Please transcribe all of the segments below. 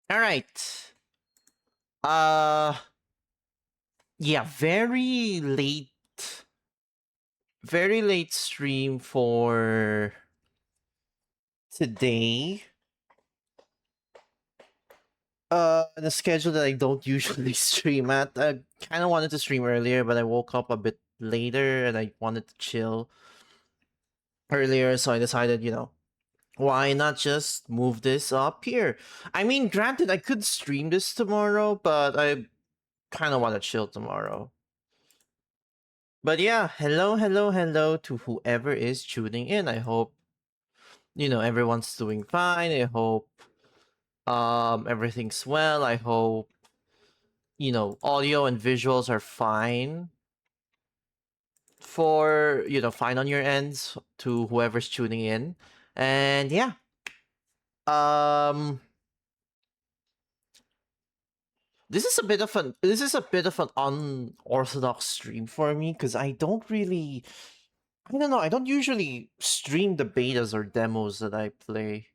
All right. Uh yeah, very late stream for today. The schedule that I don't usually stream at. I kind of wanted to stream earlier, but I woke up a bit later and I wanted to chill earlier, so I decided, why not just move this up here? I mean, granted, I could stream this tomorrow, but I kind of want to chill tomorrow. But yeah, hello to whoever is tuning in. I hope everyone's doing fine. I hope everything's well. I hope audio and visuals are fine for fine on your ends to whoever's tuning in. And yeah. Um this is a bit of an unorthodox stream for me because I don't know, I don't usually stream the betas or demos that I play.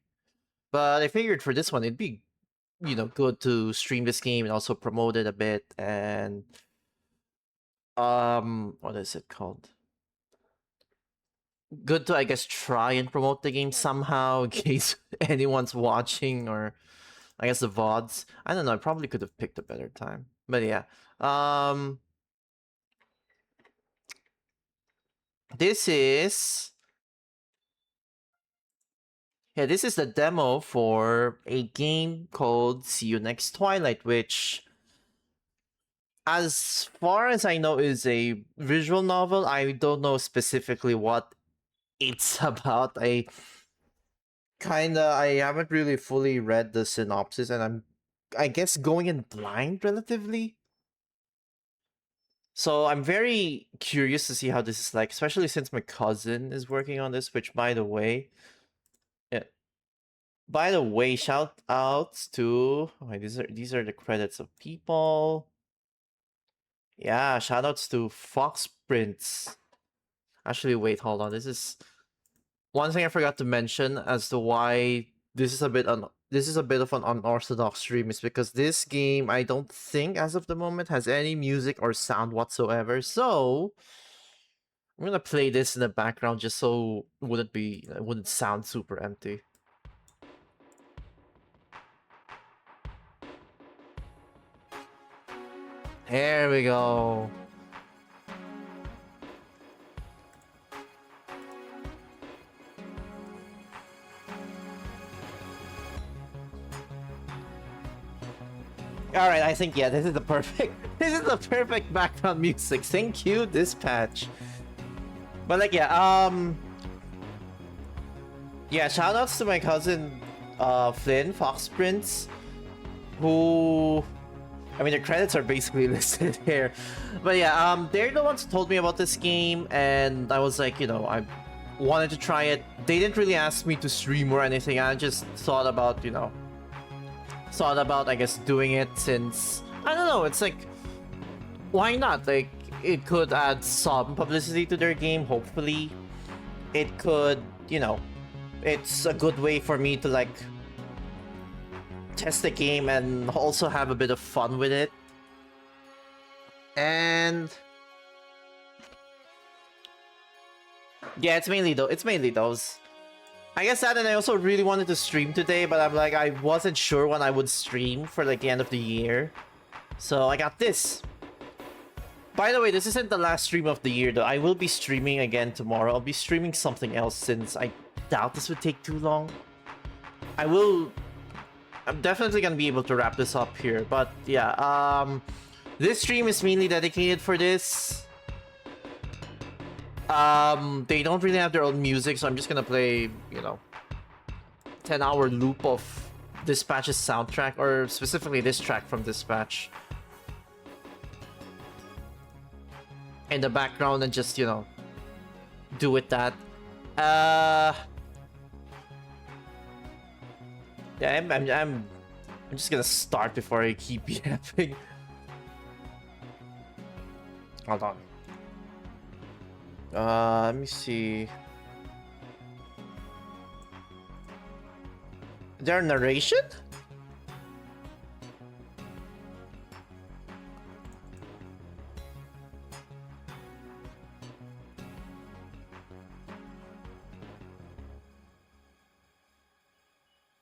But I figured for this one it'd be good to stream this game and also promote it a bit and what is it called? Good to, I guess, try and promote the game somehow in case anyone's watching, or I guess the VODs. I don't know, I probably could have picked a better time. But yeah. Um this is this is the demo for a game called See You Next Twilight, which, as far as I know, is a visual novel. I don't know specifically what it's about. I haven't really fully read the synopsis, and I guess going in blind relatively. So I'm very curious to see how this is like, especially since my cousin is working on this, which, yeah, shout outs to, okay, these are the credits of people. Yeah, shout outs to Fox Prints. Actually, wait, hold on. This is one thing I forgot to mention as to why this is a bit of an unorthodox stream, is because this game, I don't think as of the moment, has any music or sound whatsoever. So I'm gonna play this in the background just so it wouldn't sound super empty. There we go. All right, I think, yeah, this is the perfect this is the perfect background music. Thank you, Dispatch. But like, yeah, shout outs to my cousin Flynn, Fox Prince, who, I mean, the credits are basically listed here. But yeah, they're the ones who told me about this game, and I was like, I wanted to try it. They didn't really ask me to stream or anything. I just thought about, I guess, doing it, since I don't know, it's like, why not? Like, it could add some publicity to their game, hopefully. It could, it's a good way for me to, like, test the game and also have a bit of fun with it. And yeah, it's mainly those. I guess that, and I also really wanted to stream today, but I'm like, I wasn't sure when I would stream for like the end of the year. So I got this. By the way, this isn't the last stream of the year though. I will be streaming again tomorrow. I'll be streaming something else since I doubt this would take too long. I'm definitely gonna be able to wrap this up here, but yeah, this stream is mainly dedicated for this. They don't really have their own music, so I'm just gonna play, 10-hour loop of Dispatch's soundtrack, or specifically this track from Dispatch, in the background, and just, do with that. Yeah, I'm just gonna start before I keep yapping. Hold on. Let me see. Their narration?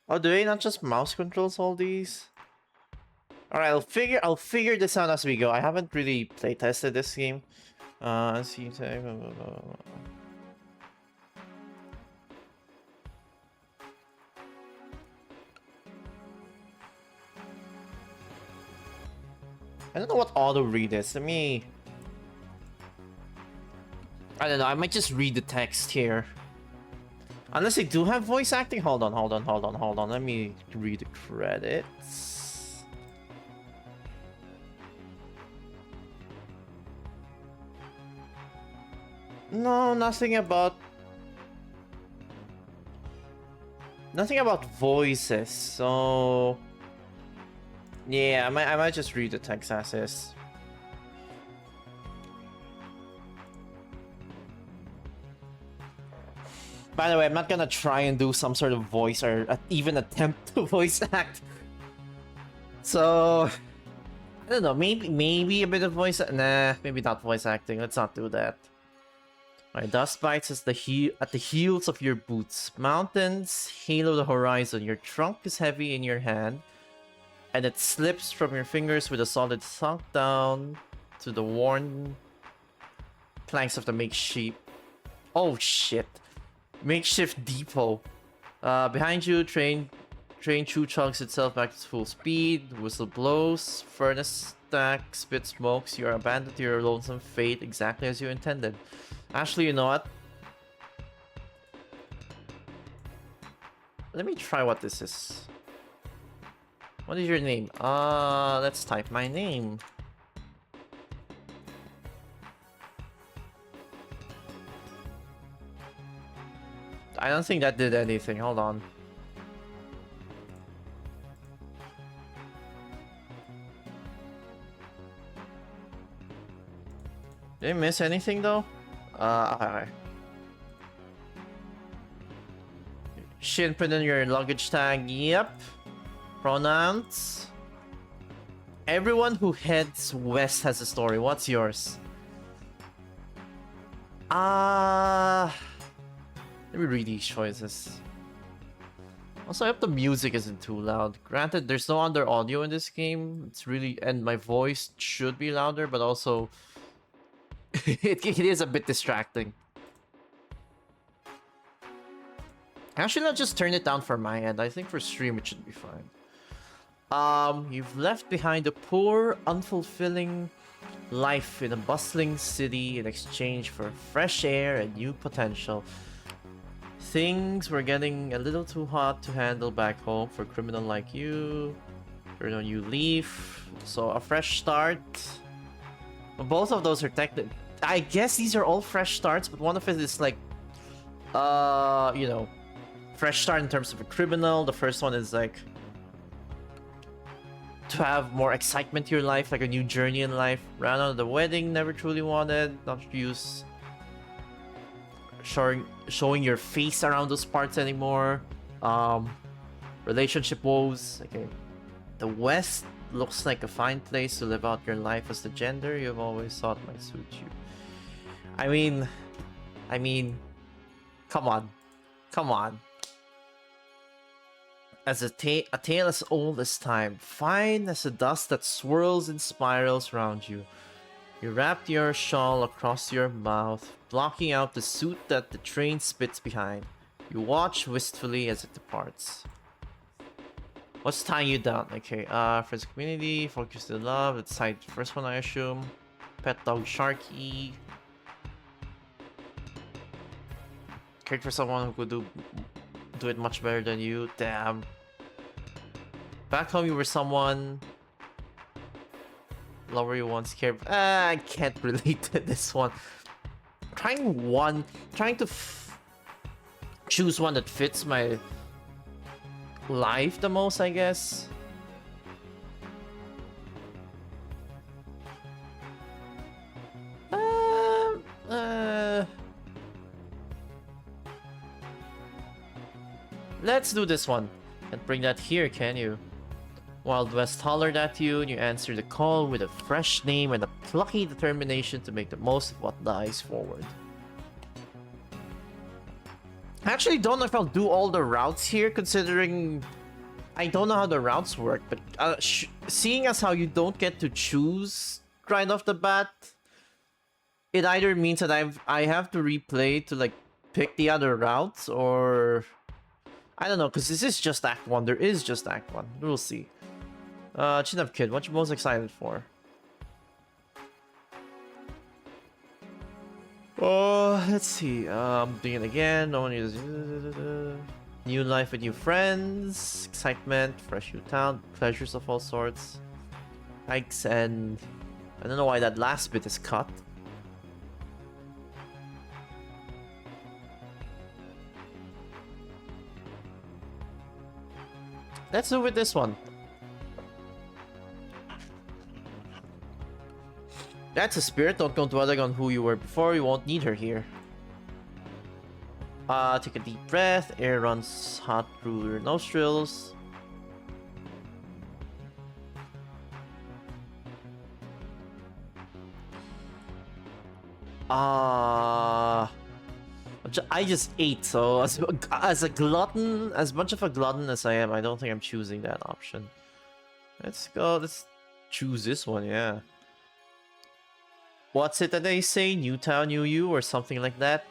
Oh, do they not just mouse controls all these? All right, I'll figure this out as we go. I haven't really play tested this game. See, I don't know what auto read is. Let me. I don't know. I might just read the text here. Unless they do have voice acting. Hold on. Let me read the credits. No, nothing about voices. So yeah, I might just read the text as is. By the way, I'm not gonna try and do some sort of voice or even attempt to voice act. So I don't know. Maybe a bit of voice. Nah, maybe not voice acting. Let's not do that. My dust bites at the heels of your boots. Mountains halo the horizon. Your trunk is heavy in your hand, and it slips from your fingers with a solid thunk down to the worn planks of the makeshift. Oh shit! Makeshift depot. Behind you, train chew chugs itself back to full speed. Whistle blows. Furnace stack spit smokes. You are abandoned to your lonesome fate, exactly as you intended. Actually, you know what? Let me try what this is. What is your name? Let's type my name. I don't think that did anything. Hold on. Did I miss anything though? Okay. Shin put in your luggage tag. Yep. Pronouns. Everyone who heads west has a story. What's yours? Let me read these choices. Also, I hope the music isn't too loud. Granted, there's no other audio in this game. It's really... And my voice should be louder, but also... it is a bit distracting. Actually, I'll just turn it down for my end. I think for stream it should be fine. You've left behind a poor, unfulfilling life in a bustling city in exchange for fresh air and new potential. Things were getting a little too hot to handle back home for a criminal like you. Turn on you leave. So a fresh start. Both of those are technically... I guess these are all fresh starts, but one of it is like... you know... Fresh start in terms of a criminal. The first one is like... to have more excitement to your life, like a new journey in life. Ran out of the wedding, never truly wanted. Not use... Showing your face around those parts anymore. Relationship woes. Okay. The West looks like a fine place to live out your life as the gender you've always thought might suit you. I mean, come on. As a tale as old as time, fine as the dust that swirls and spirals around you. You wrapped your shawl across your mouth, blocking out the soot that the train spits behind. You watch wistfully as it departs. What's tying you down? Okay, friends community, focus on love, let's cite the first one I assume. Pet dog Sharky. Cared for someone who could do it much better than you, damn. Back home you were someone... Lover you once cared. I can't relate to this one. Trying to choose one that fits my life the most, I guess. Let's do this one. Can't bring that here, can you? Wild West hollered at you, and you answered the call with a fresh name and a plucky determination to make the most of what lies forward. I actually don't know if I'll do all the routes here, considering I don't know how the routes work, but seeing as how you don't get to choose right off the bat, it either means that I have to replay to like pick the other routes, or I don't know, because this is just Act 1. There is just Act 1. We'll see. Chin Up Kid, what you most excited for? Oh, let's see. I'm doing it again. No one is. New life with new friends, excitement, fresh new town, pleasures of all sorts, hikes, and I don't know why that last bit is cut. Let's do with this one. That's a spirit. Don't go dwelling on who you were before. You won't need her here. Take a deep breath. Air runs hot through your nostrils. I just ate, so as a glutton, as much of a glutton as I am, I don't think I'm choosing that option. Let's go. Let's choose this one. Yeah. What's it that they say? New town, new you, or something like that?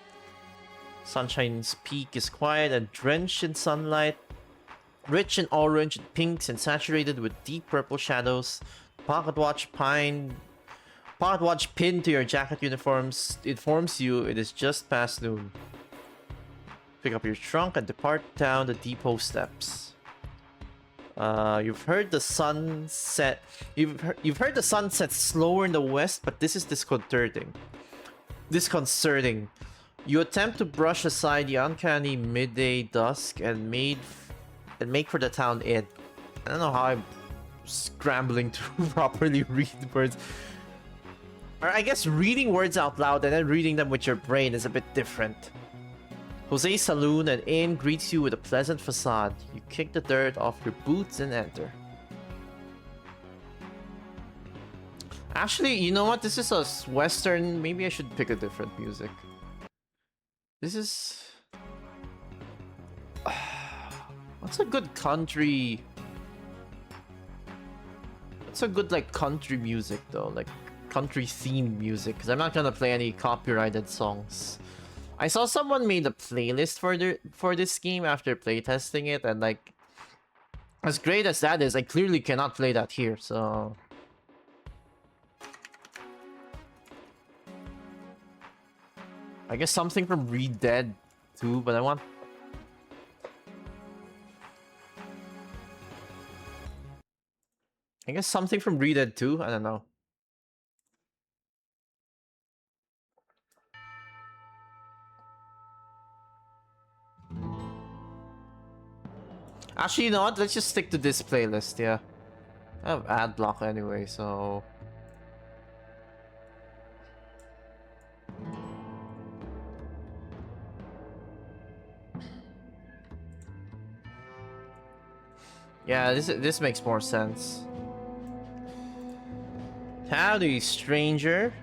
Sunshine's peak is quiet and drenched in sunlight, rich in orange and pinks and saturated with deep purple shadows. Pocket watch pinned to your jacket uniforms informs you it is just past noon. Pick up your trunk and depart down the depot steps. You've heard the sun set. You've heard the sun set slower in the west, but this is disconcerting. You attempt to brush aside the uncanny midday dusk and make for the town inn. I don't know how I'm scrambling to properly read words. Or I guess reading words out loud and then reading them with your brain is a bit different. Jose's Saloon and Inn greets you with a pleasant facade. You kick the dirt off your boots and enter. Actually, you know what? This is a western. Maybe I should pick a different music. This is... What's a good country... What's a good, like, country music, though? Like, country-themed music. Because I'm not gonna play any copyrighted songs. I saw someone made a playlist for this game after playtesting it, and, like... As great as that is, I clearly cannot play that here, so... I guess something from Red Dead 2, but I want... I guess something from Red Dead 2? I don't know. Actually, you know what? Let's just stick to this playlist, yeah. I have ad block anyway, so... Yeah, this makes more sense. Howdy, stranger.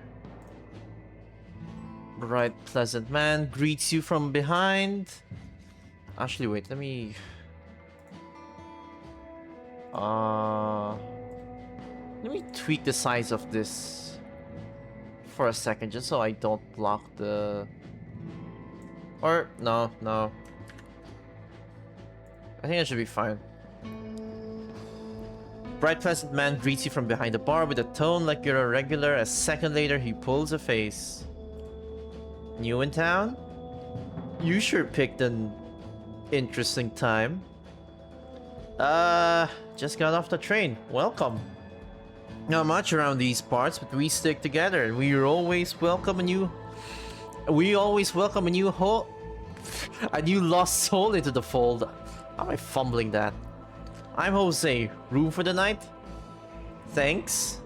Bright, pleasant man greets you from behind. Actually, wait, let me... Let me tweak the size of this for a second, just so I don't block the... Or, no. I think I should be fine. Bright, pleasant man greets you from behind the bar with a tone like you're a regular. A second later, he pulls a face. New in town? You sure picked an interesting time. Just got off the train. Welcome. Not much around these parts, but we stick together, and we always welcome a new a new lost soul into the fold. How am I fumbling that? I'm Jose. Room for the night? Thanks.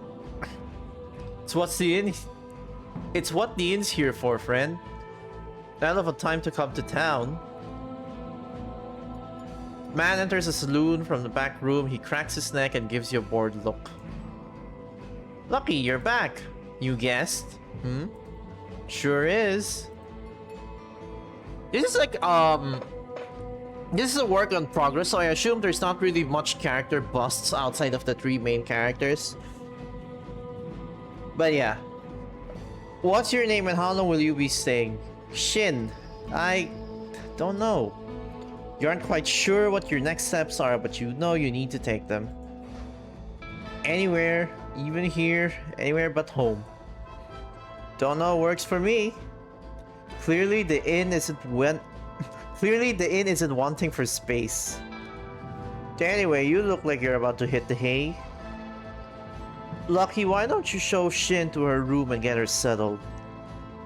It's what the inn's here for, friend. Hell of a time to come to town. Man enters a saloon from the back room. He cracks his neck and gives you a bored look. Lucky, you're back. You guessed. Sure is. This is like, This is a work in progress, so I assume there's not really much character busts outside of the 3 main characters. But yeah. What's your name and how long will you be staying? Shin. I don't know. You aren't quite sure what your next steps are, but you know you need to take them. Anywhere, even here, anywhere but home. Don't know, works for me. Clearly the inn isn't wanting for space. Anyway, you look like you're about to hit the hay. Lucky, why don't you show Shin to her room and get her settled?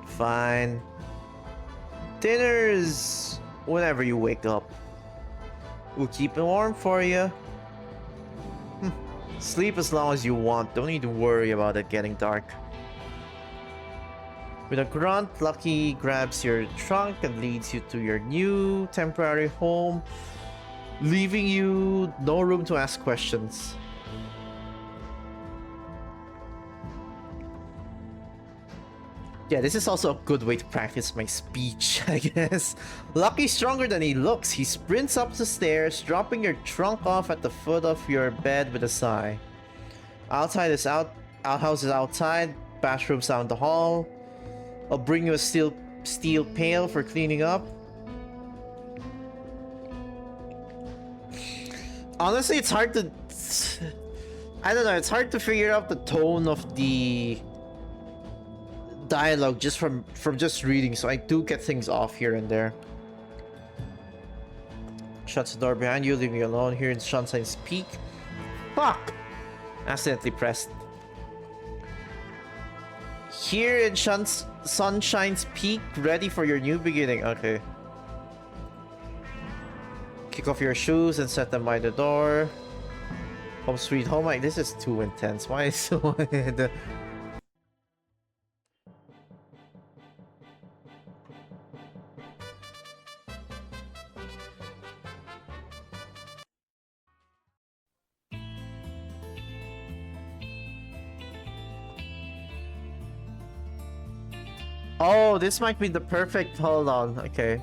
Fine. Dinner's whenever you wake up. We'll keep it warm for you. Sleep as long as you want. Don't need to worry about it getting dark. With a grunt, Lucky grabs your trunk and leads you to your new temporary home, leaving you no room to ask questions. Yeah, this is also a good way to practice my speech, I guess. Lucky's stronger than he looks. He sprints up the stairs, dropping your trunk off at the foot of your bed with a sigh. Outhouse is outside, bathrooms down the hall. I'll bring you a steel pail for cleaning up. Honestly, it's hard to... I don't know, it's hard to figure out the tone of the dialogue just from just reading, so I do get things off here and there. Shuts the door behind you, leaving you alone here in Sunshine's Peak. Fuck! Accidentally pressed. Here in Sunshine's Peak, ready for your new beginning. Okay. Kick off your shoes and set them by the door. Home sweet home. Like, this is too intense. Why is so... Oh, this might be the perfect... Hold on, okay.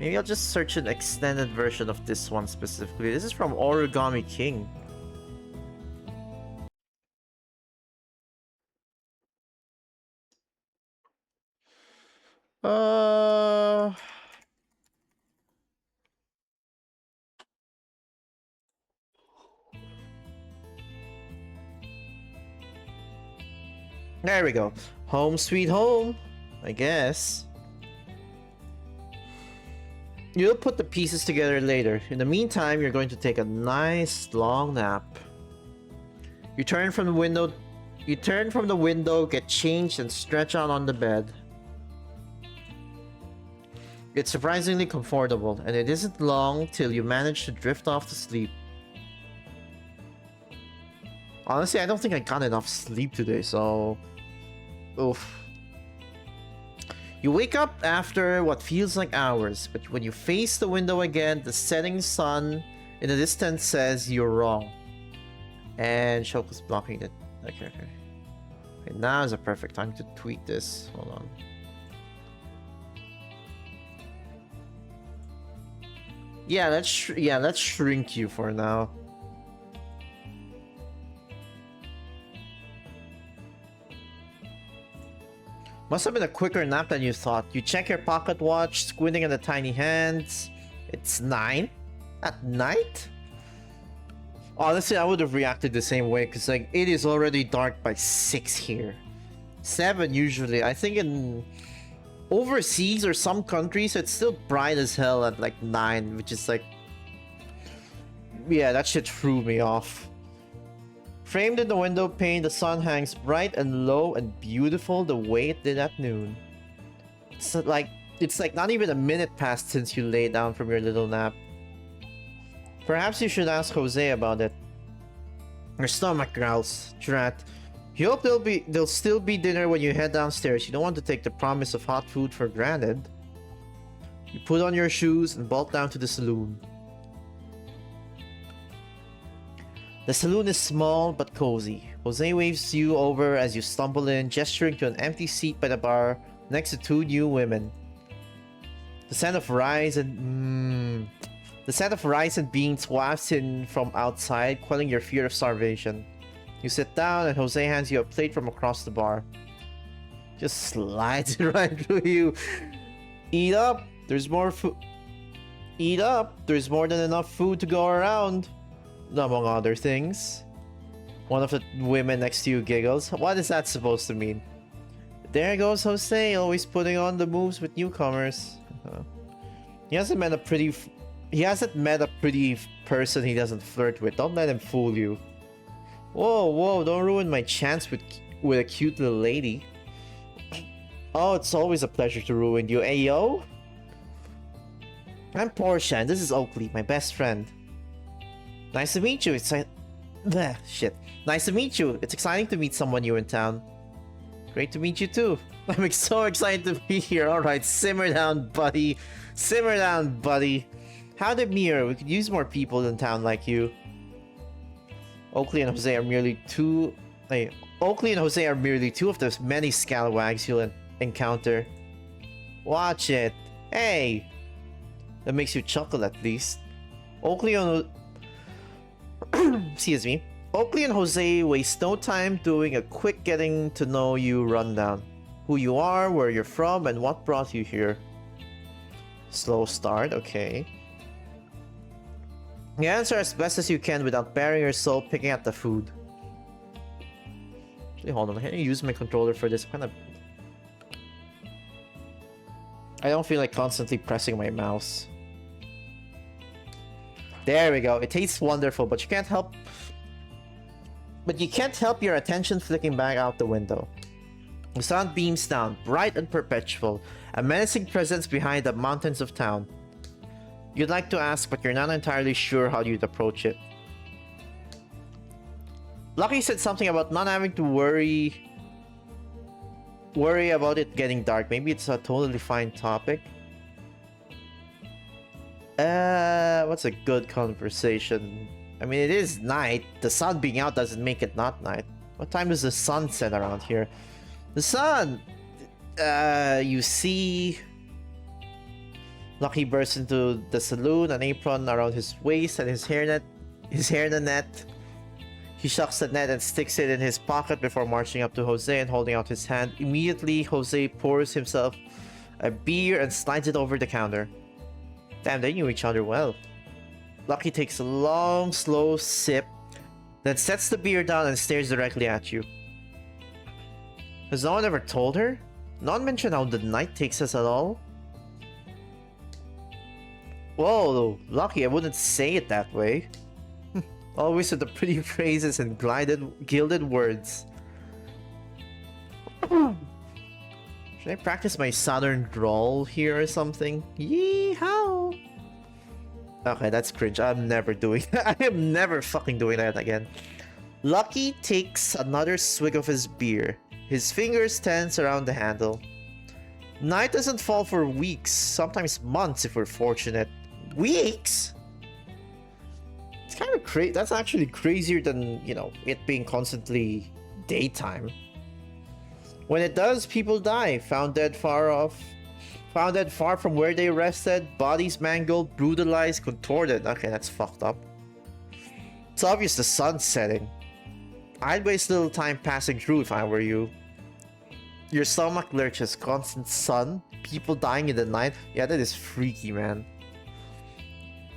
Maybe I'll just search an extended version of this one specifically. This is from Origami King. There we go. Home sweet home, I guess. You'll put the pieces together later. In the meantime, you're going to take a nice long nap. You turn from the window, get changed and stretch out on the bed. It's surprisingly comfortable, and it isn't long till you manage to drift off to sleep. Honestly, I don't think I got enough sleep today, so... Oof. You wake up after what feels like hours, but when you face the window again, the setting sun in the distance says you're wrong. And Shoko's blocking it. Okay. Now is a perfect time to tweet this. Hold on. Yeah, let's shrink you for now. Must have been a quicker nap than you thought. You check your pocket watch, squinting at the tiny hands. It's 9? At night? Honestly, I would have reacted the same way, because like it is already dark by 6 here. 7 usually. I think in overseas or some countries, it's still bright as hell at like 9, which is like... Yeah, that shit threw me off. Framed in the window pane, the sun hangs bright and low and beautiful the way it did at noon. It's like not even a minute passed since you lay down from your little nap. Perhaps you should ask Jose about it. Your stomach growls. Drat. You hope there'll still be dinner when you head downstairs. You don't want to take the promise of hot food for granted. You put on your shoes and bolt down to the saloon. The saloon is small but cozy. Jose waves you over as you stumble in, gesturing to an empty seat by the bar next to 2 new women. The scent of rice and beans wafts in from outside, quelling your fear of starvation. You sit down and Jose hands you a plate from across the bar. Just slides it right through you. Eat up. There's more food. Eat up. There's more than enough food to go around. Among other things. One of the women next to you giggles. What is that supposed to mean? There goes Jose, always putting on the moves with newcomers. He hasn't met a pretty person he doesn't flirt with. Don't let him fool you. Whoa, don't ruin my chance with a cute little lady. Oh, it's always a pleasure to ruin you. Ayo? I'm Portia, and this is Oakley, my best friend. Nice to meet you. Nice to meet you. It's exciting to meet someone new in town. Great to meet you too. I'm so excited to be here. Alright, simmer down, buddy. Simmer down, buddy. How'd it mirror? We could use more people in town like you. Oakley and Jose are merely two of the many scalawags you'll encounter. Watch it. Hey! That makes you chuckle at least. Excuse me. Oakley and Jose waste no time doing a quick getting to know you rundown. Who you are, where you're from, and what brought you here. Slow start, okay. You answer as best as you can without baring your soul picking at the food. Actually, hold on, can I use my controller for this? I don't feel like constantly pressing my mouse. There we go. It tastes wonderful, but you can't help your attention flicking back out the window. The sun beams down, bright and perpetual, a menacing presence behind the mountains of town. You'd like to ask, but you're not entirely sure how you'd approach it. Lucky said something about not having to worry about it getting dark. Maybe it's a totally fine topic. What's a good conversation? I mean, it is night. The sun being out doesn't make it not night. What time is the sun set around here? The sun! You see... Lucky bursts into the saloon, an apron around his waist and his hair in a net. He shucks the net and sticks it in his pocket before marching up to Jose and holding out his hand. Immediately, Jose pours himself a beer and slides it over the counter. Damn, they knew each other well. Lucky takes a long, slow sip, then sets the beer down and stares directly at you. Has no one ever told her? No one mentioned how the night takes us at all? Whoa, Lucky, I wouldn't say it that way. Always with the pretty phrases and gilded words. Should I practice my southern drawl here or something? Yee-haw! Okay, that's cringe. I'm never doing that. I am never fucking doing that again. Lucky takes another swig of his beer. His fingers tense around the handle. Night doesn't fall for weeks, sometimes months if we're fortunate. Weeks? It's kind of crazy. That's actually crazier than, you know, it being constantly daytime. When it does, people die, found dead far from where they rested, bodies mangled, brutalized, contorted. Okay, that's fucked up. It's obvious the sun's setting. I'd waste little time passing through if I were you. Your stomach lurches, constant sun, people dying in the night. Yeah, that is freaky, man.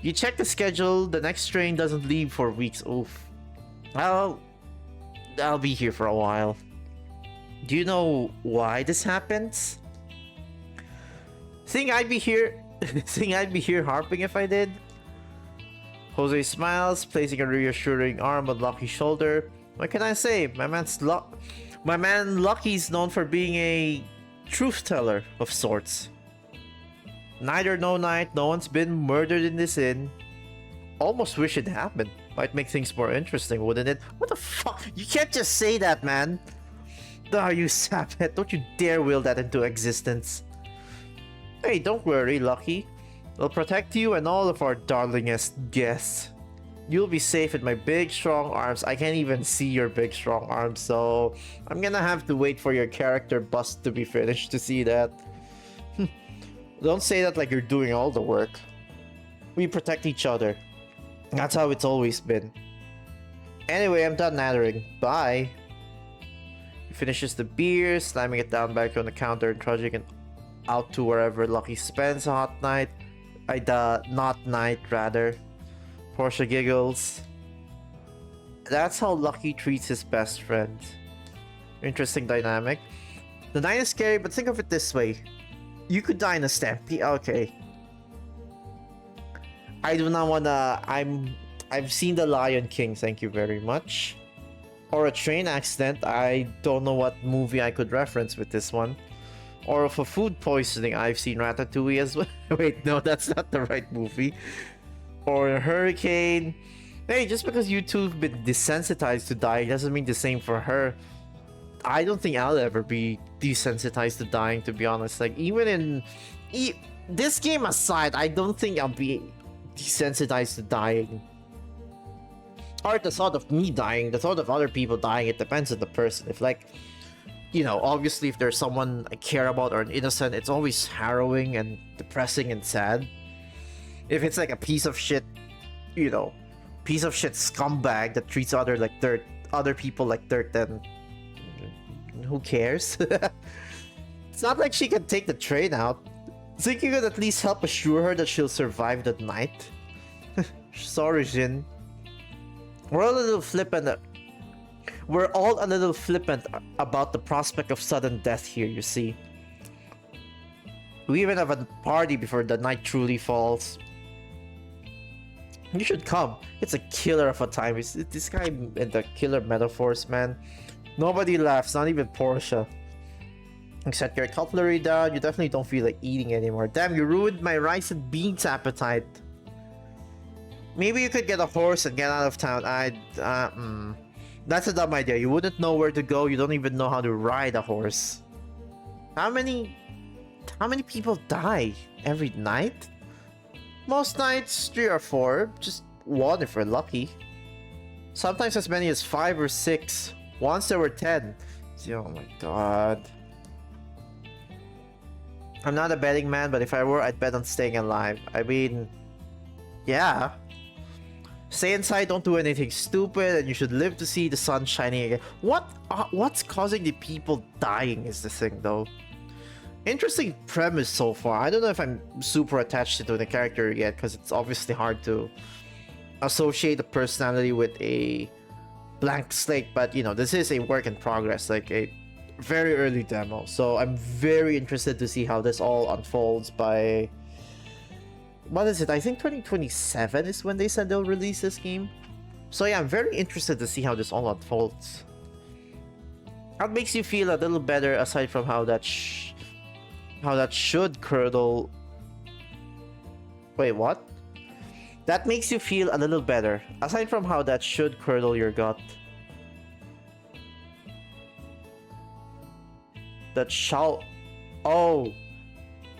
You check the schedule, the next train doesn't leave for weeks. Oof. I'll be here for a while. Do you know why this happens? Think I'd be here harping if I did? Jose smiles, placing a reassuring arm on Lucky's shoulder. What can I say? My man Lucky's known for being a truth teller of sorts. Night or no night, no one's been murdered in this inn. Almost wish it happened. Might make things more interesting, wouldn't it? What the fuck? You can't just say that, man. Oh, you saphead. Don't you dare will that into existence. Hey, don't worry, Lucky. I'll protect you and all of our darlingest guests. You'll be safe in my big, strong arms. I can't even see your big, strong arms, so I'm gonna have to wait for your character bust to be finished to see that. Don't say that like you're doing all the work. We protect each other. That's how it's always been. Anyway, I'm done nattering. Bye. He finishes the beer, slamming it down back on the counter and trudging it out to wherever Lucky spends a hot night. Not night, rather. Portia giggles. That's how Lucky treats his best friend. Interesting dynamic. The night is scary, but think of it this way. You could die in a stampede. Okay. I do not wanna... I've seen The Lion King, thank you very much. Or a train accident. I don't know what movie I could reference with this one. Or for food poisoning, I've seen Ratatouille as well. Wait, no, that's not the right movie. Or a hurricane. Hey, just because you two have been desensitized to dying doesn't mean the same for her. I don't think I'll ever be desensitized to dying, to be honest. Like, even in... this game aside, I don't think I'll be desensitized to dying. Or the thought of me dying, the thought of other people dying, it depends on the person. If, like, you know, obviously if there's someone I care about or an innocent, it's always harrowing and depressing and sad. If it's like a piece of shit, you know, piece of shit scumbag that treats other people like dirt, then who cares? It's not like she can take the train out. Think you could at least help assure her that she'll survive the night? Sorry, Jin. We're all a little flippant about the prospect of sudden death here, you see. We even have a party before the night truly falls. You should come. It's a killer of a time. This guy and the killer metaphors, man. Nobody laughs, not even Portia. Set your cutlery down. You definitely don't feel like eating anymore. Damn, you ruined my rice and beans appetite. Maybe you could get a horse and get out of town. That's a dumb idea. You wouldn't know where to go. You don't even know how to ride a horse. How many people die every night? Most nights, 3 or 4. Just 1 if we're lucky. Sometimes as many as 5 or 6. Once there were 10. Oh my god. I'm not a betting man, but if I were, I'd bet on staying alive. I mean, yeah. Stay inside, don't do anything stupid, and you should live to see the sun shining again. What's causing the people dying is the thing, though. Interesting premise so far. I don't know if I'm super attached to the character yet, because it's obviously hard to associate a personality with a blank slate, but you know, this is a work in progress, like a very early demo. So I'm very interested to see how this all unfolds by... what is it? I think 2027 is when they said they'll release this game. So yeah, I'm very interested to see how this all unfolds. How makes you feel a little better aside from how that should curdle... Wait, what? That makes you feel a little better aside from how that should curdle your gut. That shall... Oh,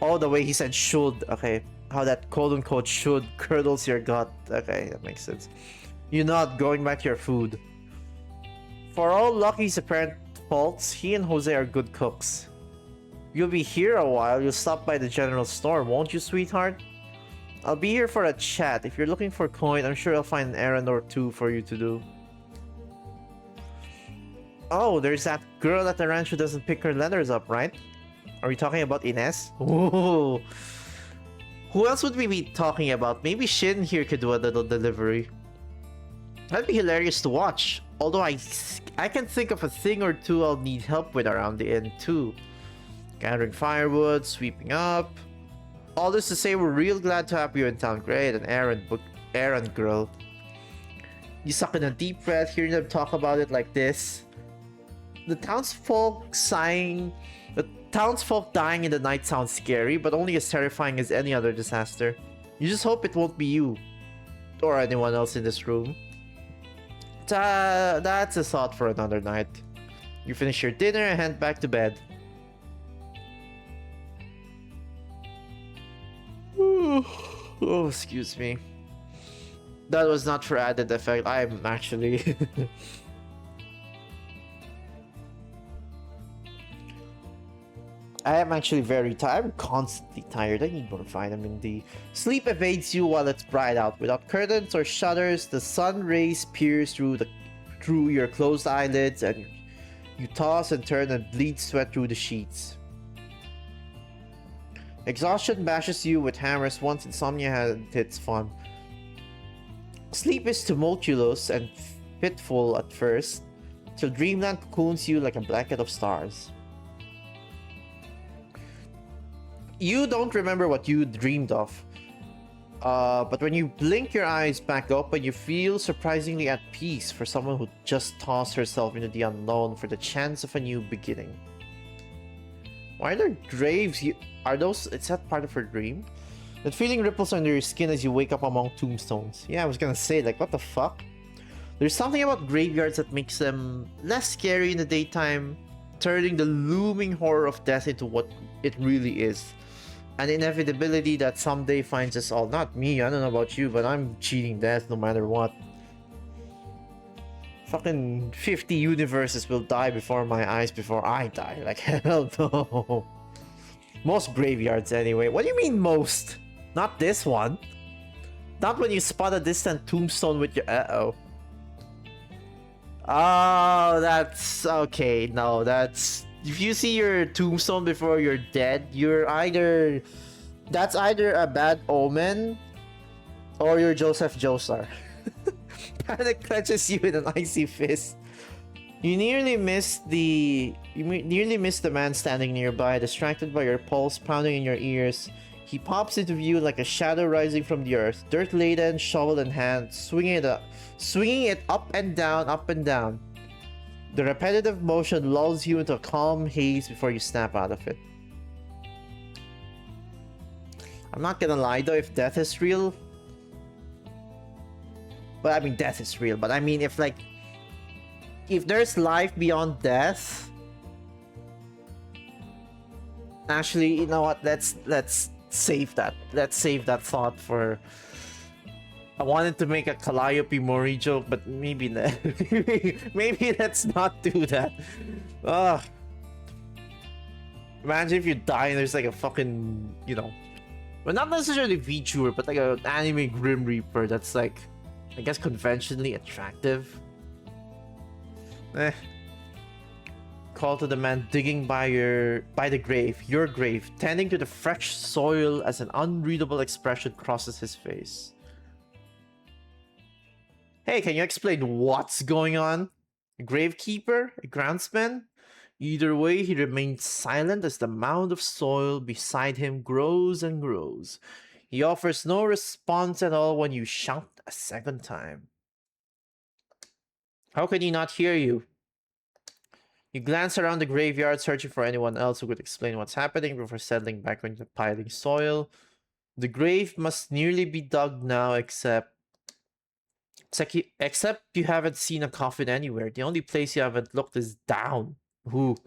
the way he said should. Okay. How that quote-unquote should curdles your gut. Okay, that makes sense. You're not going back to your food. For all Lucky's apparent faults, he and Jose are good cooks. You'll be here a while. You'll stop by the general store, won't you, sweetheart? I'll be here for a chat. If you're looking for coin, I'm sure I'll find an errand or 2 for you to do. Oh, there's that girl at the ranch who doesn't pick her letters up, right? Are we talking about Inés? Ooh. Who else would we be talking about? Maybe Shin here could do a little delivery. That'd be hilarious to watch. Although I can think of a thing or 2 I'll need help with around the inn too. Gathering firewood, sweeping up. All this to say, we're real glad to have you in town. Great, an errand girl. You suck in a deep breath, hearing them talk about it like this. The townsfolk dying in the night sounds scary, but only as terrifying as any other disaster. You just hope it won't be you. Or anyone else in this room. That's a thought for another night. You finish your dinner and head back to bed. Oh, excuse me. That was not for added effect. I'm actually... I am actually very tired. I'm constantly tired. I need more vitamin D. Sleep evades you while it's bright out. Without curtains or shutters, the sun rays pierce through your closed eyelids, and you toss and turn and bleed sweat through the sheets. Exhaustion bashes you with hammers once insomnia had its fun. Sleep is tumultuous and fitful at first, till dreamland cocoons you like a blanket of stars. You don't remember what you dreamed of, but when you blink your eyes back open, you feel surprisingly at peace for someone who just tossed herself into the unknown for the chance of a new beginning. Why are there graves? Is that part of her dream? That feeling ripples under your skin as you wake up among tombstones. Yeah, I was gonna say, like, what the fuck? There's something about graveyards that makes them less scary in the daytime, turning the looming horror of death into what it really is. An inevitability that someday finds us all. Not me, I don't know about you, but I'm cheating death no matter what. Fucking 50 universes will die before my eyes before I die. Like, hell no. Most graveyards anyway. What do you mean most? Not this one. Not when you spot a distant tombstone with your... Uh-oh. Oh, that's... Okay, no, that's... If you see your tombstone before you're dead, you're either... That's either a bad omen, or you're Joseph Joestar. Panic clutches you in an icy fist. You nearly missed the man standing nearby, distracted by your pulse pounding in your ears. He pops into view like a shadow rising from the earth, dirt laden, shovel in hand, swinging it up and down, up and down. The repetitive motion lulls you into a calm haze before you snap out of it. I'm not gonna lie though, if death is real... But I mean, death is real, but I mean, if there's life beyond death... Actually, you know what, let's save that. Let's save that thought for... I wanted to make a Calliope Mori joke, but maybe maybe let's not do that. Ugh. Imagine if you die and there's like a fucking, you know... Well, not necessarily VTuber, but like an anime Grim Reaper that's like, I guess conventionally attractive. Call to the man digging by the grave, your grave, tending to the fresh soil as an unreadable expression crosses his face. Hey, can you explain what's going on? A gravekeeper? A groundsman? Either way, he remains silent as the mound of soil beside him grows and grows. He offers no response at all when you shout a second time. How can he not hear you? You glance around the graveyard, searching for anyone else who could explain what's happening before settling back into the piling soil. The grave must nearly be dug now, except you haven't seen a coffin anywhere. The only place you haven't looked is down. Ooh.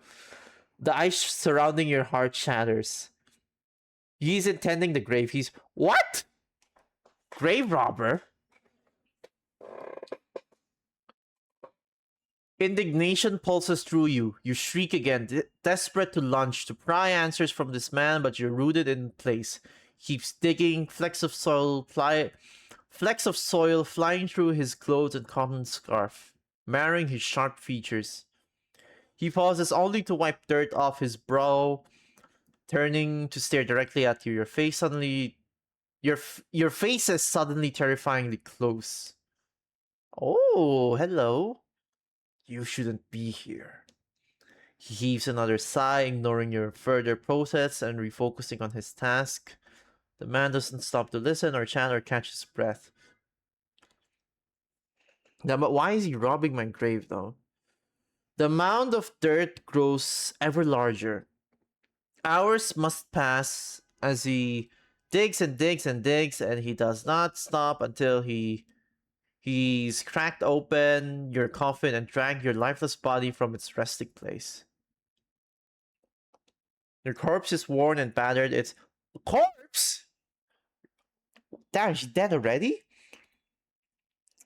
The ice surrounding your heart shatters. He's intending the grave. He's... What? Grave robber? Indignation pulses through you. You shriek again, desperate to lunge, to pry answers from this man, but you're rooted in place. Keeps digging, flecks of soil flying through his clothes and cotton scarf, marring his sharp features. He pauses only to wipe dirt off his brow, turning to stare directly at you. Your face is suddenly terrifyingly close. Oh, hello. You shouldn't be here. He heaves another sigh, ignoring your further protests and refocusing on his task. The man doesn't stop to listen or chat or catch his breath. Now, but why is he robbing my grave, though? The mound of dirt grows ever larger. Hours must pass as he digs and digs and digs, and he does not stop until he's cracked open your coffin and dragged your lifeless body from its resting place. Your corpse is worn and battered. It's... Corpse? Damn, she's dead already?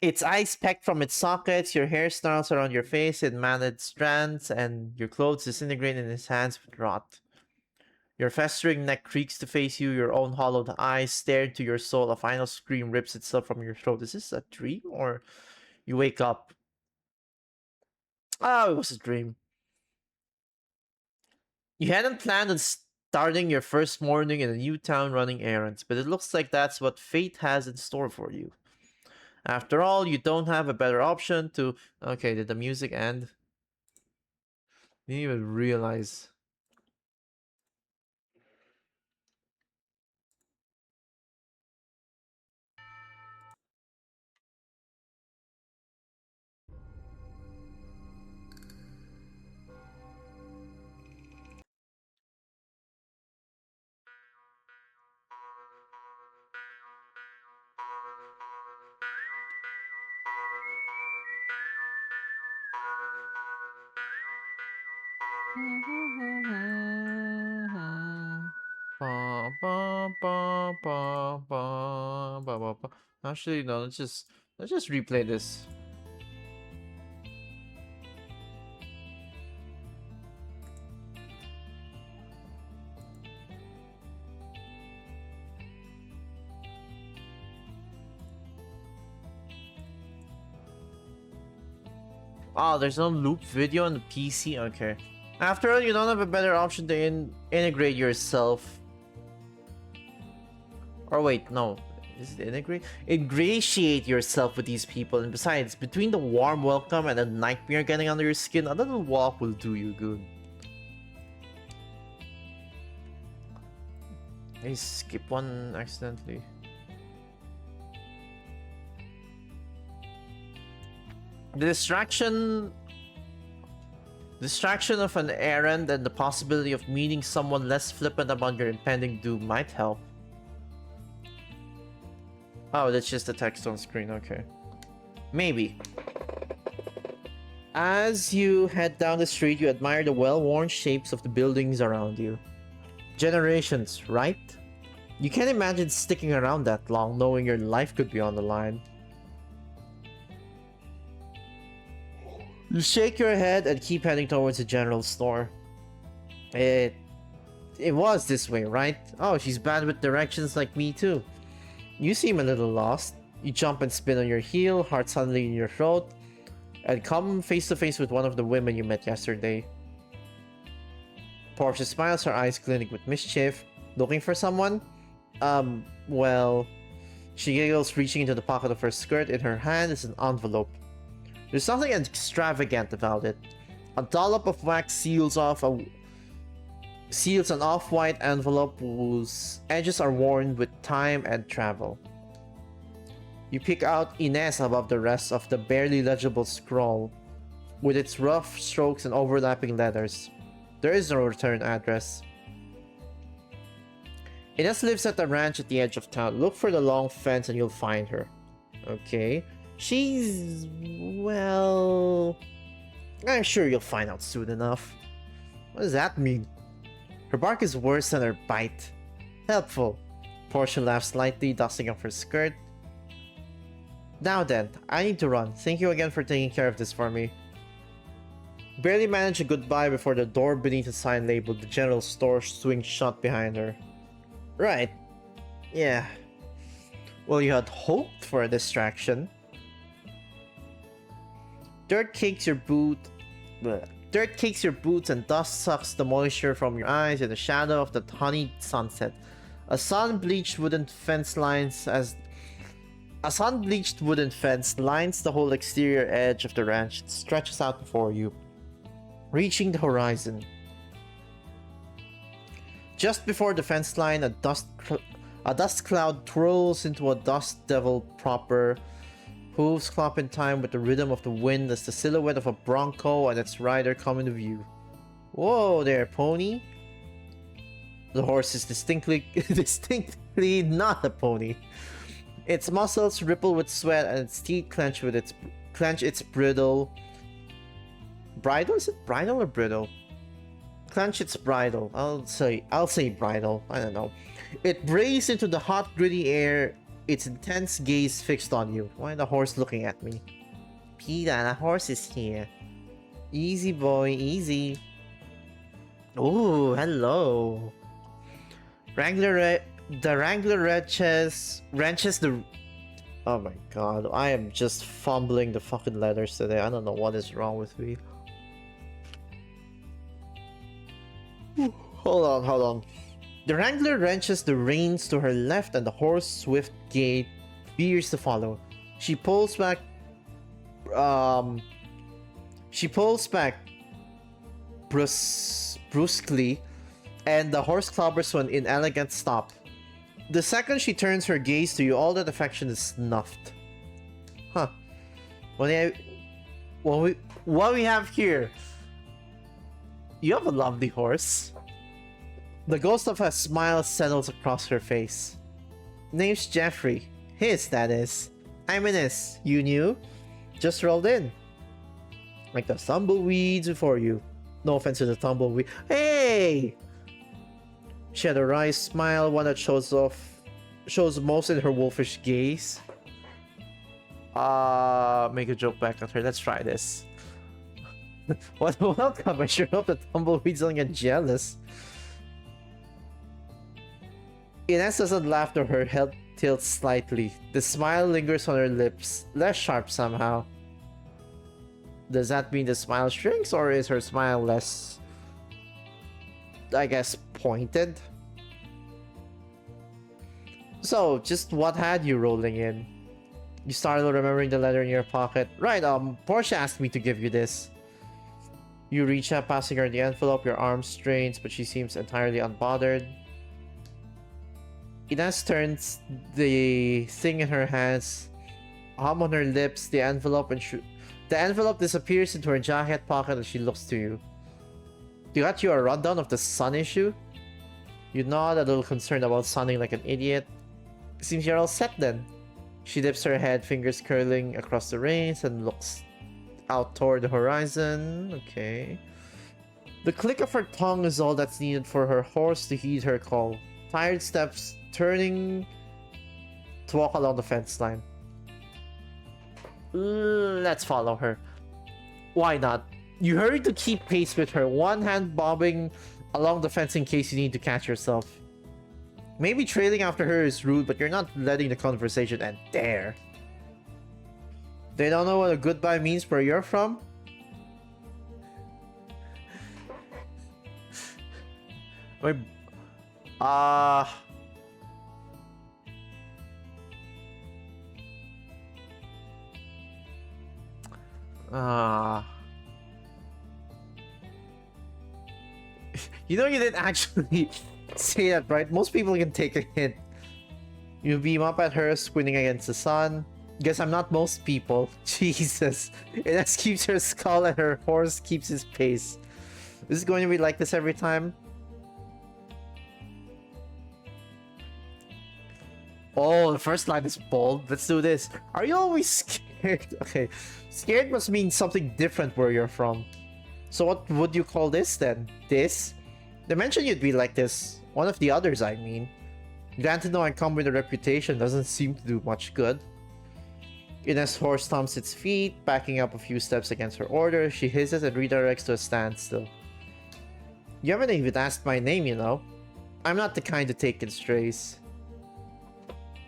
Its eyes pecked from its sockets, your hair snarls around your face in matted strands, and your clothes disintegrate in his hands with rot. Your festering neck creaks to face you, your own hollowed eyes stare into your soul, a final scream rips itself from your throat. Is this a dream, or you wake up? Oh, it was a dream. You hadn't planned on starting your first morning in a new town running errands, but it looks like that's what fate has in store for you. After all, you don't have a better option to... Okay, did the music end? Didn't even realize. Actually, no. Let's just replay this. Oh, there's no loop video on the PC. Okay. After all, you don't have a better option to integrate yourself. Or wait, no. Is it integrate? Ingratiate yourself with these people. And besides, between the warm welcome and the nightmare getting under your skin, a little walk will do you good. I skip one accidentally. The distraction of an errand and the possibility of meeting someone less flippant about your impending doom might help. Oh, that's just the text on screen, okay. Maybe. As you head down the street, you admire the well-worn shapes of the buildings around you. Generations, right? You can't imagine sticking around that long knowing your life could be on the line. You shake your head and keep heading towards the general store. It was this way, right? Oh, she's bad with directions like me too. You seem a little lost. You jump and spin on your heel, heart suddenly in your throat, and come face to face with one of the women you met yesterday. Portia smiles, her eyes glinting with mischief. Looking for someone? Well... She giggles, reaching into the pocket of her skirt. In her hand is an envelope. There's nothing extravagant about it. A dollop of wax seals an off-white envelope whose edges are worn with time and travel. You pick out Inés above the rest of the barely legible scroll, with its rough strokes and overlapping letters. There is no return address. Inés lives at the ranch at the edge of town. Look for the long fence and you'll find her. Okay. She's... well... I'm sure you'll find out soon enough. What does that mean? Her bark is worse than her bite. Helpful. Portia laughs lightly, dusting off her skirt. Now then, I need to run. Thank you again for taking care of this for me. Barely manage a goodbye before the door beneath a sign labeled the general store swings shut behind her. Right. Yeah. Well, you had hoped for a distraction. Dirt cakes your boots and dust sucks the moisture from your eyes in the shadow of the honeyed sunset. A sun-bleached wooden fence lines the whole exterior edge of the ranch. It stretches out before you, reaching the horizon. Just before the fence line, a dust cloud twirls into a dust devil proper. Hooves clop in time with the rhythm of the wind as the silhouette of a bronco and its rider come into view. Whoa there, pony. The horse is distinctly not a pony. Its muscles ripple with sweat and its teeth clench its bridle. Bridle? Is it bridle or bridle? Clench its bridle. I'll say bridle. I don't know. It brays into the hot, gritty air, its intense gaze fixed on you. Why the horse looking at me? Peta, the horse is here. Easy, boy, easy. Ooh, hello. The Wrangler wrenches the. Oh my god, I am just fumbling the fucking letters today. I don't know what is wrong with me. Hold on. The Wrangler wrenches the reins to her left and the horse swift gait veers to follow. She pulls back brusquely and the horse clobbers to an inelegant stop. The second she turns her gaze to you, all that affection is snuffed. Huh. What we have here? You have a lovely horse. The ghost of a smile settles across her face. Name's Jeffrey. His, that is. I'm Inés. You knew? Just rolled in. Like the tumbleweeds before you. No offense to the tumbleweed. Hey! She had a wry smile, one that shows most in her wolfish gaze. Make a joke back at her. Let's try this. What a welcome. I sure hope the tumbleweeds don't get jealous. Inés doesn't laugh though her head tilts slightly. The smile lingers on her lips, less sharp somehow. Does that mean the smile shrinks, or is her smile less, I guess, pointed? So, just what had you rolling in? You started remembering the letter in your pocket. Right, Portia asked me to give you this. You reach out, passing her the envelope, your arm strains, but she seems entirely unbothered. Inés turns the thing in her hands, hum on her lips, the envelope, and the envelope disappears into her jacket pocket as she looks to you. You got you a rundown of the Sun issue? You nod, a little concerned about sounding like an idiot. Seems you're all set then. She dips her head, fingers curling across the reins, and looks out toward the horizon. Okay. The click of her tongue is all that's needed for her horse to heed her call. Tired steps, turning to walk along the fence line. Let's follow her. Why not? You hurry to keep pace with her, one hand bobbing along the fence in case you need to catch yourself. Maybe trailing after her is rude, but you're not letting the conversation end there. They don't know what a goodbye means where you're from? Wait, you know you didn't actually say that, right? Most people can take a hint. You beam up at her, squinting against the sun. Guess I'm not most people. Jesus. Inés keeps her skull and her horse keeps his pace. Is it going to be like this every time? Oh, the first line is bold. Let's do this. Are you always scared? Okay. Scared must mean something different where you're from. So what would you call this then? This? They mentioned you'd be like this. One of the others, I mean. Granted, no, I come with a reputation doesn't seem to do much good. Inés' horse stomps its feet, backing up a few steps against her order. She hisses and redirects to a standstill. You haven't even asked my name, you know. I'm not the kind to take in strays.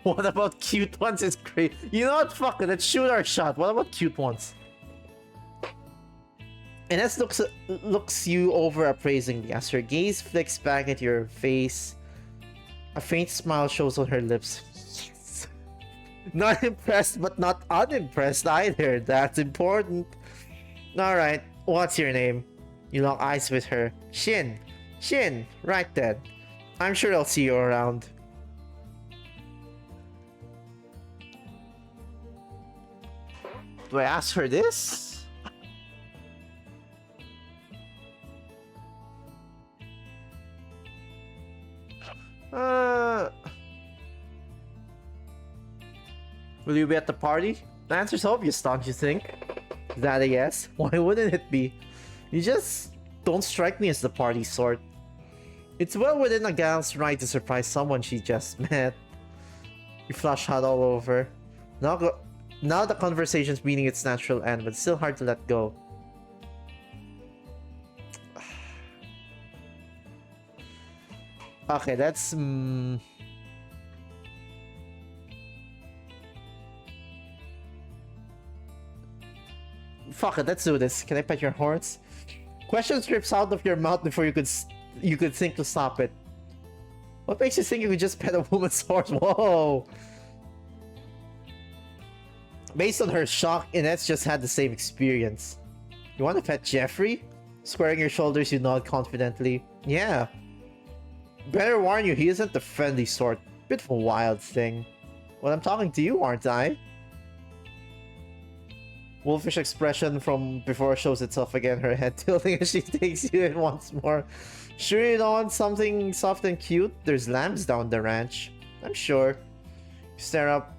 What about cute ones? It's great. You know what? Fuck it. Let's shoot our shot. What about cute ones? Inés looks you over appraisingly as her gaze flicks back at your face. A faint smile shows on her lips. Yes. Not impressed, but not unimpressed either. That's important. Alright, what's your name? You lock eyes with her. Shin. Shin. Right then. I'm sure I'll see you around. Do I ask her this? Will you be at the party? The answer's obvious, don't you think? Is that a yes? Why wouldn't it be? You just don't strike me as the party sort. It's well within a gal's right to surprise someone she just met. You flush hot all over. Now the conversation's meeting its natural end, but it's still hard to let go. Okay, that's fuck it. Let's do this. Can I pet your horns? Question strips out of your mouth before you could think to stop it. What makes you think you could just pet a woman's horse? Whoa! Based on her shock, Inés just had the same experience. You want to pet Jeffrey? Squaring your shoulders, you nod confidently. Yeah. Better warn you, he isn't the friendly sort. Bit of a wild thing. Well, I'm talking to you, aren't I? Wolfish expression from before shows itself again, her head tilting as she takes you in once more. Sure you don't want something soft and cute? There's lambs down the ranch. I'm sure. Stare up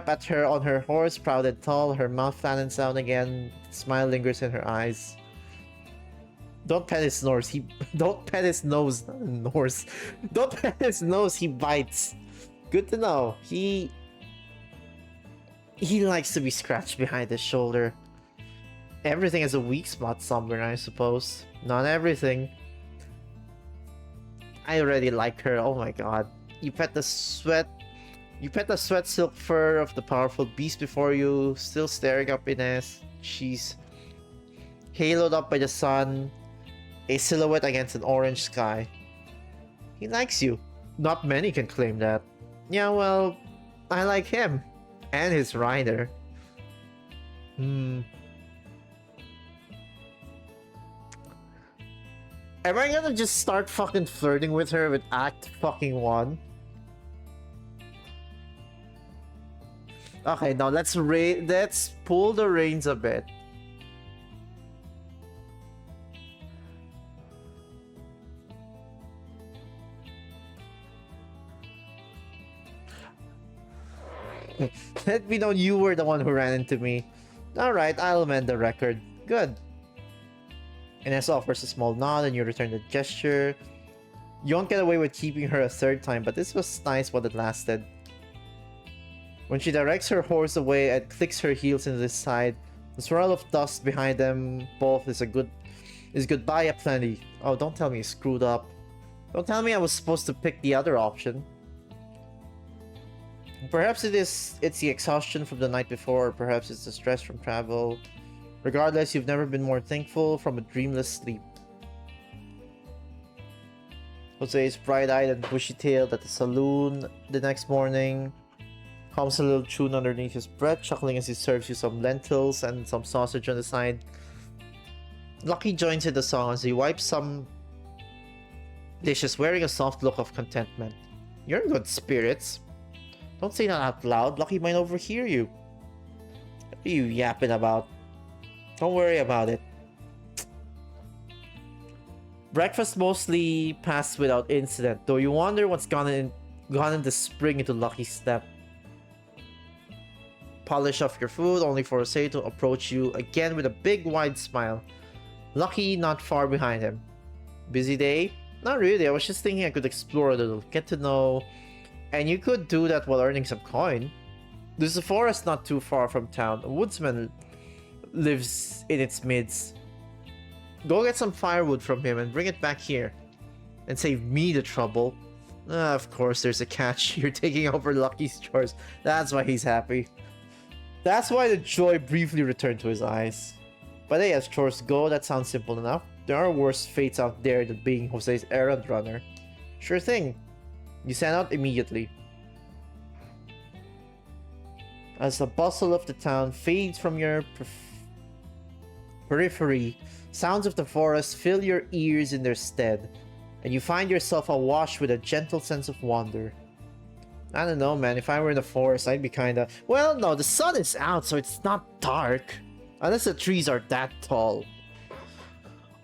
at her on her horse, proud and tall, her mouth flattens down again, smile lingers in her eyes. Don't pet his nose, don't pet his nose, nose. Don't pet his nose, he bites. Good to know. He likes to be scratched behind his shoulder. Everything has a weak spot somewhere, I suppose. Not everything. I already like her, oh my god. You pet the sweat silk fur of the powerful beast before you, still staring up Inés. She's haloed up by the sun, a silhouette against an orange sky. He likes you. Not many can claim that. Yeah, well, I like him. And his rider. Am I gonna just start fucking flirting with her with Act fucking 1? Okay, now let's pull the reins a bit. Let me know you were the one who ran into me. Alright, I'll amend the record. Good. Inés offers a small nod and you return the gesture. You won't get away with keeping her a third time, but this was nice while it lasted. When she directs her horse away and clicks her heels into the side, the swirl of dust behind them both is goodbye aplenty. Oh, don't tell me I screwed up. Don't tell me I was supposed to pick the other option. Perhaps it's the exhaustion from the night before, or perhaps it's the stress from travel. Regardless, you've never been more thankful from a dreamless sleep. Jose is bright-eyed and bushy-tailed at the saloon the next morning. Hums a little tune underneath his breath, chuckling as he serves you some lentils and some sausage on the side. Lucky joins in the song as he wipes some dishes, wearing a soft look of contentment. You're in good spirits. Don't say that out loud, Lucky might overhear you. What are you yapping about? Don't worry about it. Breakfast mostly passed without incident, though you wonder what's gone in the spring into Lucky's step. Polish off your food, only for Jose to approach you again with a big wide smile. Lucky not far behind him. Busy day? Not really, I was just thinking I could explore a little, get to know... And you could do that while earning some coin. There's a forest not too far from town. A woodsman lives in its midst. Go get some firewood from him and bring it back here. And save me the trouble. Of course, there's a catch. You're taking over Lucky's chores. That's why he's happy. That's why the joy briefly returned to his eyes. But hey, as chores go, that sounds simple enough. There are worse fates out there than being Jose's errand runner. Sure thing. You send out immediately. As the bustle of the town fades from your periphery, sounds of the forest fill your ears in their stead, and you find yourself awash with a gentle sense of wonder. I don't know, man, if I were in the forest, I'd be kinda... Well, no, the sun is out, so it's not dark. Unless the trees are that tall.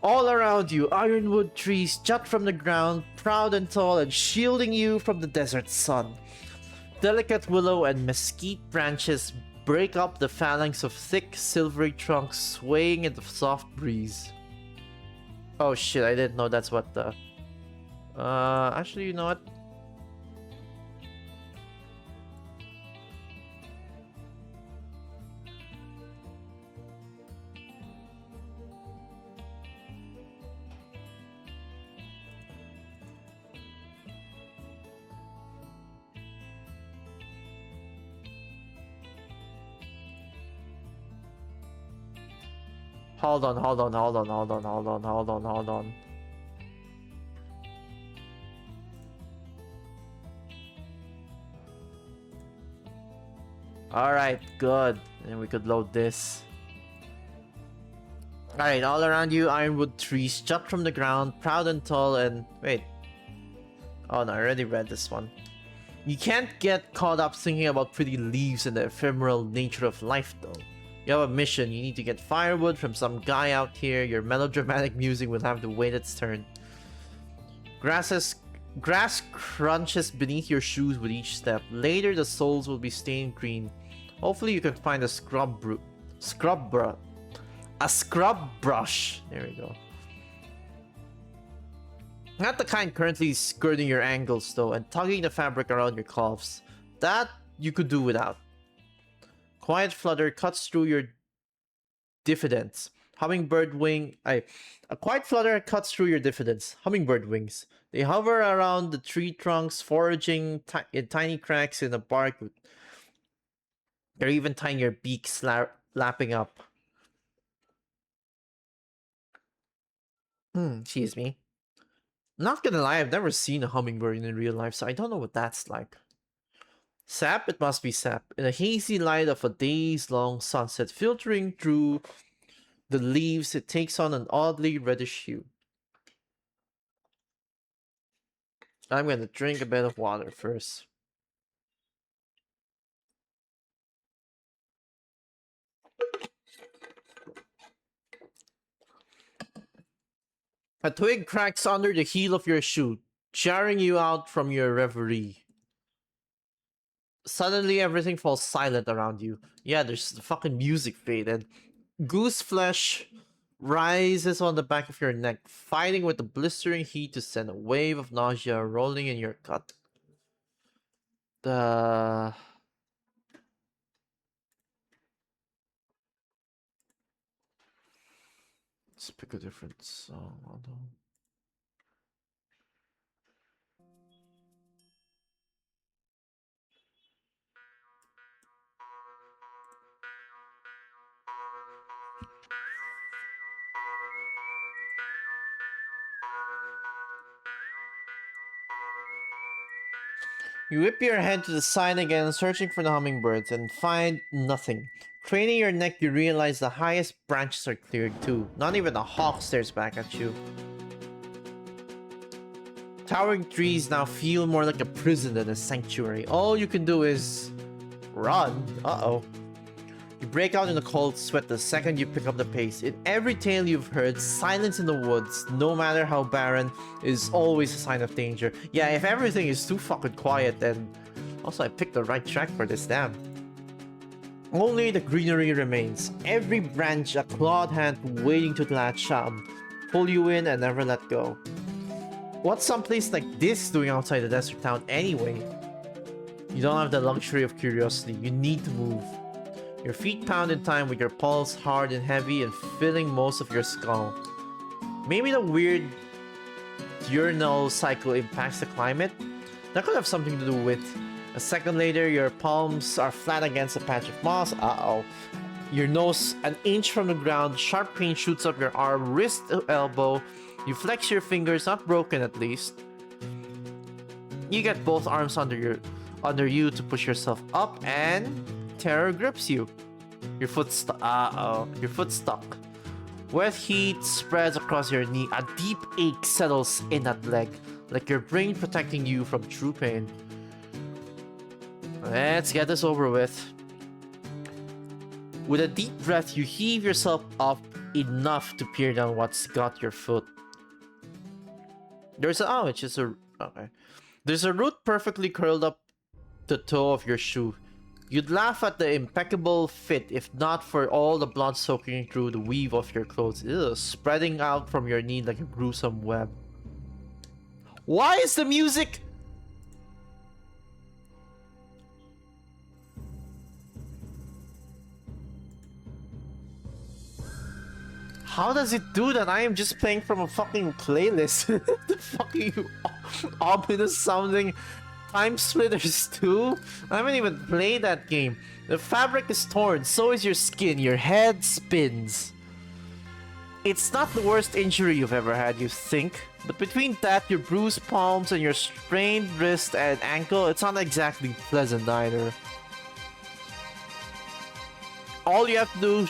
All around you, ironwood trees jut from the ground, proud and tall and shielding you from the desert sun. Delicate willow and mesquite branches break up the phalanx of thick, silvery trunks swaying in the soft breeze. Oh shit, I didn't know that's what the... actually, you know what? Hold on, hold on, hold on, hold on, hold on, hold on, hold on. Alright, good. And we could load this. Alright, all around you, ironwood trees jut from the ground, proud and tall, and... Wait. Oh no, I already read this one. You can't get caught up thinking about pretty leaves and the ephemeral nature of life, though. You have a mission. You need to get firewood from some guy out here. Your melodramatic music will have to wait its turn. Grass crunches beneath your shoes with each step. Later, the soles will be stained green. Hopefully, you can find a scrub brush. There we go. Not the kind currently skirting your ankles, though, and tugging the fabric around your calves. That you could do without. Quiet flutter cuts through your diffidence. Hummingbird wing. A quiet flutter cuts through your diffidence. Hummingbird wings. They hover around the tree trunks, foraging in tiny cracks in the bark. They're even tying your beaks, lapping up. Excuse me. Not gonna lie, I've never seen a hummingbird in real life, so I don't know what that's like. Sap? It must be sap. In the hazy light of a days-long sunset filtering through the leaves, it takes on an oddly reddish hue. I'm gonna drink a bit of water first. A twig cracks under the heel of your shoe, jarring you out from your reverie. Suddenly, everything falls silent around you. Yeah, there's the fucking music fade, and goose flesh rises on the back of your neck, fighting with the blistering heat to send a wave of nausea rolling in your gut. Let's pick a different song. Hold on. You whip your head to the side again, searching for the hummingbirds, and find nothing. Craning your neck, you realize the highest branches are cleared too. Not even a hawk stares back at you. Towering trees now feel more like a prison than a sanctuary. All you can do is... run. Uh-oh. You break out in a cold sweat the second you pick up the pace. In every tale you've heard, silence in the woods, no matter how barren, is always a sign of danger. Yeah, if everything is too fucking quiet, then... Also, I picked the right track for this, damn. Only the greenery remains. Every branch a clawed hand waiting to latch on, pull you in and never let go. What's someplace like this doing outside the desert town anyway? You don't have the luxury of curiosity. You need to move. Your feet pound in time with your pulse hard and heavy and filling most of your skull. Maybe the weird diurnal cycle impacts the climate? That could have something to do with. A second later, your palms are flat against a patch of moss. Uh-oh. Your nose an inch from the ground, sharp pain shoots up your arm, wrist to elbow. You flex your fingers, not broken at least. You get both arms under you to push yourself up, and terror grips you. Your foot Your foot stuck. Wet heat spreads across your knee. A deep ache settles in that leg, like your brain protecting you from true pain. Let's get this over with. With a deep breath, you heave yourself up enough to peer down what's got your foot. There's a root perfectly curled up the toe of your shoe. You'd laugh at the impeccable fit if not for all the blood soaking through the weave of your clothes. Ew, spreading out from your knee like a gruesome web. Why is the music... How does it do that? I am just playing from a fucking playlist. The fucking ominous sounding Time Splitters 2? I haven't even played that game. The fabric is torn, so is your skin. Your head spins. It's not the worst injury you've ever had, you think, but between that, your bruised palms, and your sprained wrist and ankle, it's not exactly pleasant either. All you have to do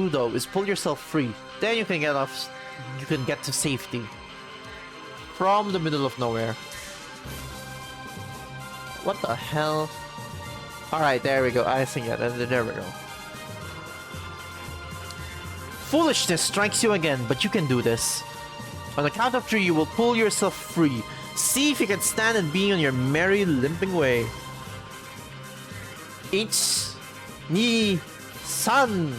though is pull yourself free. Then you can get to safety from the middle of nowhere. What the hell? Alright, there we go. I think there we go. Foolishness strikes you again, but you can do this. On the count of 3, you will pull yourself free. See if you can stand and be on your merry, limping way. Ich, ni, san.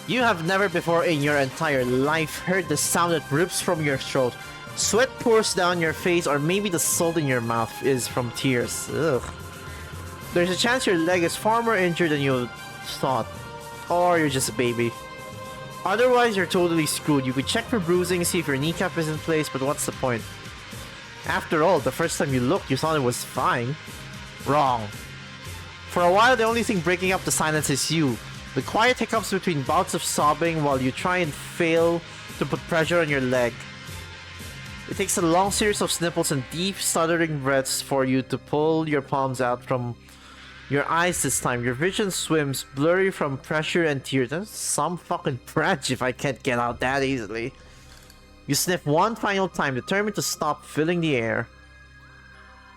You have never before in your entire life heard the sound that rips from your throat. Sweat pours down your face, or maybe the salt in your mouth is from tears. Ugh. There's a chance your leg is far more injured than you thought. Or you're just a baby. Otherwise, you're totally screwed. You could check for bruising, see if your kneecap is in place, but what's the point? After all, the first time you looked, you thought it was fine. Wrong. For a while, the only thing breaking up the silence is you. The quiet hiccups between bouts of sobbing while you try and fail to put pressure on your leg. It takes a long series of sniffles and deep, stuttering breaths for you to pull your palms out from your eyes this time. Your vision swims, blurry from pressure and tears. That's some fucking branch if I can't get out that easily. You sniff one final time, determined to stop filling the air.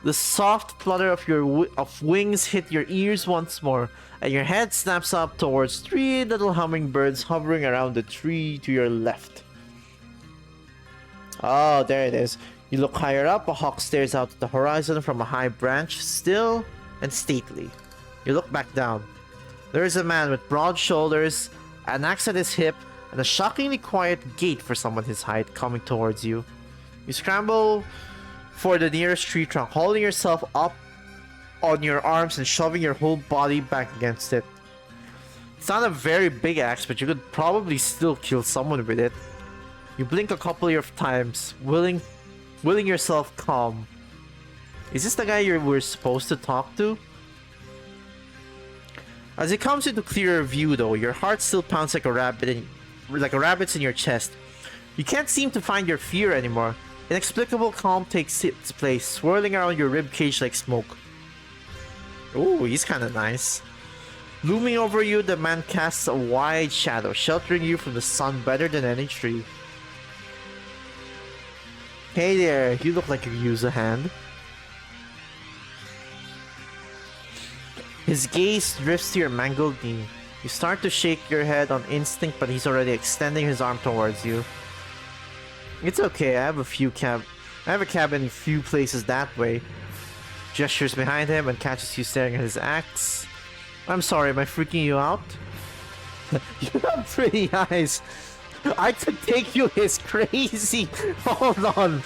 The soft flutter of wings hit your ears once more, and your head snaps up towards 3 little hummingbirds hovering around the tree to your left. Oh, there it is. You look higher up, a hawk stares out at the horizon from a high branch, still and stately. You look back down. There is a man with broad shoulders, an axe at his hip, and a shockingly quiet gait for someone his height coming towards you. You scramble for the nearest tree trunk, holding yourself up on your arms and shoving your whole body back against it. It's not a very big axe, but you could probably still kill someone with it. You blink a couple of times, willing yourself calm. Is this the guy you were supposed to talk to? As it comes into clearer view though, your heart still pounds like a rabbit's in your chest. You can't seem to find your fear anymore. Inexplicable calm takes its place, swirling around your ribcage like smoke. Ooh, he's kinda nice. Looming over you, the man casts a wide shadow, sheltering you from the sun better than any tree. Hey there, you look like you could use a hand. His gaze drifts to your mangled knee. You start to shake your head on instinct, but he's already extending his arm towards you. It's okay, I have a cabin in a few places that way. Gestures behind him and catches you staring at his axe. I'm sorry, am I freaking you out? You have pretty eyes. I could take you as crazy. Hold on.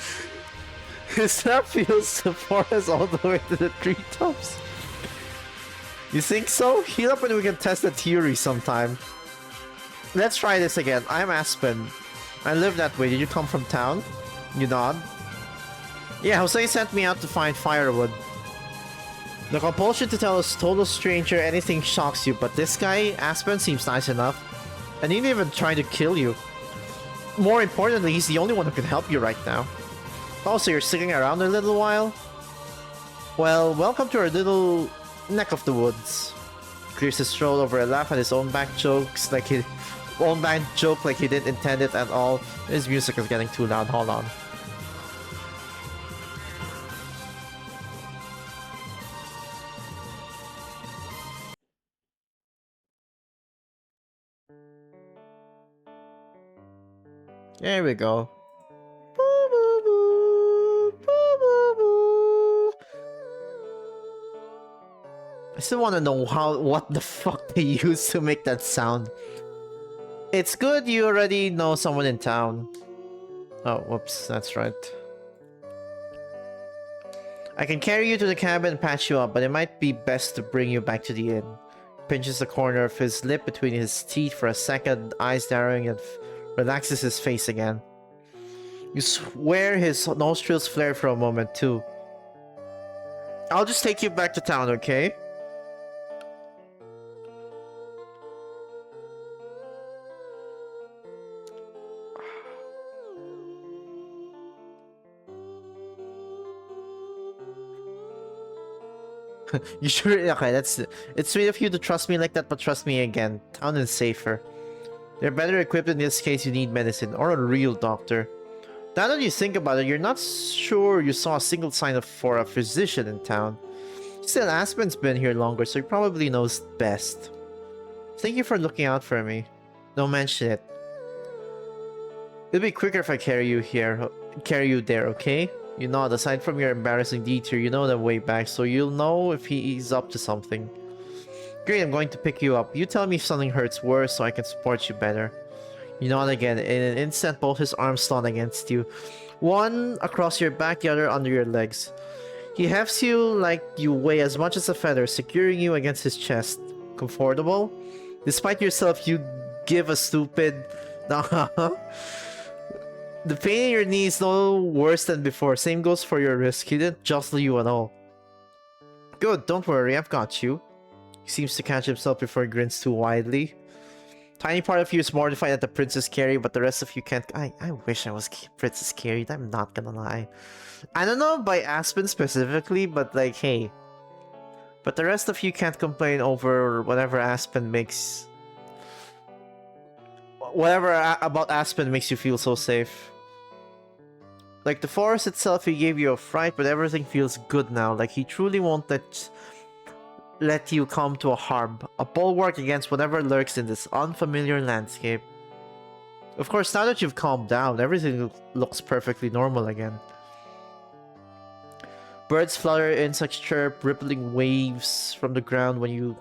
His snap feels the forest all the way to the treetops. You think so? Heal up and we can test the theory sometime. Let's try this again. I'm Aspen. I live that way. Did you come from town? You nod. Yeah, Jose sent me out to find firewood. The compulsion to tell a total stranger anything shocks you, but this guy, Aspen, seems nice enough. And he didn't even try to kill you. More importantly, he's the only one who can help you right now. Oh, so you're sticking around a little while? Well, welcome to our little neck of the woods. Clears his throat over a laugh at his own back joke like he didn't intend it at all. His music is getting too loud. Hold on. There we go. I still want to know what the fuck they used to make that sound. It's good you already know someone in town. Oh, whoops, that's right. I can carry you to the cabin and patch you up, but it might be best to bring you back to the inn. Pinches the corner of his lip between his teeth for a second, eyes narrowing, and relaxes his face again. You swear his nostrils flare for a moment too. I'll just take you back to town, okay? You sure? Okay, that's it's sweet of you to trust me like that, but trust me again. Town is safer. They're better equipped in this case you need medicine or a real doctor. Now that you think about it, you're not sure you saw a single sign of for a physician in town. Still, Aspen's been here longer, so he probably knows best. Thank you for looking out for me. Don't mention it. It'll be quicker if I carry you there, okay? You nod. Aside from your embarrassing detour, you know the way back, so you'll know if he's up to something. Great, I'm going to pick you up. You tell me if something hurts worse so I can support you better. You nod again. In an instant, both his arms slot against you. One across your back, the other under your legs. He hefts you like you weigh as much as a feather, securing you against his chest. Comfortable? Despite yourself, you give a stupid... The pain in your knee is no worse than before. Same goes for your wrist. He didn't jostle you at all. Good, don't worry, I've got you. He seems to catch himself before he grins too widely. Tiny part of you is mortified at the Princess Carrie, but the rest of you can't... I wish I was Princess Carrie, I'm not gonna lie. I don't know by Aspen specifically, but like, hey. But the rest of you can't complain over whatever Aspen makes... Whatever about Aspen makes you feel so safe. Like, the forest itself, he gave you a fright, but everything feels good now. Like, he truly won't let you come to a harm. A bulwark against whatever lurks in this unfamiliar landscape. Of course, now that you've calmed down, everything looks perfectly normal again. Birds flutter, insects chirp, rippling waves from the ground when you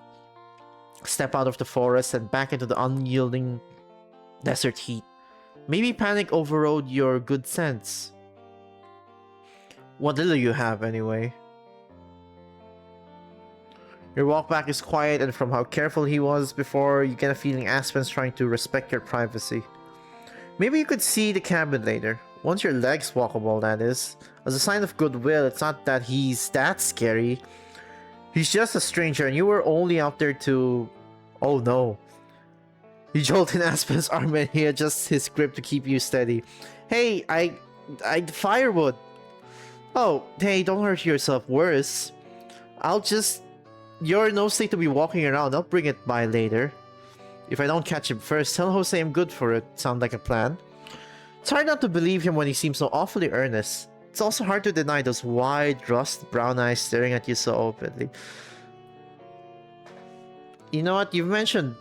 step out of the forest and back into the unyielding desert heat. Maybe panic overrode your good sense. What little you have, anyway. Your walk back is quiet, and from how careful he was before, you get a feeling Aspen's trying to respect your privacy. Maybe you could see the cabin later. Once your leg's walkable, that is. As a sign of goodwill, it's not that he's that scary. He's just a stranger, and you were only out there to... Oh no. He jolted in Aspen's arm and he adjusts his grip to keep you steady. Hey, I firewood. Oh, hey, don't hurt yourself worse. You're in no state to be walking around. I'll bring it by later. If I don't catch him first, tell Jose I'm good for it. Sound like a plan? It's hard not to believe him when he seems so awfully earnest. It's also hard to deny those wide, rust brown eyes staring at you so openly. You know what? You've mentioned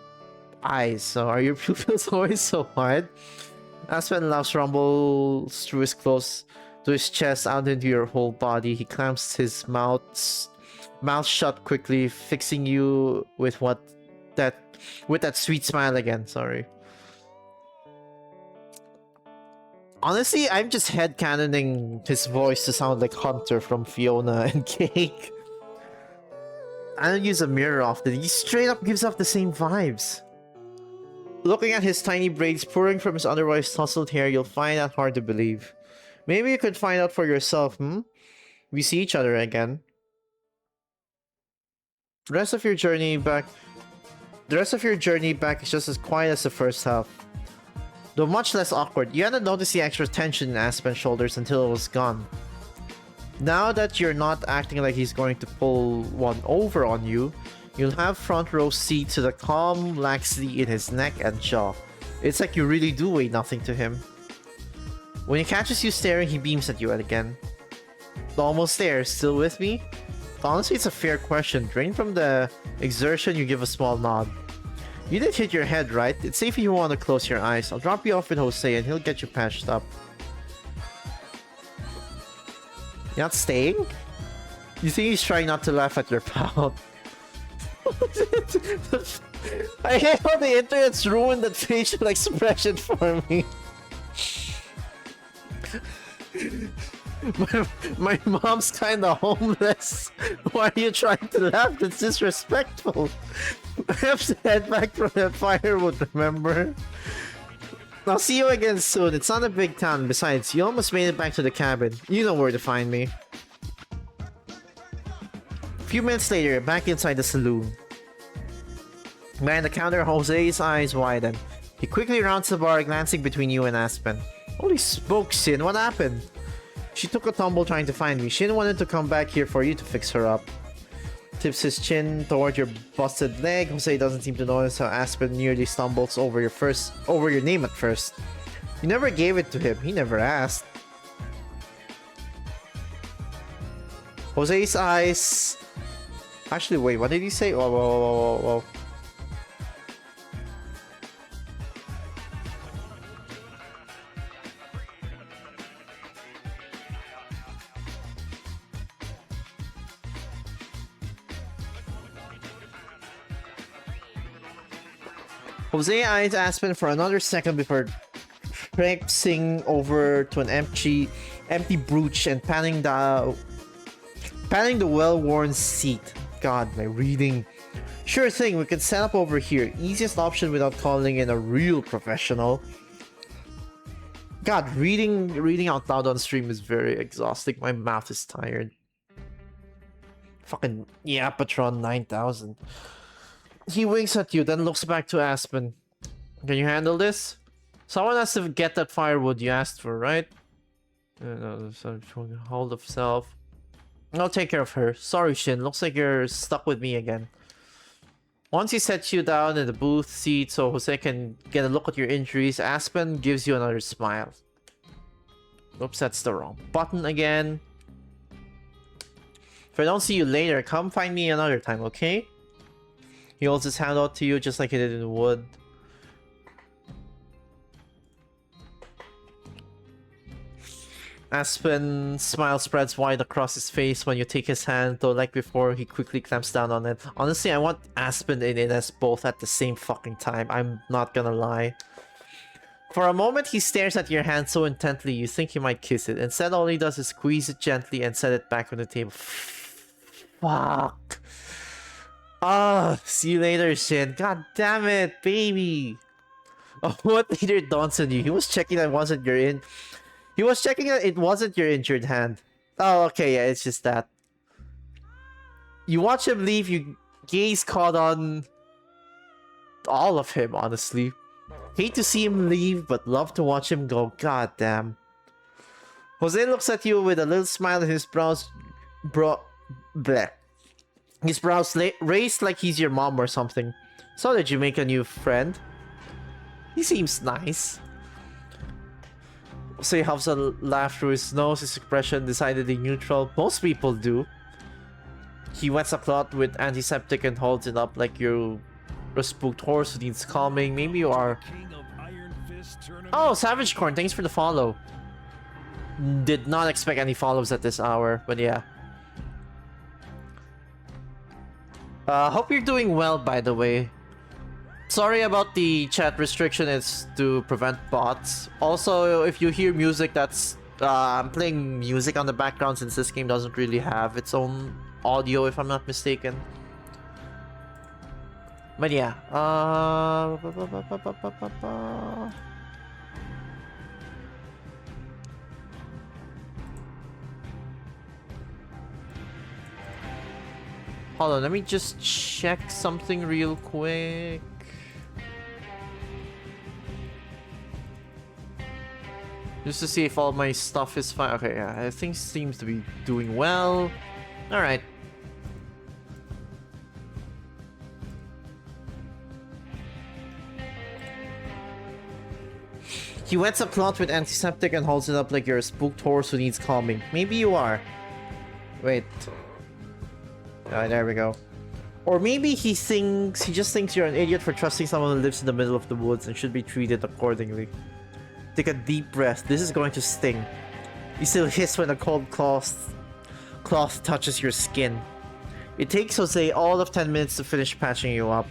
eyes, so are your pupils always so wide? Aspen laughs, rumbles through his close to his chest, out into your whole body. He clamps his mouth shut quickly, fixing you with that sweet smile again. Sorry. Honestly, I'm just headcanoning his voice to sound like Hunter from Fiona and Cake. I don't use a mirror often. He straight up gives off the same vibes. Looking at his tiny braids pouring from his otherwise tousled hair, you'll find that hard to believe. Maybe you could find out for yourself, We see each other again. The rest of your journey back is just as quiet as the first half. Though much less awkward. You hadn't noticed the extra tension in Aspen's shoulders until it was gone. Now that you're not acting like he's going to pull one over on you, you'll have front row seat to the calm laxity in his neck and jaw. It's like you really do weigh nothing to him. When he catches you staring, he beams at you again. Almost there, still with me? Honestly, it's a fair question. Drained from the exertion, you give a small nod. You did hit your head, right? It's safe if you want to close your eyes. I'll drop you off with Jose and he'll get you patched up. You're not staying? You think he's trying not to laugh at your pout? I hate how the internet's ruined that facial expression for me. My mom's kinda homeless. Why are you trying to laugh? That's disrespectful. I have to head back from that firewood, remember? I'll see you again soon. It's not a big town. Besides, you almost made it back to the cabin. You know where to find me. A few minutes later, you're back inside the saloon. Behind the counter, Jose's eyes widen. He quickly rounds the bar, glancing between you and Aspen. Holy smokes, Sin, what happened? She took a tumble trying to find me. Shin wanted to come back here for you to fix her up. Tips his chin toward your busted leg. Jose doesn't seem to notice how Aspen nearly stumbles over your name at first. You never gave it to him. He never asked. Jose's eyes... Actually, wait, what did he say? Whoa. Jose eyes Aspen for another second before traipsing over to an empty brooch and panning the well-worn seat. God, my reading. Sure thing, we can set up over here. Easiest option without calling in a real professional. God, reading out loud on stream is very exhausting. My mouth is tired. Fucking yeah, Patron 9000. He winks at you, then looks back to Aspen. Can you handle this? Someone has to get that firewood you asked for, right? Hold of self. I'll take care of her. Sorry, Shin. Looks like you're stuck with me again. Once he sets you down in the booth seat so Jose can get a look at your injuries, Aspen gives you another smile. Oops, that's the wrong button again. If I don't see you later, come find me another time, okay? He holds his hand out to you just like he did in the wood. Aspen's smile spreads wide across his face when you take his hand, though like before, he quickly clamps down on it. Honestly, I want Aspen and Inés both at the same fucking time, I'm not gonna lie. For a moment, he stares at your hand so intently you think he might kiss it. Instead, all he does is squeeze it gently and set it back on the table. Fuck. Ah, see you later, Shin. God damn it, baby. Oh, what later dawns on you? He was checking that it wasn't your injured hand. Oh, okay, yeah, it's just that. You watch him leave, your gaze caught on all of him, honestly. Hate to see him leave, but love to watch him go. God damn. Jose looks at you with a little smile in his brows. His brows raised like he's your mom or something. So did you make a new friend? He seems nice. Jose huffs a laugh through his nose, his expression decidedly neutral. Most people do. He wets a cloth with antiseptic and holds it up like you're a spooked horse who needs calming. Maybe you are. Oh, Savage Corn, thanks for the follow. Did not expect any follows at this hour, but yeah. Hope you're doing well, by the way. Sorry about the chat restriction, it's to prevent bots. Also, if you hear music, that's... I'm playing music on the background since this game doesn't really have its own audio, if I'm not mistaken. But yeah, hold on, let me just check something real quick. Just to see if all my stuff is fine. Okay, yeah, things seems to be doing well. Alright. He wets a cloth with antiseptic and holds it up like you're a spooked horse who needs calming. Maybe you are. Wait. There we go. Or maybe he just thinks you're an idiot for trusting someone who lives in the middle of the woods and should be treated accordingly. Take a deep breath. This is going to sting. You still hiss when a cold cloth touches your skin. It takes Jose all of 10 minutes to finish patching you up.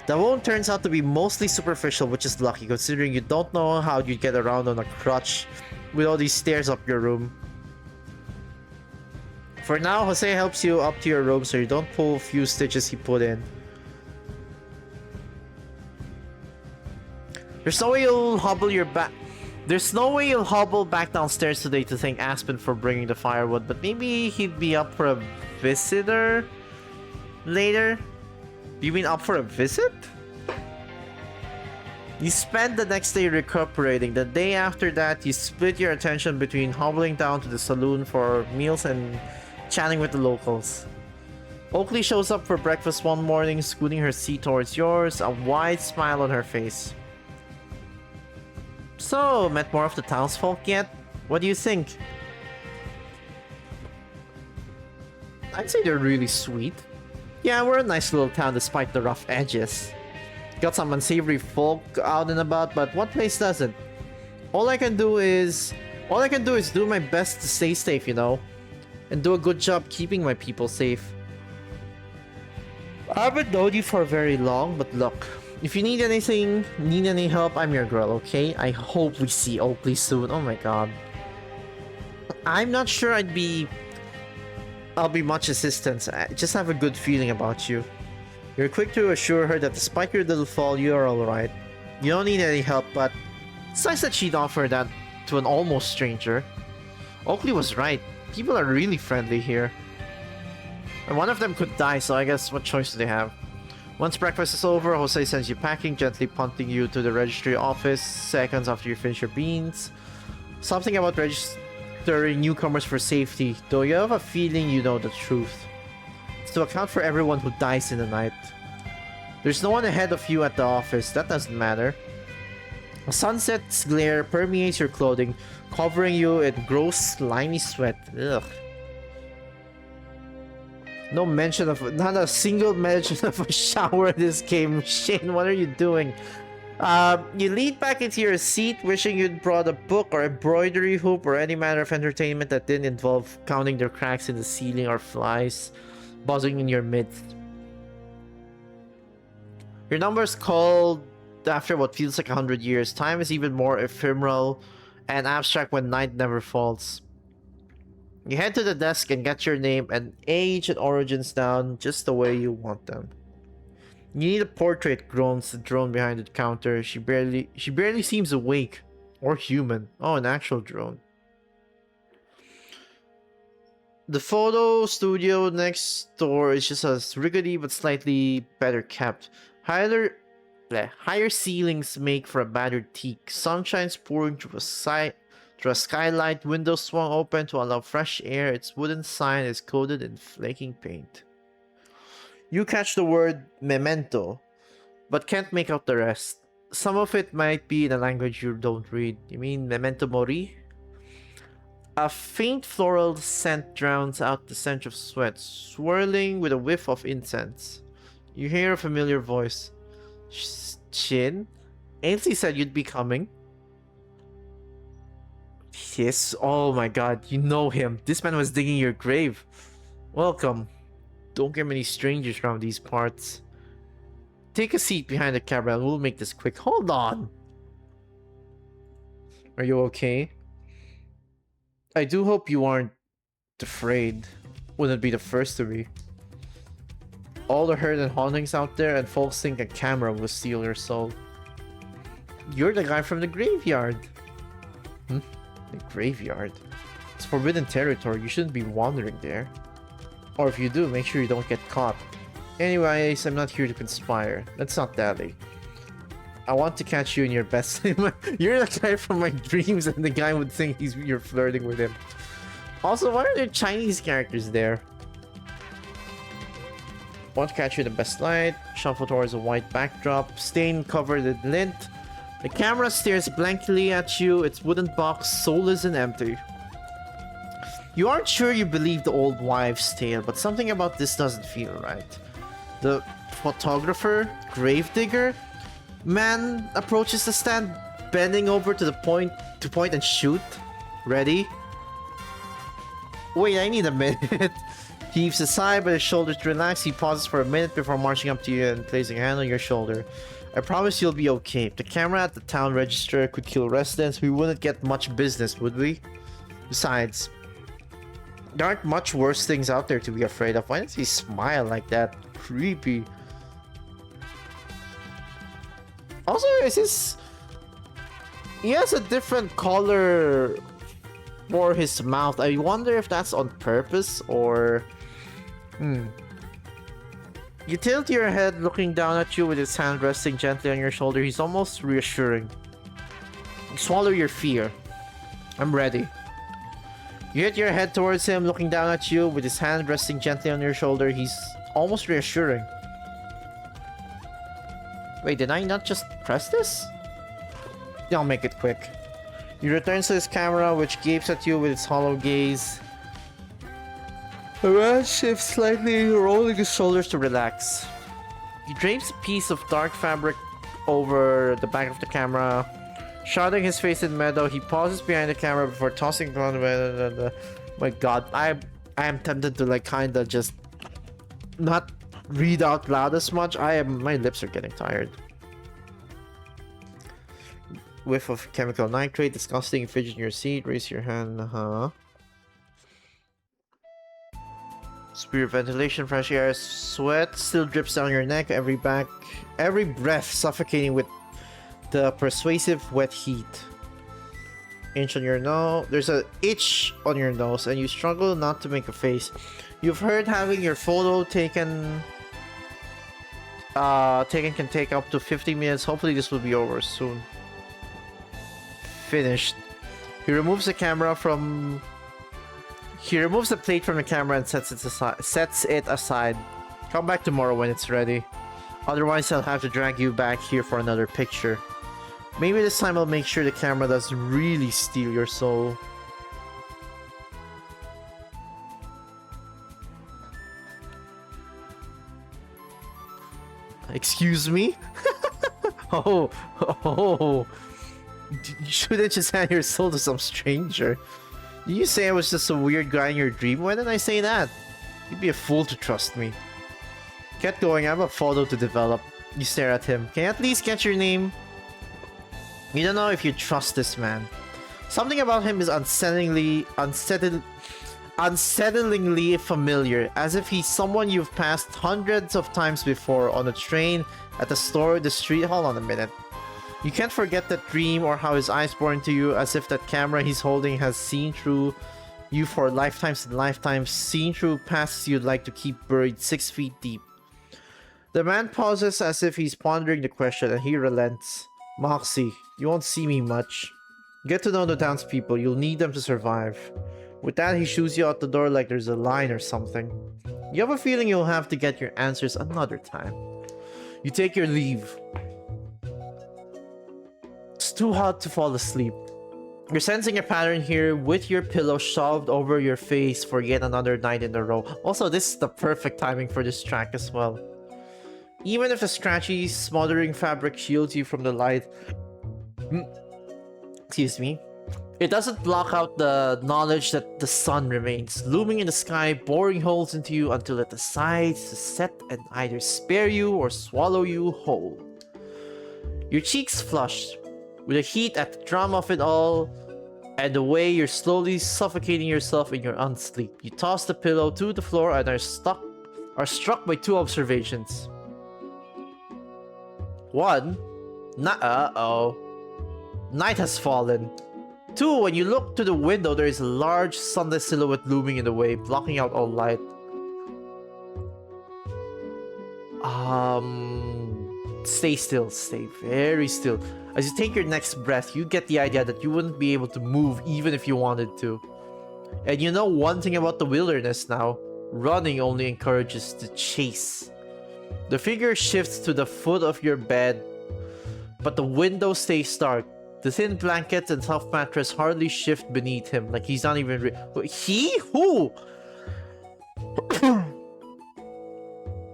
The wound turns out to be mostly superficial, which is lucky considering you don't know how you'd get around on a crutch with all these stairs up your room. For now, Jose helps you up to your room so you don't pull a few stitches he put in. There's no way you'll hobble back downstairs today to thank Aspen for bringing the firewood, but maybe he'd be up for a visitor later? Do you mean up for a visit? You spend the next day recuperating. The day after that, you split your attention between hobbling down to the saloon for meals and chatting with the locals. Oakley shows up for breakfast one morning, scooting her seat towards yours, a wide smile on her face. So, met more of the townsfolk yet? What do you think? I'd say they're really sweet. Yeah, we're a nice little town despite the rough edges. Got some unsavory folk out and about, but what place doesn't? All I can do is do my best to stay safe, you know? And do a good job keeping my people safe. I haven't known you for very long, but look, if you need anything, need any help, I'm your girl, okay? I hope we see Oakley soon. Oh my god. I'm not sure I'll be much assistance. I just have a good feeling about you. You're quick to assure her that despite your little fall, you are alright. You don't need any help, but it's nice that she'd offer that to an almost stranger. Oakley was right. People are really friendly here. And one of them could die, so I guess what choice do they have? Once breakfast is over, Jose sends you packing, gently punting you to the registry office seconds after you finish your beans. Something about registering newcomers for safety, though you have a feeling you know the truth. It's to account for everyone who dies in the night. There's no one ahead of you at the office, that doesn't matter. A sunset's glare permeates your clothing, covering you in gross, slimy sweat. Ugh. Not a single mention of a shower in this game. Shane, what are you doing? You lean back into your seat, wishing you'd brought a book or embroidery hoop or any manner of entertainment that didn't involve counting the cracks in the ceiling or flies buzzing in your midst. Your number's called after what feels like 100 years. Time is even more ephemeral and abstract when night never falls. You head to the desk and get your name and age and origins down just the way you want them. You need a portrait, groans the drone behind the counter. She barely seems awake. Or human. Oh, an actual drone. The photo studio next door is just as rickety but slightly better kept. Higher ceilings make for a battered teak. Sunshine's pouring through a skylight, windows swung open to allow fresh air. Its wooden sign is coated in flaking paint. You catch the word memento, but can't make out the rest. Some of it might be in a language you don't read. You mean memento mori? A faint floral scent drowns out the stench of sweat, swirling with a whiff of incense. You hear a familiar voice. Shin? Ainsley said you'd be coming. Yes, oh my god, you know him. This man was digging your grave. Welcome. Don't get many strangers around these parts. Take a seat behind the camera and we'll make this quick. Hold on. Are you okay? I do hope you aren't afraid. Wouldn't be the first to be. All the hurt and hauntings out there, and folks think a camera will steal your soul. You're the guy from the graveyard. The graveyard? It's forbidden territory. You shouldn't be wandering there. Or if you do, make sure you don't get caught. Anyways, I'm not here to conspire. Let's not dally. I want to catch you in your best. You're the guy from my dreams, and the guy would think you're flirting with him. Also, why are there Chinese characters there? Want to catch you in the best light. Shuffle towards a white backdrop, stain covered in lint. The camera stares blankly at you, its wooden box soulless and empty. You aren't sure you believe the old wives' tale, but something about this doesn't feel right. The photographer, gravedigger, man approaches the stand, bending over to point and shoot. Ready? Wait, I need a minute. He heaves a sigh, but his shoulders relax. He pauses for a minute before marching up to you and placing a hand on your shoulder. I promise you'll be okay. If the camera at the town register could kill residents, we wouldn't get much business, would we? Besides, there aren't much worse things out there to be afraid of. Why does he smile like that? Creepy. Also, he has a different color for his mouth. I wonder if that's on purpose or... You tilt your head, looking down at you with his hand resting gently on your shoulder. He's almost reassuring. Swallow your fear. I'm ready. You hit your head towards him, looking down at you with his hand resting gently on your shoulder. He's almost reassuring. Wait, did I not just press this? I'll make it quick. He returns to his camera, which gapes at you with its hollow gaze. The man shifts slightly, rolling his shoulders to relax. He drapes a piece of dark fabric over the back of the camera. Shrouding his face in meadow, he pauses behind the camera before tossing on my god, I am tempted to like kinda just not read out loud as much. My lips are getting tired. Whiff of chemical nitrate, disgusting, fidget in your seat, raise your hand, Spirit ventilation, fresh air, sweat still drips down your neck, every breath suffocating with the persuasive wet heat. Inch on your nose, there's an itch on your nose, and you struggle not to make a face. You've heard having your photo taken can take up to 50 minutes. Hopefully this will be over soon. Finished. He removes the plate from the camera and sets it aside. Come back tomorrow when it's ready. Otherwise, I'll have to drag you back here for another picture. Maybe this time I'll make sure the camera doesn't really steal your soul. Excuse me? Oh. You shouldn't just hand your soul to some stranger. Did you say I was just a weird guy in your dream? Why didn't I say that? You'd be a fool to trust me. Get going, I have a photo to develop. You stare at him. Can I at least get your name? You don't know if you trust this man. Something about him is unsettlingly familiar, as if he's someone you've passed hundreds of times before on a train, at the store, the street. Hold on a minute. You can't forget that dream or how his eyes bore into you, as if that camera he's holding has seen through you for lifetimes and lifetimes, seen through pasts you'd like to keep buried 6 feet deep. The man pauses as if he's pondering the question, and he relents. Moxie, you won't see me much. Get to know the townspeople, you'll need them to survive. With that, he shoos you out the door like there's a line or something. You have a feeling you'll have to get your answers another time. You take your leave. It's too hot to fall asleep. You're sensing a pattern here with your pillow shoved over your face for yet another night in a row. Also, this is the perfect timing for this track as well. Even if the scratchy, smothering fabric shields you from the light, excuse me, it doesn't block out the knowledge that the sun remains, looming in the sky, boring holes into you until it decides to set and either spare you or swallow you whole. Your cheeks flush, with the heat at the drama of it all, and the way you're slowly suffocating yourself in your unsleep. You toss the pillow to the floor and are struck by two observations. One, night has fallen. Two, when you look to the window, there is a large sunless silhouette looming in the way, blocking out all light. Stay still, stay very still. As you take your next breath, you get the idea that you wouldn't be able to move even if you wanted to. And you know one thing about the wilderness now, running only encourages the chase. The figure shifts to the foot of your bed, but the window stays dark. The thin blankets and soft mattress hardly shift beneath him, like he's not even he? Who?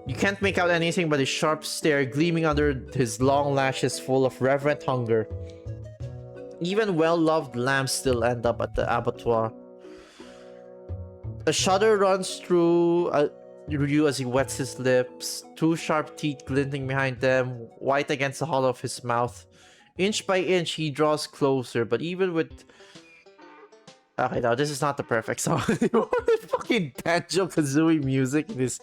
You can't make out anything but his sharp stare gleaming under his long lashes full of reverent hunger. Even well-loved lambs still end up at the abattoir. A shudder runs through you as he wets his lips, two sharp teeth glinting behind them, white against the hollow of his mouth. Inch by inch, he draws closer, but even with... Okay, no, this is not the perfect song. Fucking Banjo-Kazooie music in this...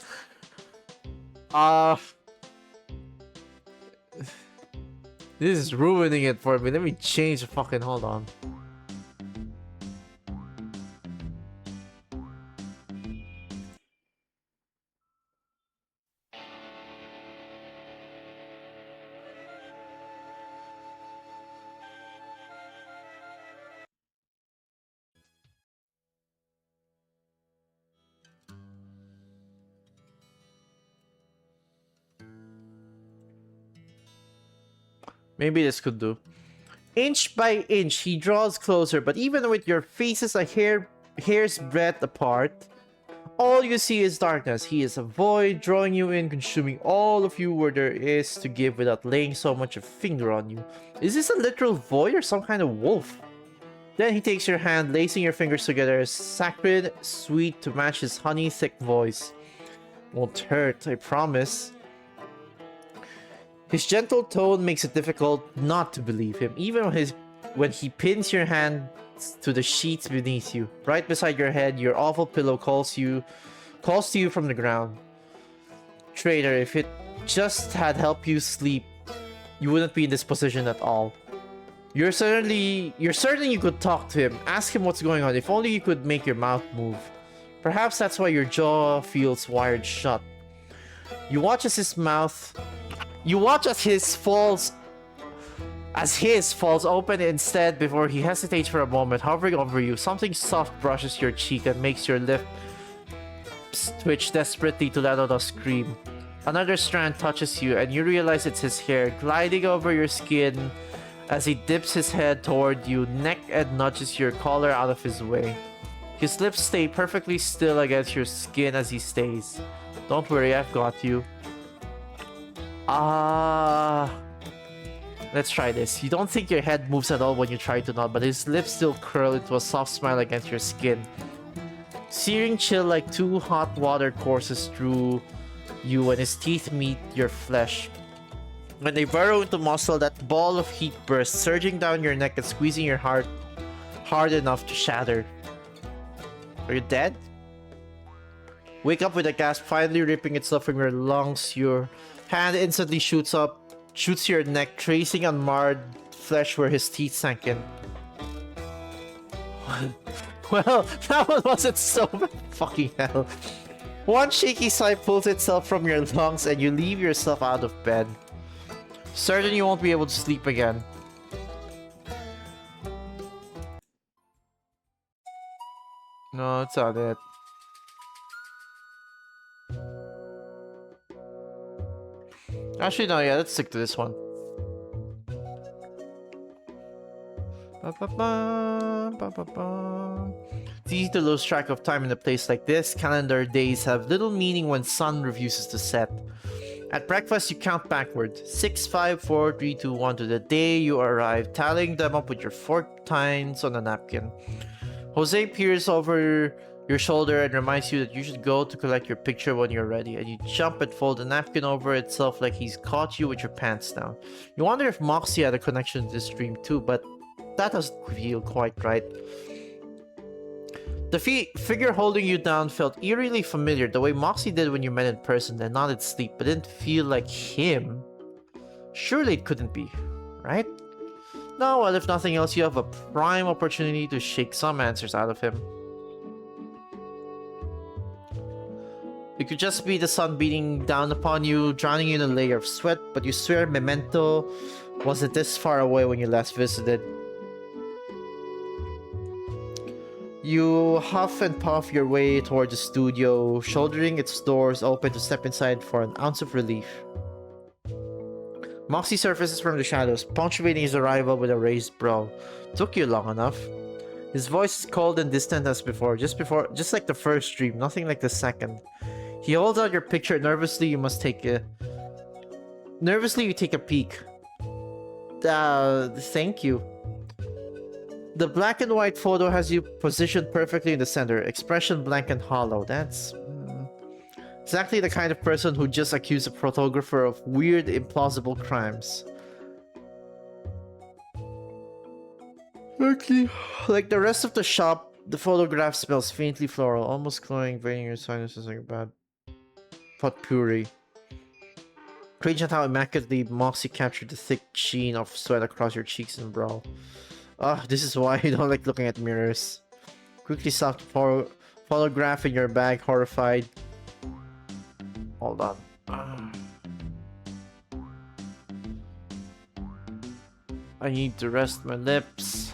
This is ruining it for me. Let me change the fucking... Hold on. Maybe this could do. Inch by inch, he draws closer, but even with your faces a hair's breadth apart, all you see is darkness. He is a void, drawing you in, consuming all of you where there is to give without laying so much a finger on you. Is this a literal void or some kind of wolf? Then he takes your hand, lacing your fingers together, sacred, sweet to match his honey-thick voice. Won't hurt, I promise. His gentle tone makes it difficult not to believe him, even when he pins your hand to the sheets beneath you. Right beside your head, your awful pillow calls to you from the ground. Traitor, if it just had helped you sleep, you wouldn't be in this position at all. You're certain you could talk to him, ask him what's going on, if only you could make your mouth move. Perhaps that's why your jaw feels wired shut. You watch as his falls open instead before he hesitates for a moment, hovering over you. Something soft brushes your cheek and makes your lips twitch desperately to let out a scream. Another strand touches you and you realize it's his hair, gliding over your skin as he dips his head toward you, neck and nudges your collar out of his way. His lips stay perfectly still against your skin as he stays. Don't worry, I've got you. Let's try this. You don't think your head moves at all when you try to nod, but his lips still curl into a soft smile against your skin. Searing chill like two hot water courses through you when his teeth meet your flesh. When they burrow into muscle, that ball of heat bursts, surging down your neck and squeezing your heart hard enough to shatter. Are you dead? Wake up with a gasp, finally ripping itself from your lungs. Your hand instantly shoots your neck, tracing unmarred flesh where his teeth sank in. Well, that one wasn't so bad. Fucking hell. One shaky sigh pulls itself from your lungs and you leave yourself out of bed. Certain you won't be able to sleep again. No, that's not it. Actually, no, yeah, let's stick to this one. It's easy to lose track of time in a place like this. Calendar days have little meaning when sun refuses to set. At breakfast, you count backward. 6, 5, 4, 3, 2, 1 to the day you arrive, tallying them up with your fork tines on a napkin. Jose peers over your shoulder and reminds you that you should go to collect your picture when you're ready, and you jump and fold the napkin over itself like he's caught you with your pants down. You wonder if Moxie had a connection to this dream too, but that doesn't feel quite right. The figure holding you down felt eerily familiar, the way Moxie did when you met in person and not in sleep, but didn't feel like him. Surely it couldn't be, right? No, well, if nothing else, you have a prime opportunity to shake some answers out of him. It could just be the sun beating down upon you, drowning you in a layer of sweat, but you swear Memento wasn't this far away when you last visited. You huff and puff your way toward the studio, shouldering its doors open to step inside for an ounce of relief. Moxie surfaces from the shadows, punctuating his arrival with a raised brow. Took you long enough. His voice is cold and distant as before, just like the first dream, nothing like the second. He holds out your picture. Nervously, you take a peek. Thank you. The black and white photo has you positioned perfectly in the center, expression blank and hollow. That's exactly the kind of person who just accused a photographer of weird, implausible crimes. Okay. Like the rest of the shop, the photograph smells faintly floral, almost glowing, bringing your sinuses like a bad potpourri. Strange at how immaculately Moxie captured the thick sheen of sweat across your cheeks and brow. This is why you don't like looking at mirrors. Quickly stuffed photograph in your bag, horrified. Hold on. I need to rest my lips.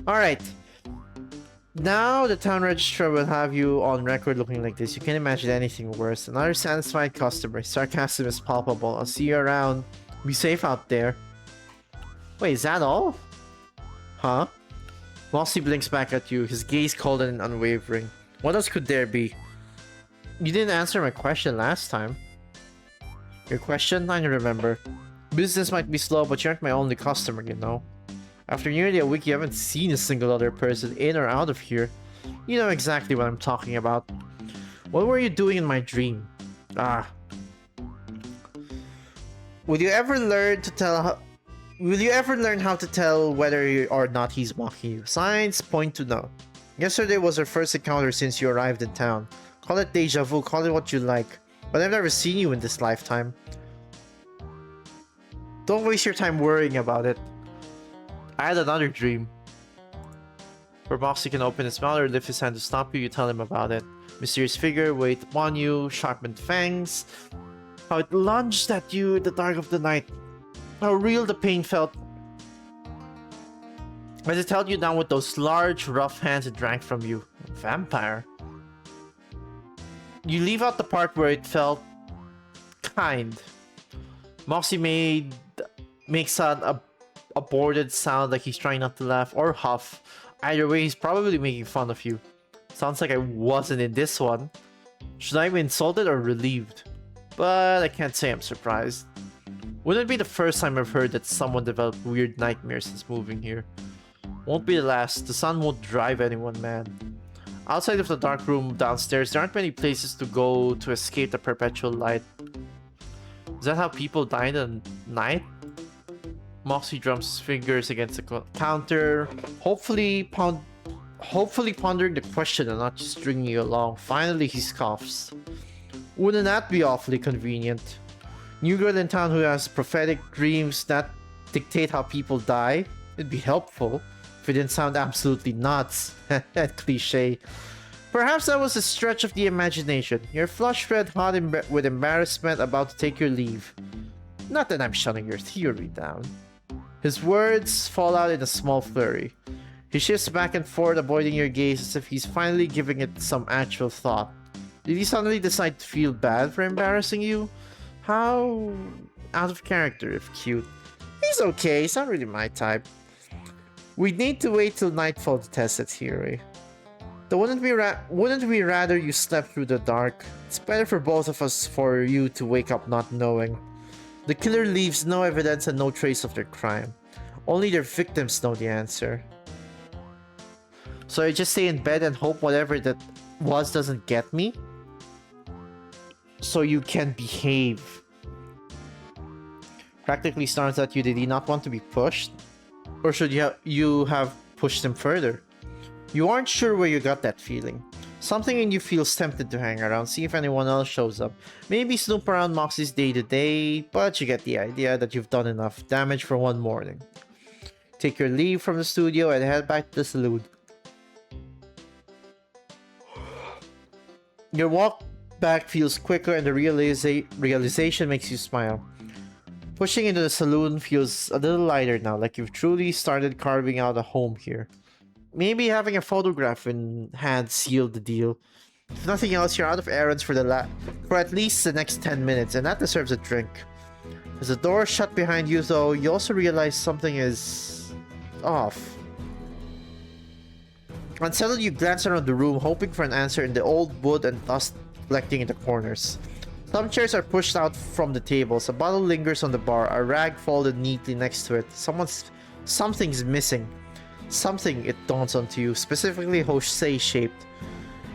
Alright. Now the town registrar will have you on record looking like this. You can't imagine anything worse. Another satisfied customer. Sarcasm is palpable. I'll see you around. Be safe out there. Wait, is that all? Huh? Mossy blinks back at you, his gaze cold and unwavering. What else could there be? You didn't answer my question last time. Your question? I don't remember. Business might be slow, but you aren't my only customer, you know. After nearly a week, you haven't seen a single other person in or out of here. You know exactly what I'm talking about. What were you doing in my dream? Ah. Will you ever learn how to tell whether or not he's mocking you? Signs point to no. Yesterday was our first encounter since you arrived in town. Call it deja vu, call it what you like. But I've never seen you in this lifetime. Don't waste your time worrying about it. I had another dream. Where Moxie can open his mouth or lift his hand to stop you, you tell him about it. Mysterious figure, wait upon you, sharpened fangs. How it lunged at you in the dark of the night. How real the pain felt. As it held you down with those large, rough hands it drank from you. Vampire. You leave out the part where it felt kind. Moxie makes a aborted sound like he's trying not to laugh or huff. Either way, he's probably making fun of you. Sounds like I wasn't in this one. Should I be insulted or relieved? But I can't say I'm surprised. Wouldn't it be the first time I've heard that someone developed weird nightmares since moving here? Won't be the last. The sun won't drive anyone mad. Outside of the dark room downstairs, there aren't many places to go to escape the perpetual light. Is that how people die in the night? Moxie drums his fingers against the counter, hopefully pondering the question and not just stringing you along. Finally, he scoffs. Wouldn't that be awfully convenient? New girl in town who has prophetic dreams that dictate how people die? It'd be helpful if it didn't sound absolutely nuts. That cliche. Perhaps that was a stretch of the imagination. You're flushed red hot with embarrassment, about to take your leave. Not that I'm shutting your theory down. His words fall out in a small flurry. He shifts back and forth, avoiding your gaze as if he's finally giving it some actual thought. Did he suddenly decide to feel bad for embarrassing you? How out of character, if cute. He's okay, he's not really my type. We'd need to wait till nightfall to test that theory. Though wouldn't we rather you slept through the dark? It's better for both of us for you to wake up not knowing. The killer leaves no evidence and no trace of their crime. Only their victims know the answer. So I just stay in bed and hope whatever that was doesn't get me? So you can behave. Practically snarls at you. Did he not want to be pushed? Or should you have pushed him further? You aren't sure where you got that feeling. Something in you feels tempted to hang around, see if anyone else shows up. Maybe snoop around Moxie's day-to-day, but you get the idea that you've done enough damage for one morning. Take your leave from the studio and head back to the saloon. Your walk back feels quicker and the realization makes you smile. Pushing into the saloon feels a little lighter now, like you've truly started carving out a home here. Maybe having a photograph in hand sealed the deal. If nothing else, you're out of errands for at least the next 10 minutes, and that deserves a drink. As the door shut behind you, though, you also realize something is off. Unsettled, you glance around the room, hoping for an answer in the old wood and dust collecting in the corners. Some chairs are pushed out from the tables, a bottle lingers on the bar, a rag folded neatly next to it. Something's missing. Something, it dawns onto you, specifically Jose-shaped.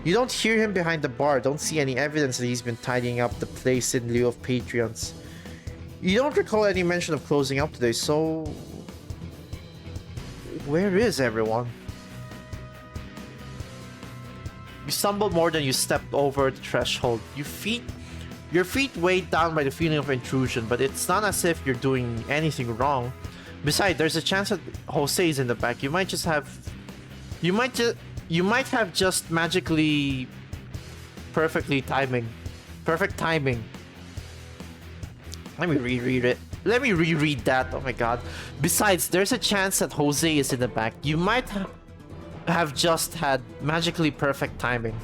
You don't hear him behind the bar, don't see any evidence that he's been tidying up the place in lieu of patrons. You don't recall any mention of closing up today, so... where is everyone? You stumble more than you stepped over the threshold. Your feet weighed down by the feeling of intrusion, but it's not as if you're doing anything wrong. Besides, there's a chance that Jose is in the back. You might have just magically perfect timing. Let me reread it. Let me reread that. Oh my god. Besides, there's a chance that Jose is in the back. You might have just had magically perfect timing.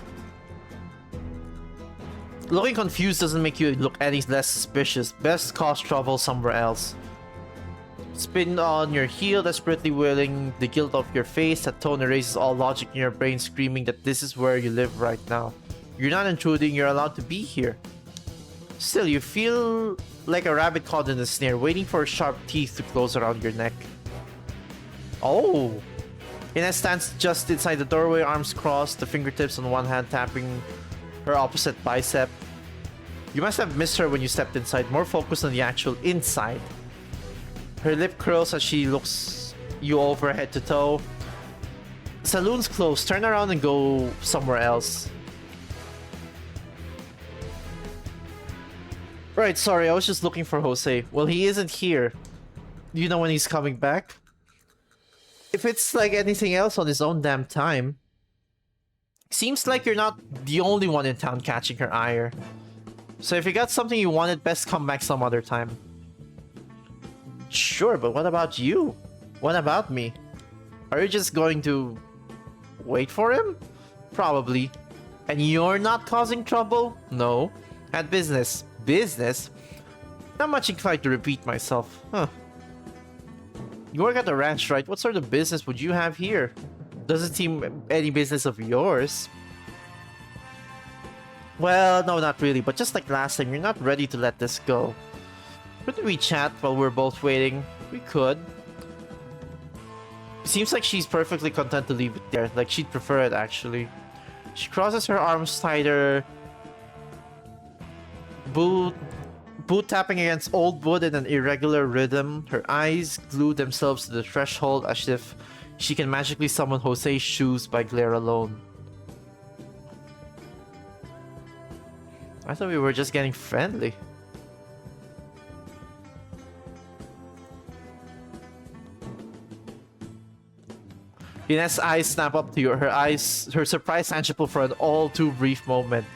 Looking confused doesn't make you look any less suspicious. Best cause trouble somewhere else. Spin on your heel, desperately wailing the guilt off your face. That tone erases all logic in your brain, screaming that this is where you live right now. You're not intruding, you're allowed to be here. Still, you feel like a rabbit caught in a snare, waiting for sharp teeth to close around your neck. Oh! Inés stands just inside the doorway, arms crossed, the fingertips on one hand tapping her opposite bicep. You must have missed her when you stepped inside, more focused on the actual inside. Her lip curls as she looks you over head to toe. Saloon's closed, turn around and go somewhere else. Right, sorry, I was just looking for Jose. Well, he isn't here. Do you know when he's coming back? If it's like anything else on his own damn time. Seems like you're not the only one in town catching her ire. So if you got something you wanted, best come back some other time. Sure, but what about you? What about me? Are you just going to wait for him? Probably. And you're not causing trouble? No. At business. Business? Not much inclined to repeat myself. Huh. You work at the ranch, right? What sort of business would you have here? Doesn't seem any business of yours. Well, no, not really, but just like last time, you're not ready to let this go. Couldn't we chat while we're both waiting? We could. Seems like she's perfectly content to leave it there, like she'd prefer it actually. She crosses her arms tighter. Boot tapping against old wood in an irregular rhythm. Her eyes glue themselves to the threshold as if she can magically summon Jose's shoes by glare alone. I thought we were just getting friendly. Inés' eyes snap up to you. Her surprise tangible for an all too brief moment.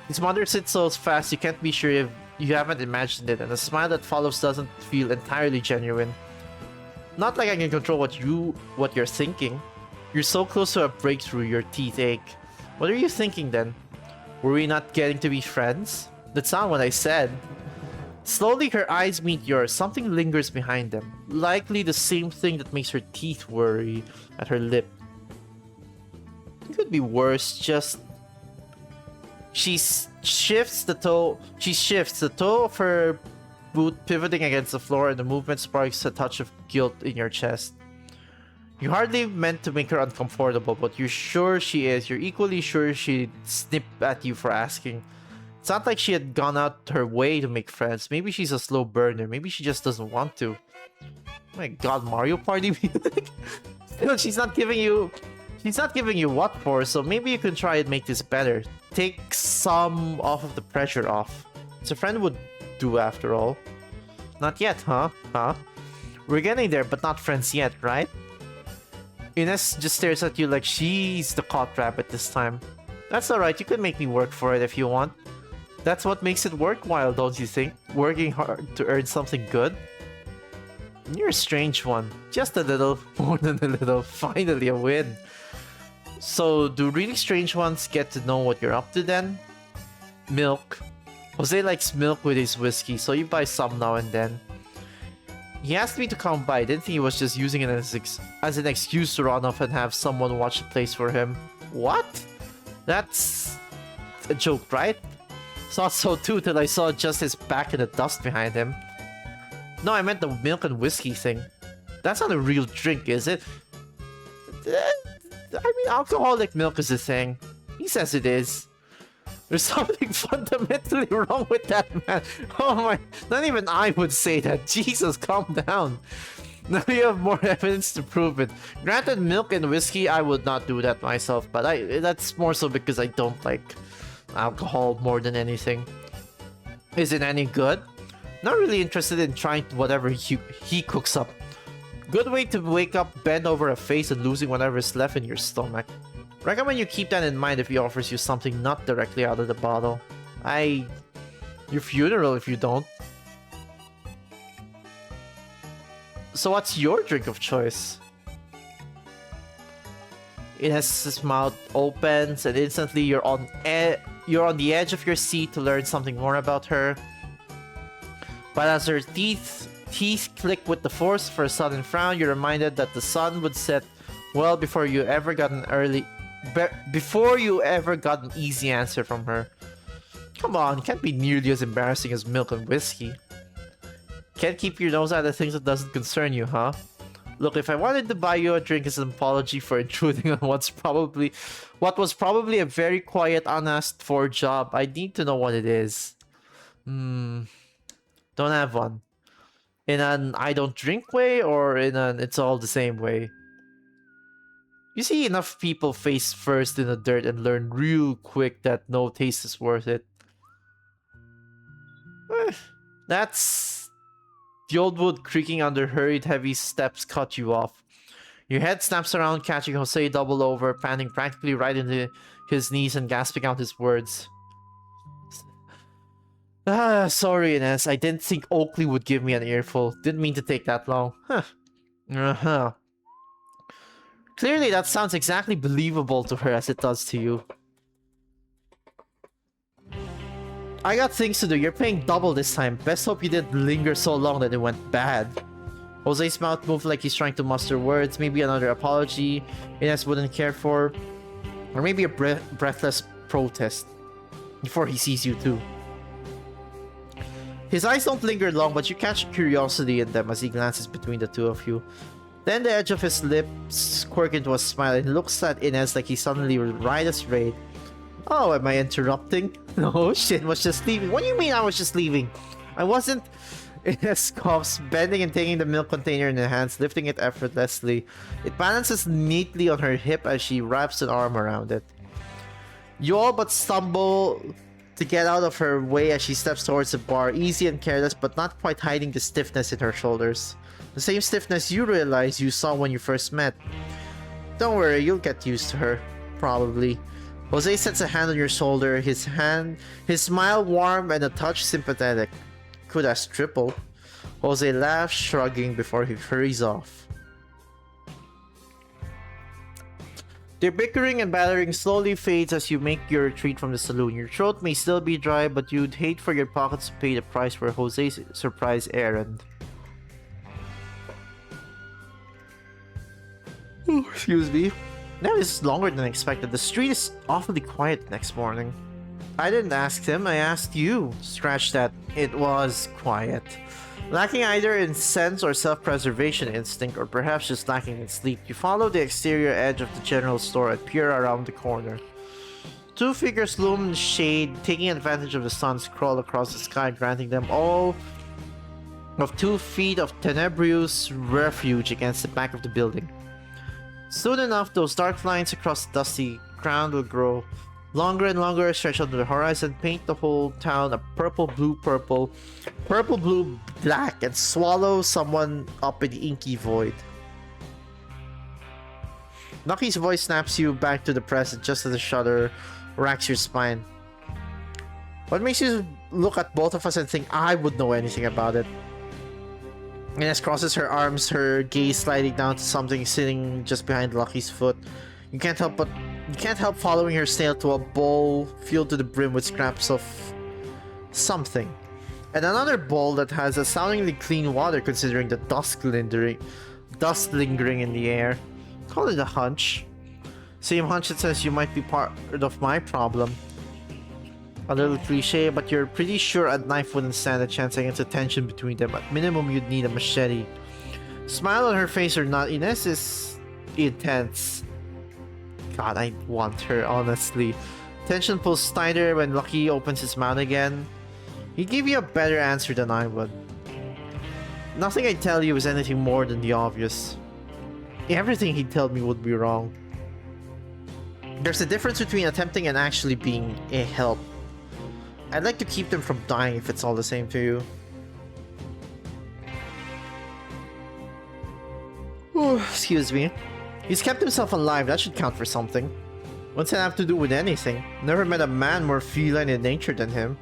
His mother sits so fast you can't be sure if you haven't imagined it, and the smile that follows doesn't feel entirely genuine. Not like I can control what you're thinking. You're so close to a breakthrough, your teeth ache. What are you thinking then? Were we not getting to be friends? That's not what I said. Slowly, her eyes meet yours. Something lingers behind them. Likely the same thing that makes her teeth worry at her lip. It could be worse, just... She shifts the toe of her boot pivoting against the floor, and the movement sparks a touch of guilt in your chest. You hardly meant to make her uncomfortable, but you're sure she is. You're equally sure she'd snip at you for asking. It's not like she had gone out her way to make friends. Maybe she's a slow burner. Maybe she just doesn't want to. Oh my god, Mario Party music? Still, she's not giving you what for, so maybe you can try and make this better. Take some of the pressure off. It's a friend would do after all. Not yet, huh? We're getting there, but not friends yet, right? Inés just stares at you like she's the caught rabbit this time. That's alright, you can make me work for it if you want. That's what makes it worthwhile, don't you think? Working hard to earn something good? You're a strange one. Just a little, more than a little. Finally a win. So, do really strange ones get to know what you're up to then? Milk. Jose likes milk with his whiskey, so you buy some now and then. He asked me to come by. Didn't think he was just using it as an excuse to run off and have someone watch the place for him. What? That's a joke, right? Thought so too till I saw just his back in the dust behind him. No, I meant the milk and whiskey thing. That's not a real drink, is it? I mean, alcoholic milk is a thing. He says it is. There's something fundamentally wrong with that, man. Oh my, not even I would say that. Jesus, calm down. Now you have more evidence to prove it. Granted, milk and whiskey, I would not do that myself, but that's more so because I don't like alcohol more than anything. Is it any good? Not really interested in trying whatever he cooks up. Good way to wake up, bend over a face, and losing whatever's left in your stomach. Recommend you keep that in mind if he offers you something not directly out of the bottle. Your funeral if you don't. So what's your drink of choice? Inés' mouth opens, and instantly you're on the edge of your seat to learn something more about her. But as her teeth click with the force for a sudden frown, you're reminded that the sun would set well before you ever got an easy answer from her. Come on, can't be nearly as embarrassing as milk and whiskey. Can't keep your nose out of things that doesn't concern you, huh? Look, if I wanted to buy you a drink as an apology for intruding on what was probably a very quiet, unasked for job, I'd need to know what it is. Don't have one. In an I don't drink way, or in an it's all the same way? You see enough people face first in the dirt and learn real quick that no taste is worth it. That's... The old wood creaking under hurried heavy steps cut you off. Your head snaps around, catching Jose double over, panting practically right into his knees and gasping out his words. Sorry, Inés. I didn't think Oakley would give me an earful. Didn't mean to take that long. Clearly, that sounds exactly believable to her as it does to you. I got things to do. You're paying double this time. Best hope you didn't linger so long that it went bad. Jose's mouth moved like he's trying to muster words. Maybe another apology Inés wouldn't care for. Or maybe a breathless protest. Before he sees you too. His eyes don't linger long, but you catch curiosity in them as he glances between the two of you. Then the edge of his lips quirk into a smile and looks at Inés like he's suddenly right as rain. Oh, am I interrupting? No, shit, was just leaving. What do you mean I was just leaving? I wasn't. Inés coughs, bending and taking the milk container in her hands, lifting it effortlessly. It balances neatly on her hip as she wraps an arm around it. You all but stumble to get out of her way as she steps towards the bar, easy and careless, but not quite hiding the stiffness in her shoulders. The same stiffness you realize you saw when you first met. Don't worry, you'll get used to her. Probably. Jose sets a hand on your shoulder, his smile warm and a touch sympathetic. Could ask triple. Jose laughs, shrugging before he hurries off. Their bickering and battering slowly fades as you make your retreat from the saloon. Your throat may still be dry, but you'd hate for your pockets to pay the price for Jose's surprise errand. Oh, excuse me. That is longer than expected. The street is awfully quiet next morning. I didn't ask him, I asked you. Scratch that. It was quiet. Lacking either in sense or self-preservation instinct, or perhaps just lacking in sleep, you follow the exterior edge of the general store and peer around the corner. Two figures loom in the shade, taking advantage of the sun's crawl across the sky, granting them all of 2 feet of tenebrous refuge against the back of the building. Soon enough, those dark lines across the dusty ground will grow longer and longer, stretch onto the horizon, paint the whole town a purple-blue-black, and swallow someone up in the inky void. Lucky's voice snaps you back to the present just as a shudder racks your spine. What makes you look at both of us and think I would know anything about it? Inés crosses her arms, her gaze sliding down to something sitting just behind Lucky's foot. You can't help following her snail to a bowl filled to the brim with scraps of something. And another bowl that has astoundingly clean water considering the dust lingering in the air. Call it a hunch. Same hunch that says you might be part of my problem. A little cliche, but you're pretty sure a knife wouldn't stand a chance against the tension between them. At minimum, you'd need a machete. Smile on her face or not, Inés is intense. God, I want her, honestly. Tension pulls tighter when Lucky opens his mouth again. He'd give you a better answer than I would. Nothing I tell you is anything more than the obvious. Everything he'd tell me would be wrong. There's a difference between attempting and actually being a help. I'd like to keep them from dying if it's all the same to you. Oh, excuse me. He's kept himself alive, that should count for something. What's that have to do with anything? Never met a man more feline in nature than him.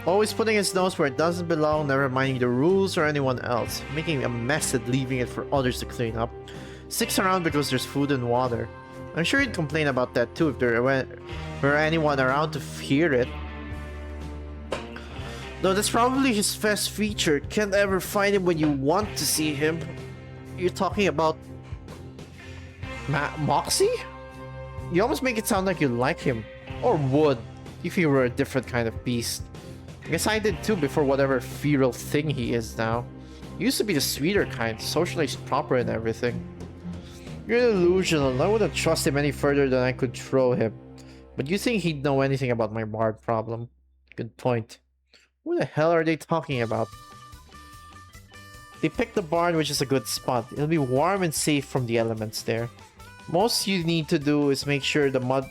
Always putting his nose where it doesn't belong, never minding the rules or anyone else. Making a mess and leaving it for others to clean up. Sticks around because there's food and water. I'm sure he'd complain about that too if there were anyone around to hear it. Though that's probably his best feature. Can't ever find him when you want to see him. You're talking about Moxie? You almost make it sound like you like him. Or would, if he were a different kind of beast. I guess I did too before whatever feral thing he is now. He used to be the sweeter kind, socialized proper and everything. You're delusional. I wouldn't trust him any further than I could throw him. But you think he'd know anything about my bard problem? Good point. Who the hell are they talking about? They picked the barn, which is a good spot. It'll be warm and safe from the elements there. Most you need to do is make sure the mother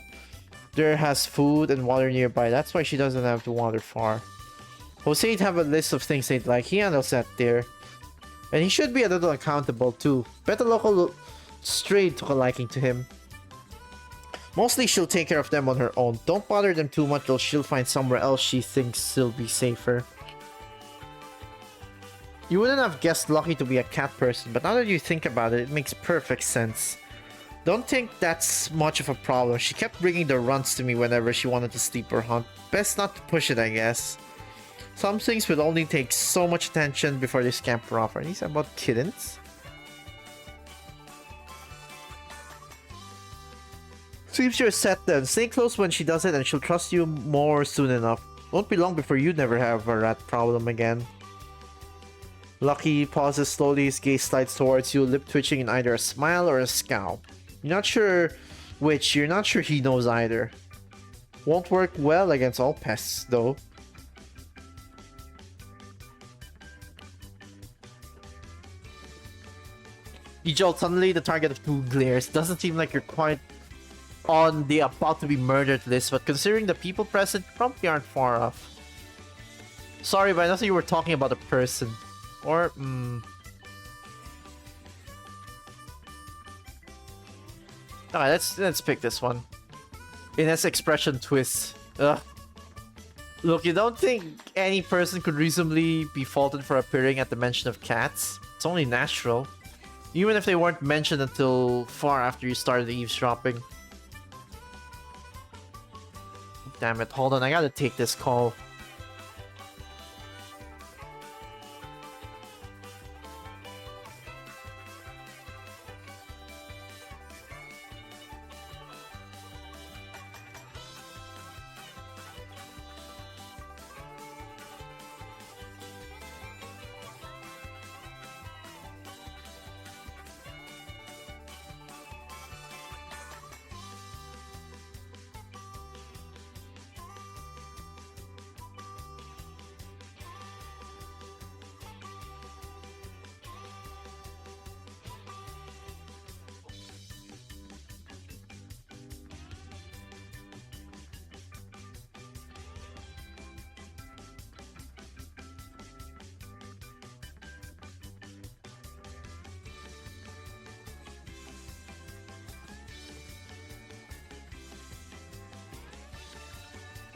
has food and water nearby. That's why she doesn't have to wander far. Jose'd have a list of things they'd like. He handles that there. And he should be a little accountable too. Bet the local stray took a liking to him. Mostly she'll take care of them on her own. Don't bother them too much, though she'll find somewhere else she thinks will be safer. You wouldn't have guessed Lucky to be a cat person, but now that you think about it, it makes perfect sense. Don't think that's much of a problem. She kept bringing the runts to me whenever she wanted to sleep or hunt. Best not to push it, I guess. Some things would only take so much attention before they scamper off. Are these about kittens? Seems you're set then. Stay close when she does it and she'll trust you more soon enough. Won't be long before you never have a rat problem again. Lucky pauses slowly, his gaze slides towards you, lip twitching in either a smile or a scowl. You're not sure which, you're not sure he knows either. Won't work well against all pests, though. You jolt suddenly, the target of two glares. Doesn't seem like you're quite on the about to be murdered list, but considering the people present, probably aren't far off. Sorry, but I thought you were talking about a person. Or, Alright, let's pick this one. Inés expression twist. Ugh. Look, you don't think any person could reasonably be faulted for appearing at the mention of cats? It's only natural. Even if they weren't mentioned until far after you started eavesdropping. Damn it, hold on, I gotta take this call.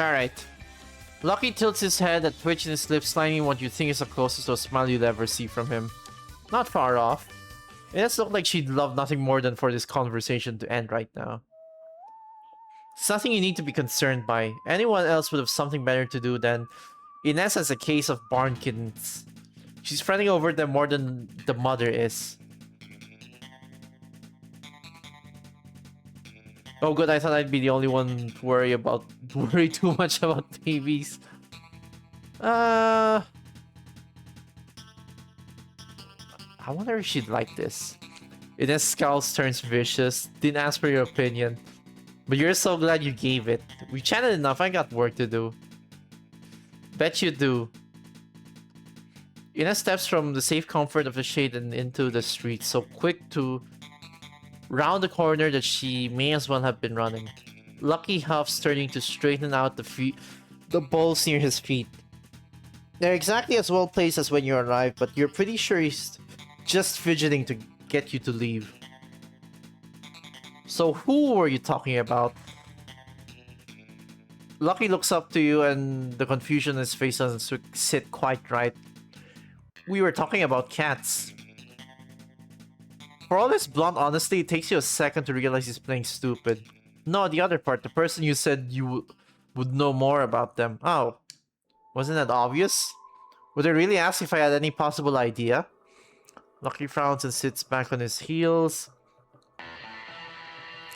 Alright. Lucky tilts his head, a twitch in his lips, slimy what you think is the closest to a smile you'll ever see from him. Not far off. It does look like she'd love nothing more than for this conversation to end right now. It's nothing you need to be concerned by. Anyone else would have something better to do than... Inés has a case of barn kittens. She's fretting over them more than the mother is. Oh good, I thought I'd be the only one to worry too much about babies. I wonder if she'd like this. Inés scowls, turns vicious. Didn't ask for your opinion. But you're so glad you gave it. We chatted enough, I got work to do. Bet you do. Inés steps from the safe comfort of the shade and into the street, so quick to round the corner that she may as well have been running. Lucky huffs, turning to straighten out the balls near his feet. They're exactly as well placed as when you arrived, but you're pretty sure he's just fidgeting to get you to leave. So who were you talking about? Lucky looks up to you and the confusion in his face doesn't sit quite right. We were talking about cats. For all his blunt honesty, it takes you a second to realize he's playing stupid. No, the other part, the person you said you would know more about them. Oh, wasn't that obvious? Would I really ask if I had any possible idea? Lucky frowns and sits back on his heels,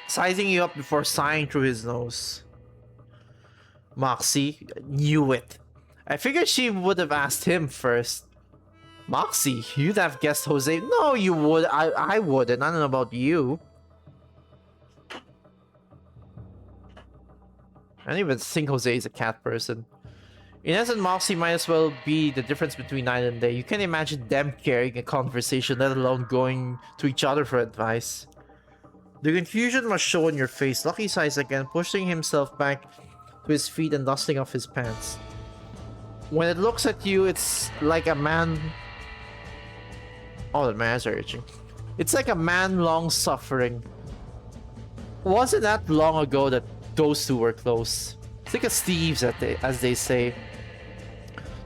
sizing you up before sighing through his nose. Moxie, knew it. I figured she would have asked him first. Moxie, you'd have guessed Jose. No, you would. I wouldn't. I don't know about you. I don't even think Jose is a cat person. Inés and Moxie might as well be the difference between night and day. You can't imagine them carrying a conversation, let alone going to each other for advice. The confusion must show on your face. Lucky sighs again, pushing himself back to his feet and dusting off his pants. When it looks at you, it's like a man... Oh, the man's are itching. It's like a man long suffering. Wasn't that long ago that those two were close? Thick as thieves, as they say.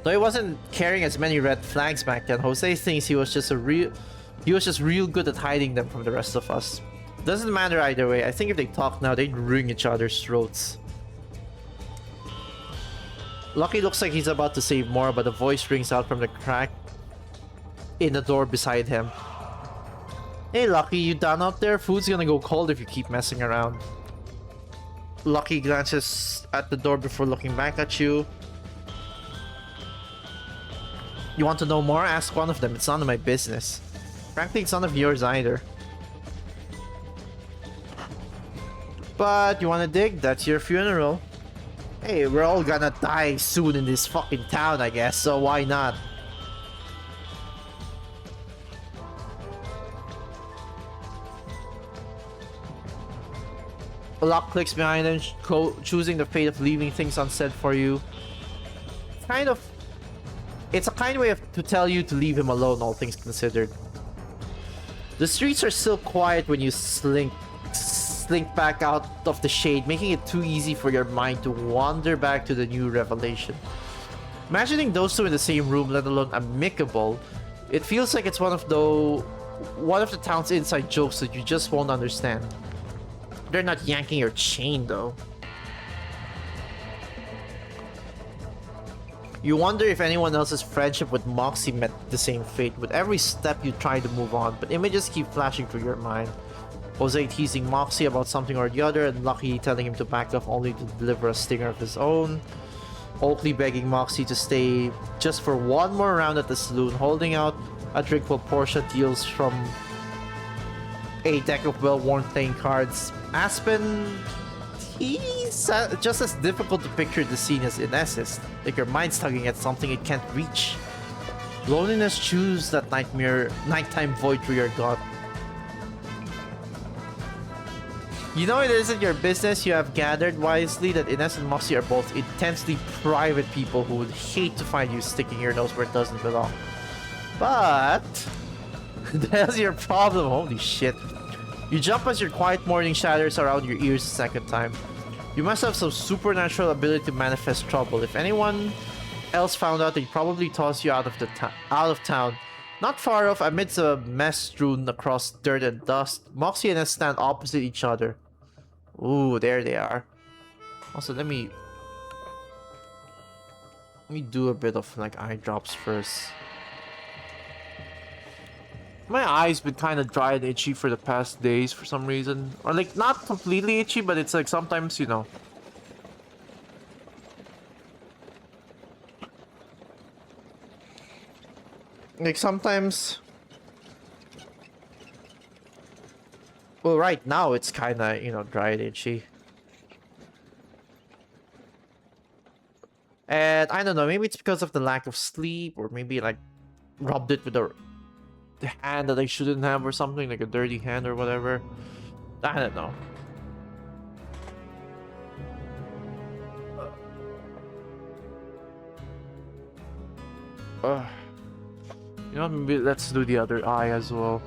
Though he wasn't carrying as many red flags back then, Jose thinks he was just real good at hiding them from the rest of us. Doesn't matter either way. I think if they talk now, they'd wring each other's throats. Lucky looks like he's about to say more, but a voice rings out from the crack in the door beside him. Hey Lucky, you done out there? Food's gonna go cold if you keep messing around. Lucky glances at the door before looking back at you. You want to know more? Ask one of them. It's none of my business. Frankly, it's none of yours either. But you wanna dig? That's your funeral. Hey, we're all gonna die soon in this fucking town, I guess, so why not? A lock clicks behind him, choosing the fate of leaving things unsaid for you. It's a kind way to tell you to leave him alone, all things considered. The streets are still quiet when you slink back out of the shade, making it too easy for your mind to wander back to the new revelation. Imagining those two in the same room, let alone amicable, it feels like it's one of the town's inside jokes that you just won't understand. They're not yanking your chain, though. You wonder if anyone else's friendship with Moxie met the same fate. With every step you try to move on, but images keep flashing through your mind. Jose teasing Moxie about something or the other, and Lucky telling him to back off only to deliver a stinger of his own. Oakley begging Moxie to stay just for one more round at the saloon, holding out a drink while Portia deals from a deck of well-worn playing cards. Aspen, he's just as difficult to picture the scene as Inés is. Like your mind's tugging at something it can't reach. Loneliness chews that nighttime void through your gut. You know it isn't your business. You have gathered wisely that Inés and Moxie are both intensely private people who would hate to find you sticking your nose where it doesn't belong. But that's your problem. Holy shit. You jump as your quiet morning shatters around your ears a second time. You must have some supernatural ability to manifest trouble. If anyone else found out, they'd probably toss you out of town. Not far off, amidst a mess strewn across dirt and dust, Moxie and Inés stand opposite each other. Ooh, there they are. Also, let me do a bit of like eye drops first. My eyes been kind of dry and itchy for the past days for some reason. Or like not completely itchy, but it's like sometimes, you know. Like sometimes... Well, right now it's kind of, you know, dry and itchy. And I don't know, maybe it's because of the lack of sleep, or maybe like rubbed it with the hand that I shouldn't have or something, like a dirty hand or whatever. I don't know. You know, maybe let's do the other eye as well.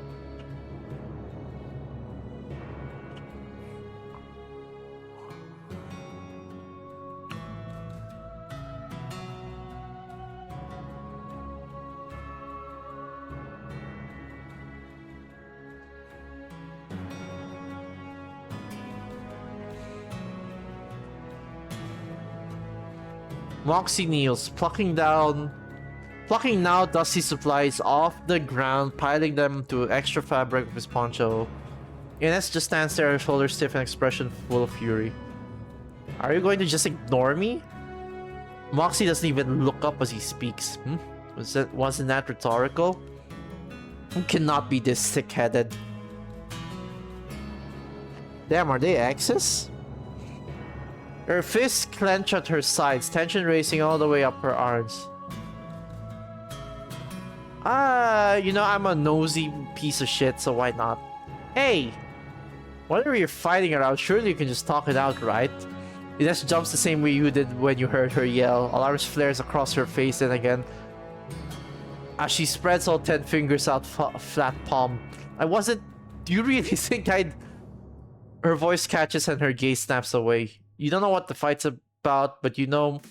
Moxie kneels, plucking now dusty supplies off the ground, piling them to extra fabric of his poncho. Inés just stands there, her shoulders stiff and expression full of fury. Are you going to just ignore me? Moxie doesn't even look up as he speaks. Wasn't that rhetorical? You cannot be this thick-headed. Damn, are they exes? Her fists clench at her sides, tension racing all the way up her arms. You know, I'm a nosy piece of shit, so why not? Hey! Whatever you're fighting around, surely you can just talk it out, right? Inés jumps the same way you did when you heard her yell. Alarms flares across her face and again, as she spreads all 10 fingers out flat palm. Do you really think I'd... Her voice catches and her gaze snaps away. You don't know what the fight's about, but you know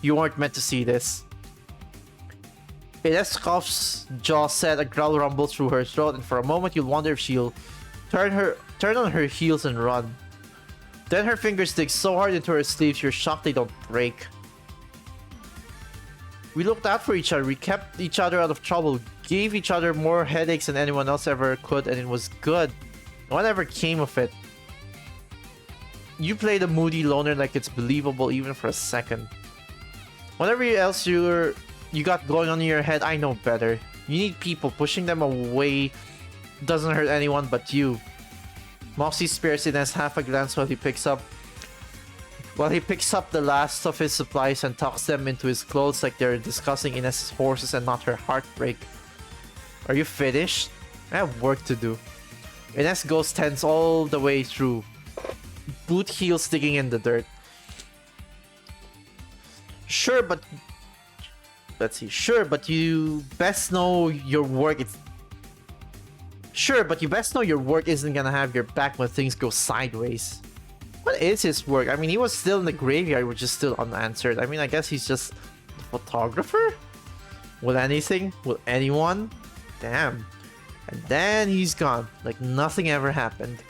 you weren't meant to see this. Inés coughs, jaw set, a growl rumbles through her throat, and for a moment you'll wonder if she'll turn on her heels and run. Then her fingers dig so hard into her sleeves, you're shocked they don't break. We looked out for each other, we kept each other out of trouble, gave each other more headaches than anyone else ever could, and it was good. Whatever came of it. You play the moody loner like it's believable even for a second. Whatever else you got going on in your head, I know better. You need people. Pushing them away doesn't hurt anyone but you. Moxie spares Inés half a glance while he picks up the last of his supplies and tucks them into his clothes like they're discussing Inés' horses and not her heartbreak. Are you finished? I have work to do. Inés goes tense all the way through. Boot heels digging in the dirt. Sure, but you best know your work isn't gonna have your back when things go sideways. What is his work? I mean, he was still in the graveyard, which is still unanswered. I mean, I guess he's just a photographer? Will anything? Will anyone? Damn. And then he's gone, like nothing ever happened.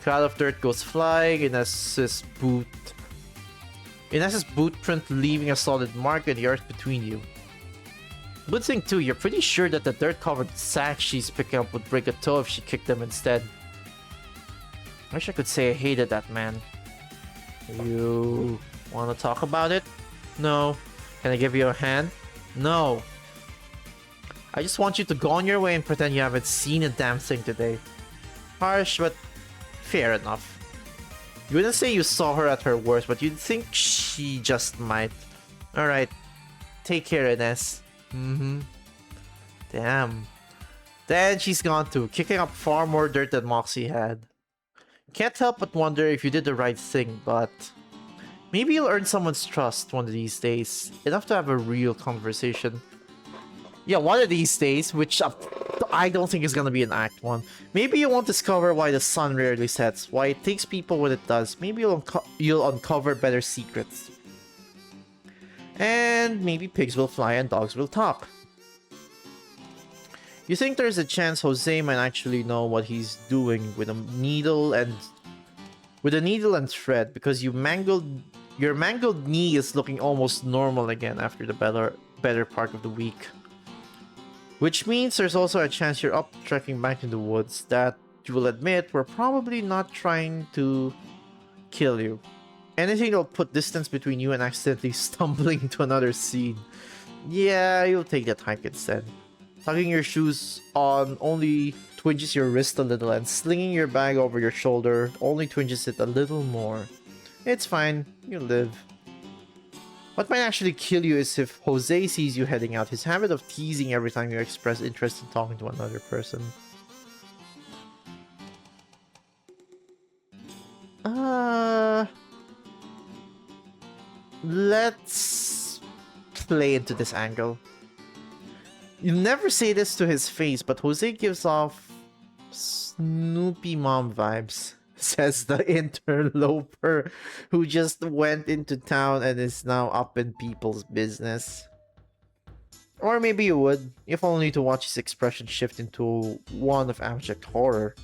Cloud of dirt goes flying, Inés's boot print leaving a solid mark in the earth between you. Good thing too, you're pretty sure that the dirt-covered sacks she's picking up would break a toe if she kicked them instead. I wish I could say I hated that man. You want to talk about it? No. Can I give you a hand? No. I just want you to go on your way and pretend you haven't seen a damn thing today. Harsh, but fair enough. You wouldn't say you saw her at her worst, but you'd think she just might. Alright. Take care, Inés. Damn. Then she's gone too, kicking up far more dirt than Moxie had. Can't help but wonder if you did the right thing, but... maybe you'll earn someone's trust one of these days. Enough to have a real conversation. Yeah, one of these days, which I don't think is gonna be an Act 1. Maybe you won't discover why the sun rarely sets, why it takes people when it does. Maybe you'll uncover better secrets. And maybe pigs will fly and dogs will talk. You think there's a chance Jose might actually know what he's doing with a needle and thread, because your mangled knee is looking almost normal again after the better part of the week. Which means there's also a chance you're up trekking back in the woods that you will admit were probably not trying to kill you. Anything that'll put distance between you and accidentally stumbling into another scene. Yeah, you'll take that hike instead. Tucking your shoes on only twinges your wrist a little, and slinging your bag over your shoulder only twinges it a little more. It's fine, you live. What might actually kill you is if Jose sees you heading out, his habit of teasing every time you express interest in talking to another person. Let's play into this angle. You never say this to his face, but Jose gives off Snoopy Mom vibes, says the interloper who just went into town and is now up in people's business. Or maybe you would, if only to watch his expression shift into one of abject horror.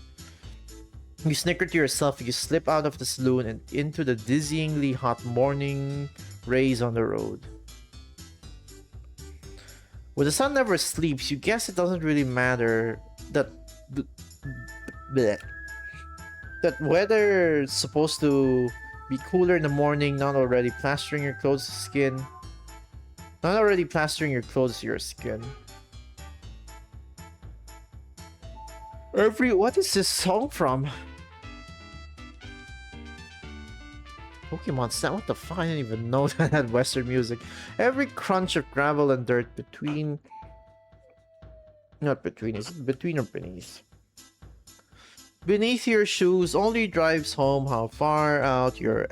You snicker to yourself as you slip out of the saloon and into the dizzyingly hot morning rays on the road. When the sun never sleeps, you guess it doesn't really matter that bleh, that weather's supposed to be cooler in the morning, not already plastering your clothes to skin. Not already plastering your clothes to your skin. What is this song from? Pokemon Snap? What the fuck? I didn't even know that had Western music. Every crunch of gravel and dirt between... Not between, is it between or beneath? Beneath your shoes only drives home how far out of your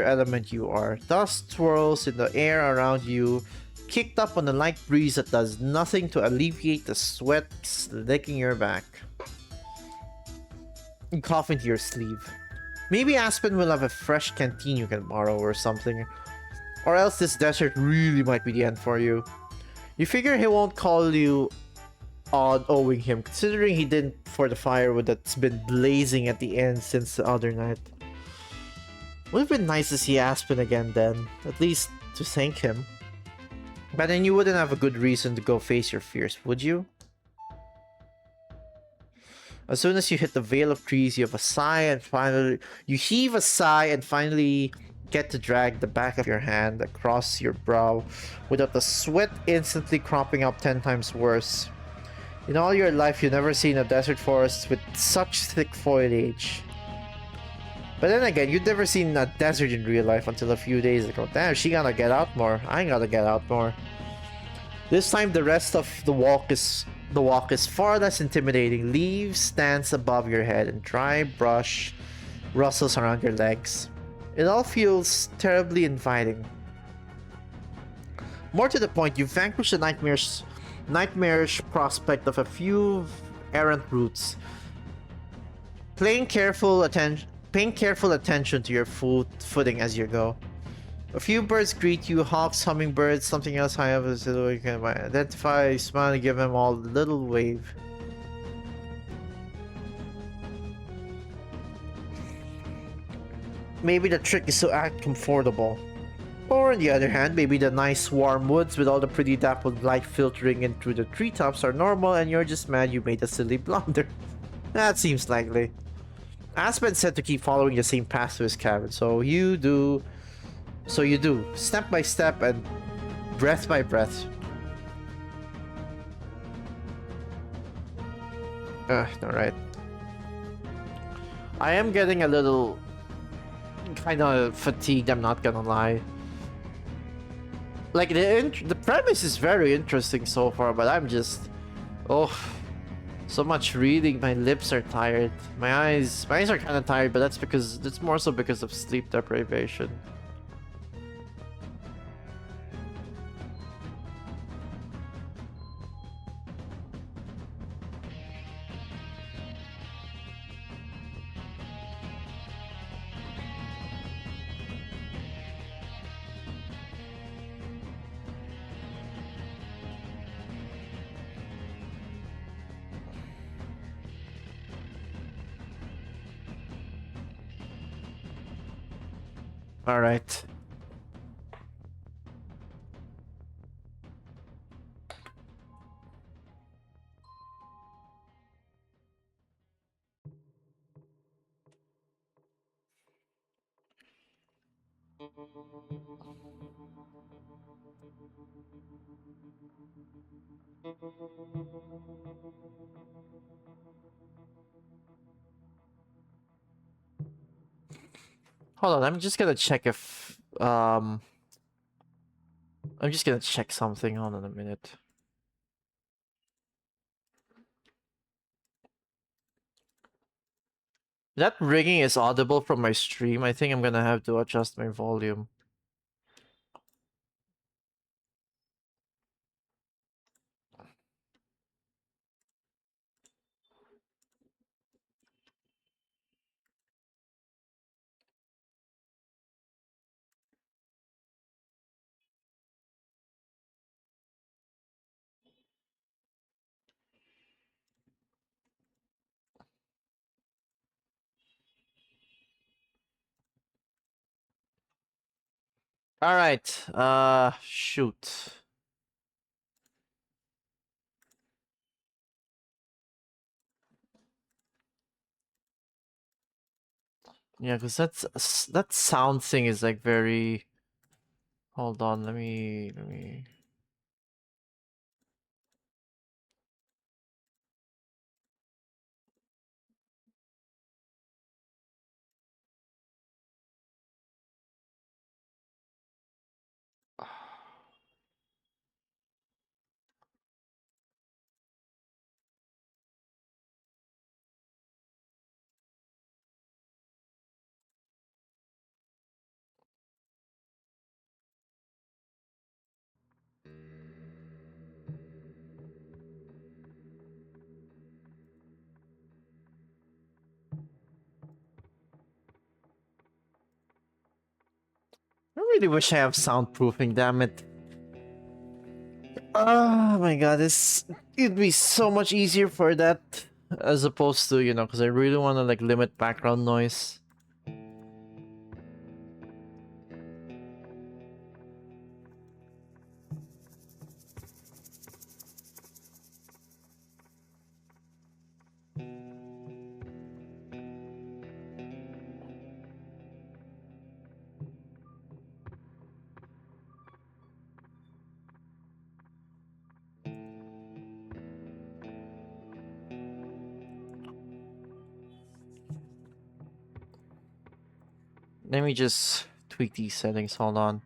element you are. Dust swirls in the air around you, kicked up on a light breeze that does nothing to alleviate the sweat licking your back. You cough into your sleeve. Maybe Aspen will have a fresh canteen you can borrow or something. Or else this desert really might be the end for you. You figure he won't call you odd owing him, considering he didn't for the firewood that's been blazing at the end since the other night. Would have been nice to see Aspen again then, at least to thank him. But then you wouldn't have a good reason to go face your fears, would you? As soon as you hit the veil of trees, you have a sigh and finally... You heave a sigh and finally get to drag the back of your hand across your brow without the sweat instantly cropping up 10 times worse. In all your life, you've never seen a desert forest with such thick foliage. But then again, you'd never seen a desert in real life until a few days ago. Damn, she gotta get out more. I gotta get out more. This time, the rest of the walk is far less intimidating. Leaves stands above your head and dry brush rustles around your legs. It all feels terribly inviting. More to the point, you vanquish the nightmarish prospect of a few errant routes. Paying careful attention to your footing as you go. A few birds greet you, hawks, hummingbirds, something else high up as you can identify, smile, and give them all a little wave. Maybe the trick is to act comfortable. Or on the other hand, maybe the nice warm woods with all the pretty dappled light filtering in through the treetops are normal and you're just mad you made a silly blunder. That seems likely. Aspen said to keep following the same path to his cabin, so you do, step by step and breath by breath. Alright. I am getting a little kind of fatigued, I'm not gonna lie. Like, the premise is very interesting so far, but I'm just... Oh, so much reading, my lips are tired. My eyes are kind of tired, but that's more so because of sleep deprivation. All right. Hold on, I'm just gonna check if I'm just gonna check something. Hold on a minute. That ringing is audible from my stream. I think I'm gonna have to adjust my volume. All right. Shoot. Yeah, because that sound thing is like very. Hold on. Let me. I really wish I have soundproofing. Damn it. Oh my god, it'd be so much easier for that as opposed to, because I really want to like limit background noise. Let me just tweak these settings. Hold on.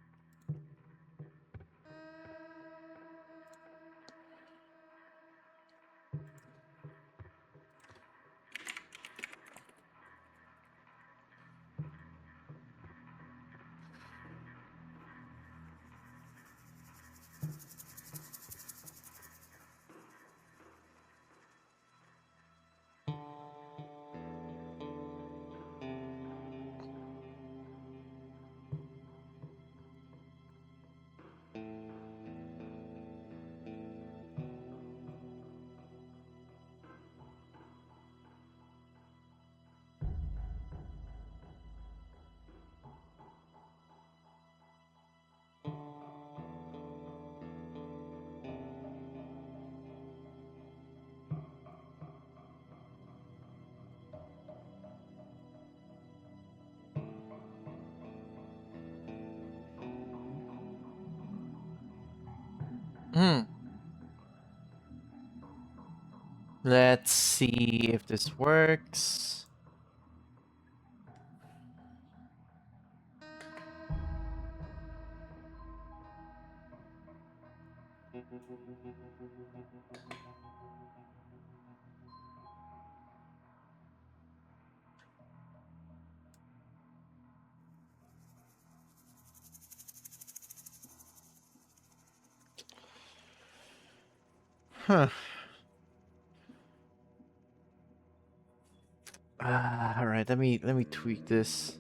Hmm. Let's see if this works. Huh. All right. Let me tweak this.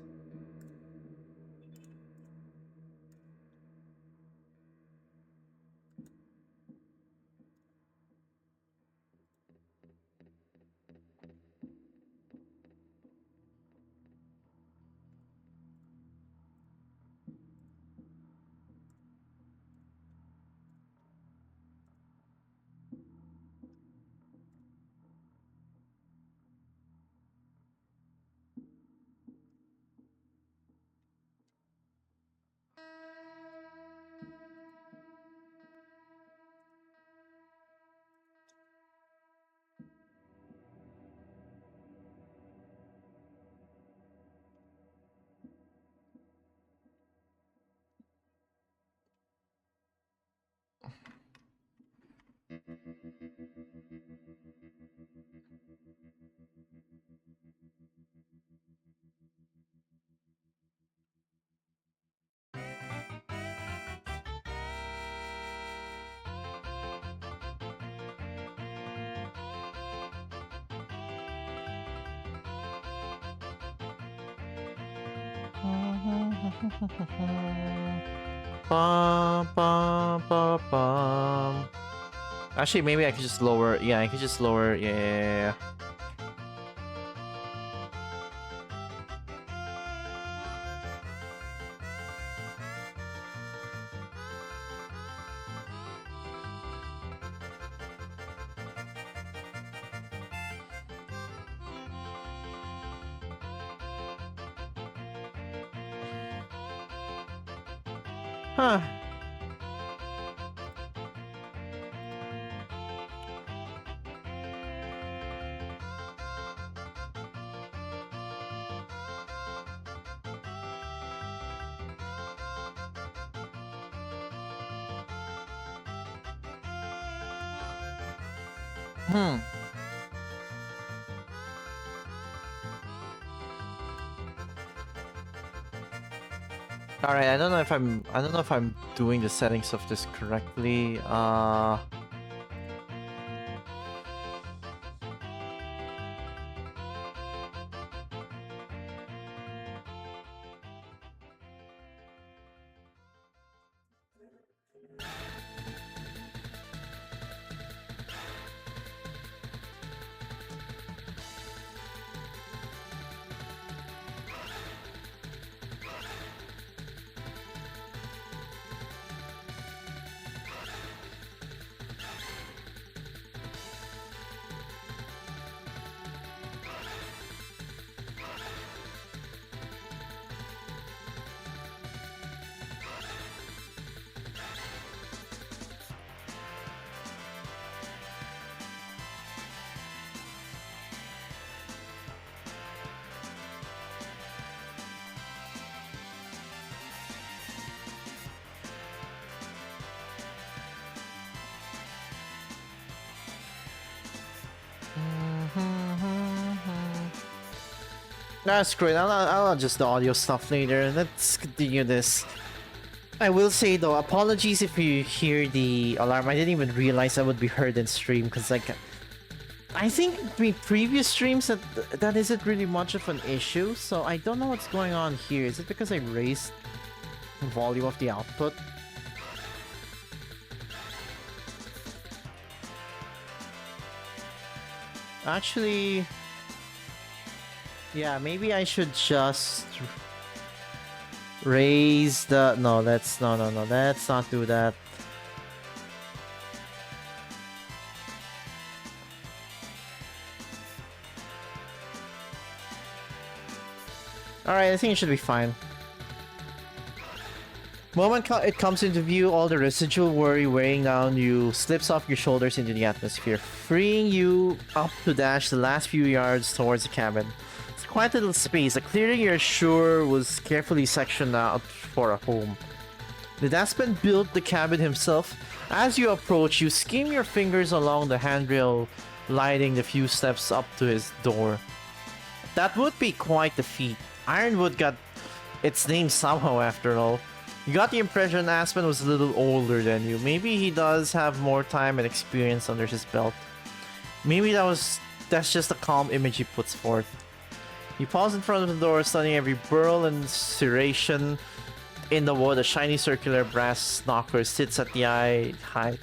Bum, bum, bum, bum. Actually, maybe I could just lower. Yeah, I could just lower. Yeah. Huh. Hmm. All right, I don't know if I'm doing the settings of this correctly. That's great. I'll adjust the audio stuff later. Let's continue this. I will say though, apologies if you hear the alarm. I didn't even realize I would be heard in stream because like I think the previous streams that isn't really much of an issue. So I don't know what's going on here. Is it because I raised the volume of the output? Actually, yeah, maybe I should just raise the... No, let's... No, let's not do that. Alright, I think it should be fine. Moment it comes into view, all the residual worry weighing down you slips off your shoulders into the atmosphere, freeing you up to dash the last few yards towards the cabin. It's quite a little space, a clearing you're sure was carefully sectioned out for a home. Did Aspen build the cabin himself? As you approach, you skim your fingers along the handrail, lighting the few steps up to his door. That would be quite the feat. Ironwood got its name somehow after all. You got the impression Aspen was a little older than you. Maybe he does have more time and experience under his belt. Maybe that's just the calm image he puts forth. You pause in front of the door, studying every burl and serration in the wood. A shiny circular brass knocker sits at the eye height.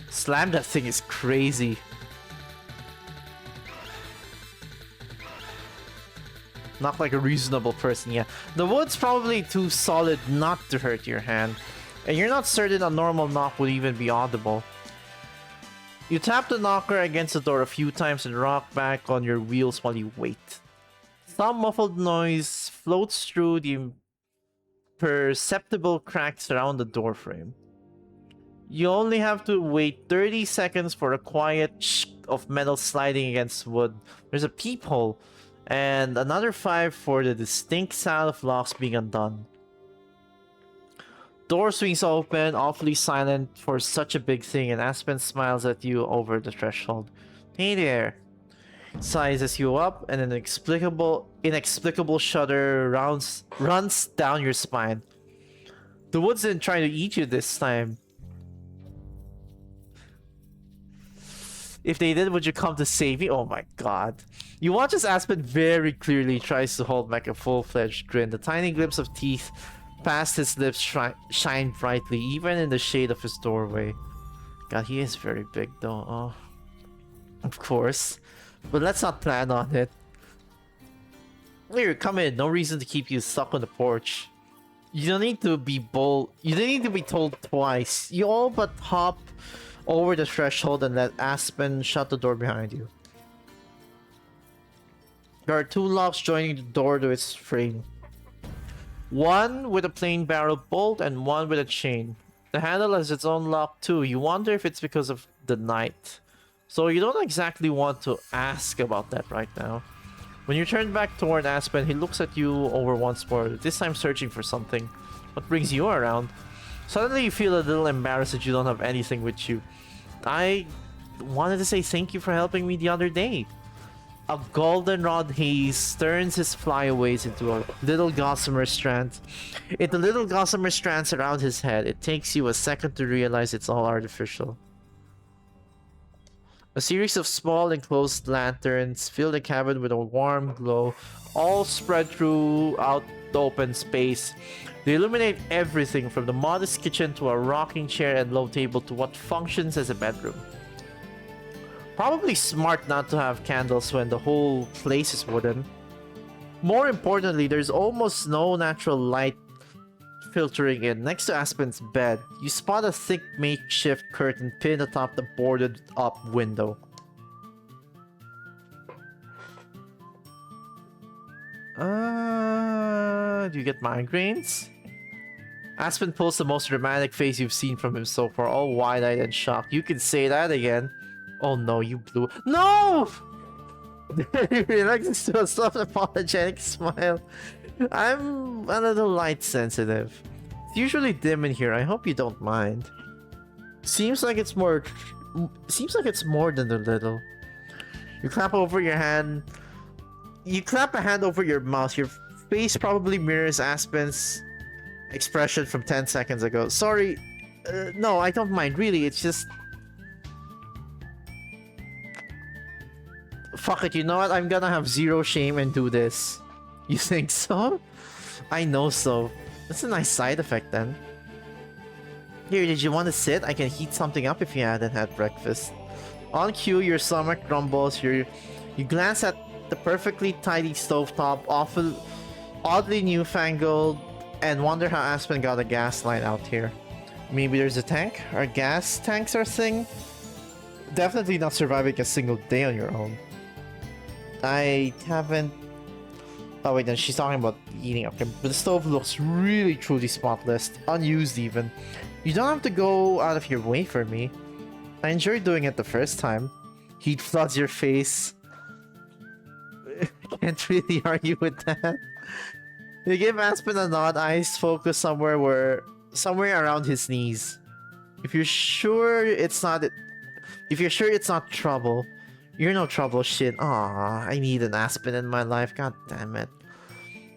Slam that thing is crazy. Not like a reasonable person, yeah. The wood's probably too solid not to hurt your hand. And you're not certain a normal knock would even be audible. You tap the knocker against the door a few times and rock back on your wheels while you wait. Some muffled noise floats through the imperceptible cracks around the doorframe. You only have to wait 30 seconds for a quiet shh of metal sliding against wood. There's a peephole. And another 5 for the distinct sound of locks being undone. Door swings open, awfully silent for such a big thing, and Aspen smiles at you over the threshold. Hey there. Sizes you up, and an inexplicable shudder runs down your spine. The woods didn't try to eat you this time. If they did, would you come to save me? Oh my god. You watch as Aspen very clearly tries to hold back a full-fledged grin. The tiny glimpse of teeth past his lips shine brightly, even in the shade of his doorway. God, he is very big though. Oh, of course. But let's not plan on it. Here, come in. No reason to keep you stuck on the porch. You don't need to be bold. You don't need to be told twice. You all but hop over the threshold and let Aspen shut the door behind you. There are two locks joining the door to its frame. One with a plain barrel bolt and one with a chain. The handle has its own lock too. You wonder if it's because of the night. So you don't exactly want to ask about that right now. When you turn back toward Aspen, he looks at you over once more, this time searching for something. What brings you around? Suddenly you feel a little embarrassed that you don't have anything with you. I wanted to say thank you for helping me the other day. A goldenrod haze turns his flyaways into a little gossamer strand. The little gossamer strands around his head. It takes you a second to realize it's all artificial. A series of small enclosed lanterns fill the cabin with a warm glow, all spread throughout the open space. They illuminate everything from the modest kitchen to a rocking chair and low table to what functions as a bedroom. Probably smart not to have candles when the whole place is wooden. More importantly, there's almost no natural light filtering in. Next to Aspen's bed, you spot a thick makeshift curtain pinned atop the boarded up window. Do you get migraines? Aspen pulls the most dramatic face you've seen from him so far, all wide-eyed and shocked. You can say that again. Oh no, you blew. No! He relaxes to a soft, apologetic smile. I'm a little light sensitive. It's usually dim in here. I hope you don't mind. Seems like it's more than a little. You clap over your hand. You clap a hand over your mouth. Your face probably mirrors Aspen's expression from 10 seconds ago. Sorry. No, I don't mind. Really, it's just... Fuck it, you know what? I'm gonna have zero shame and do this. You think so? I know so. That's a nice side effect then. Here, did you want to sit? I can heat something up if you hadn't had breakfast. On cue, your stomach rumbles. You glance at the perfectly tidy stovetop, oddly newfangled, and wonder how Aspen got a gas line out here. Maybe there's a tank? Are gas tanks our thing? Definitely not surviving a single day on your own. I haven't... Oh wait, then she's talking about eating up here. But the stove looks really truly spotless, unused even. You don't have to go out of your way for me. I enjoyed doing it the first time. Heat floods your face. Can't really argue with that. You give Aspen a nod, eyes focus somewhere around his knees. If you're sure it's not trouble. You're no trouble, shit. Aw, I need an Aspen in my life, god damn it.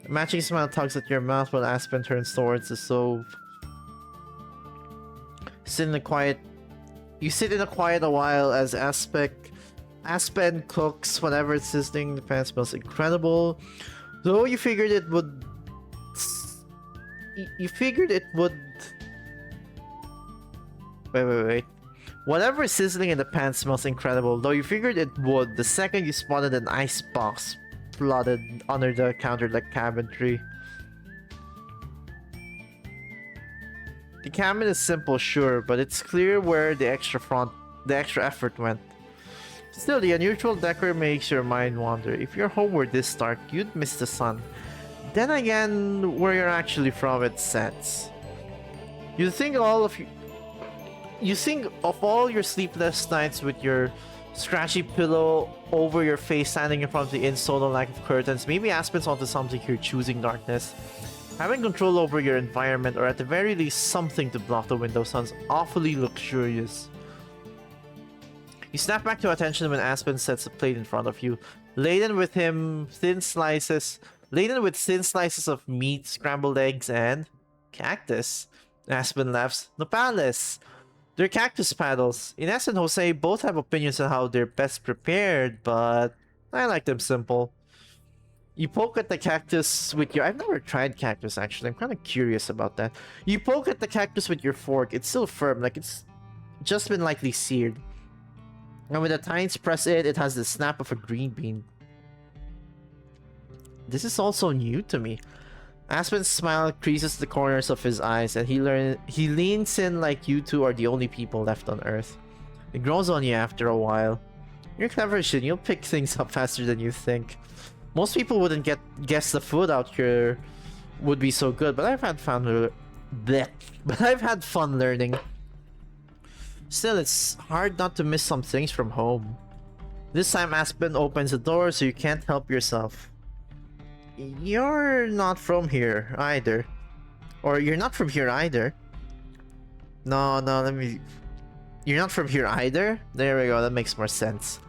A matching smile tugs at your mouth while Aspen turns towards the stove. You sit in a quiet a while as Aspen cooks whatever it's sizzling. The pan smells incredible. Though you figured it would... Wait. Whatever is sizzling in the pan smells incredible, though you figured it would the second you spotted an ice box plotted under the counter like cabinetry. The cabin is simple, sure, but it's clear where the extra effort went. Still, the unusual decor makes your mind wander. If your home were this dark, you'd miss the sun. Then again, where you're actually from, it sets. You think of all your sleepless nights with your scratchy pillow over your face standing in front of the inn's total lack of curtains. Maybe Aspen's onto something here, choosing darkness. Having control over your environment, or at the very least something to block the window, sounds awfully luxurious. You snap back to attention when Aspen sets a plate in front of you, laden with thin slices of meat, scrambled eggs, and cactus. Aspen laughs. Nopales! They're cactus paddles. Inés and Jose both have opinions on how they're best prepared, but I like them simple. You poke at the cactus with your... I've never tried cactus, actually. I'm kind of curious about that. You poke at the cactus with your fork. It's still firm, like it's just been lightly seared. And when the tines press it has the snap of a green bean. This is also new to me. Aspen's smile creases the corners of his eyes, and he leans in like you two are the only people left on Earth. It grows on you after a while. You're clever, Shin. You'll pick things up faster than you think. Most people wouldn't guess the food out here would be so good, but I've had fun. Blech. But I've had fun learning. Still, it's hard not to miss some things from home. This time Aspen opens the door so you can't help yourself. You're not from here either. Or you're not from here either. No, let me... You're not from here either? There we go, that makes more sense.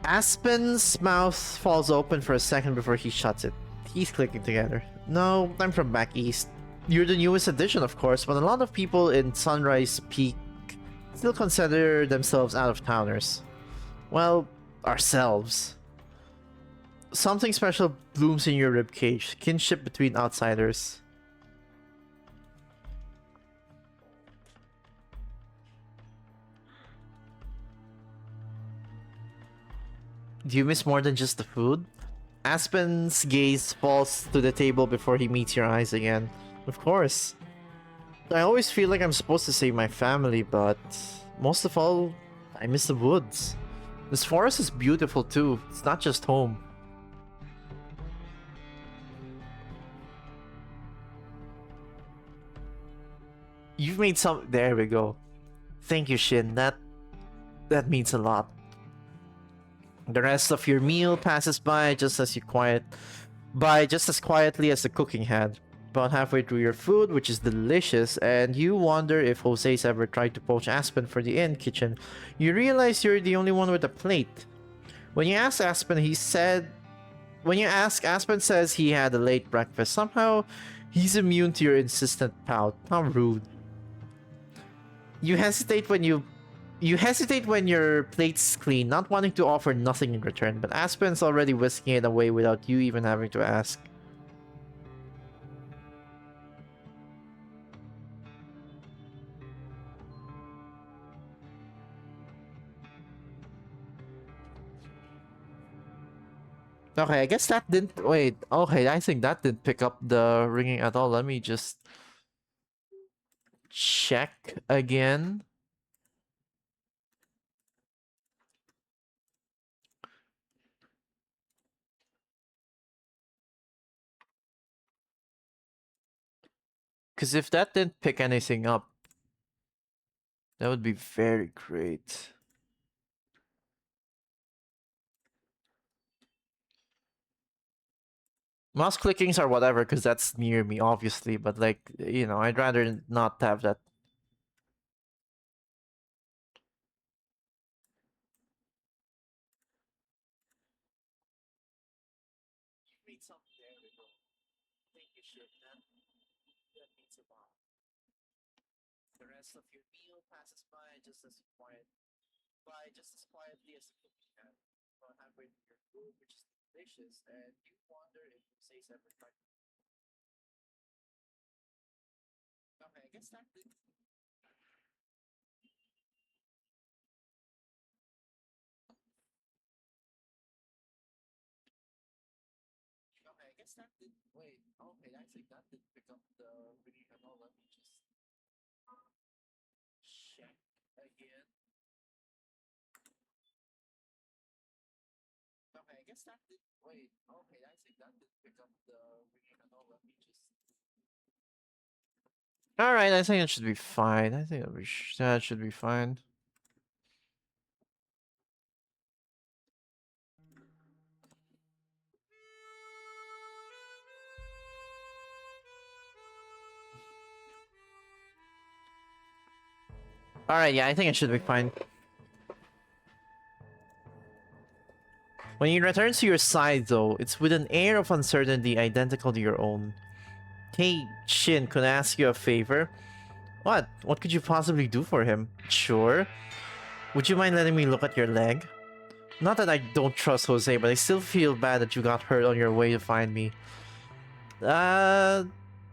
Aspen's mouth falls open for a second before he shuts it. Teeth clicking together. No, I'm from back east. You're the newest addition, of course, but a lot of people in Sunrise Peak still consider themselves out-of-towners. Well, ourselves. Something special blooms in your ribcage. Kinship between outsiders. Do you miss more than just the food? Aspen's gaze falls to the table before he meets your eyes again. Of course. I always feel like I'm supposed to save my family, but most of all, I miss the woods. This forest is beautiful too. It's not just home. You've made some... There we go. Thank you, Shin. That means a lot. The rest of your meal passes by just as quietly as the cooking had. About halfway through your food, which is delicious, and you wonder if Jose's ever tried to poach Aspen for the inn kitchen, you realize you're the only one with a plate. When you ask Aspen, Aspen says he had a late breakfast. Somehow, he's immune to your insistent pout. How rude. You hesitate when your plate's clean, not wanting to offer nothing in return, but Aspen's already whisking it away without you even having to ask. Okay, I guess that didn't... Wait, okay, I think that didn't pick up the ringing at all. Let me just check again. Because if that didn't pick anything up, that would be very great. Mouse clickings are whatever, because that's near me, obviously, but like, you know, I'd rather not have that. The rest of your meal passes by just as quietly as the cooking can. About halfway through your food, which is delicious, and you wonder if Jose's ever tried. Okay, I guess that did. Okay, I guess that did. Wait, okay, I think that did pick up the ringing at all. Let me just check again. Okay, I guess that did. Wait, okay, I think that did pick up the ringing at all. Let me just. Alright, I think it should be fine. I think that should be fine. Alright, yeah, I think it should be fine. When he returns to your side, though, it's with an air of uncertainty identical to your own. Hey, Shin, could I ask you a favor? What? What could you possibly do for him? Sure. Would you mind letting me look at your leg? Not that I don't trust Jose, but I still feel bad that you got hurt on your way to find me.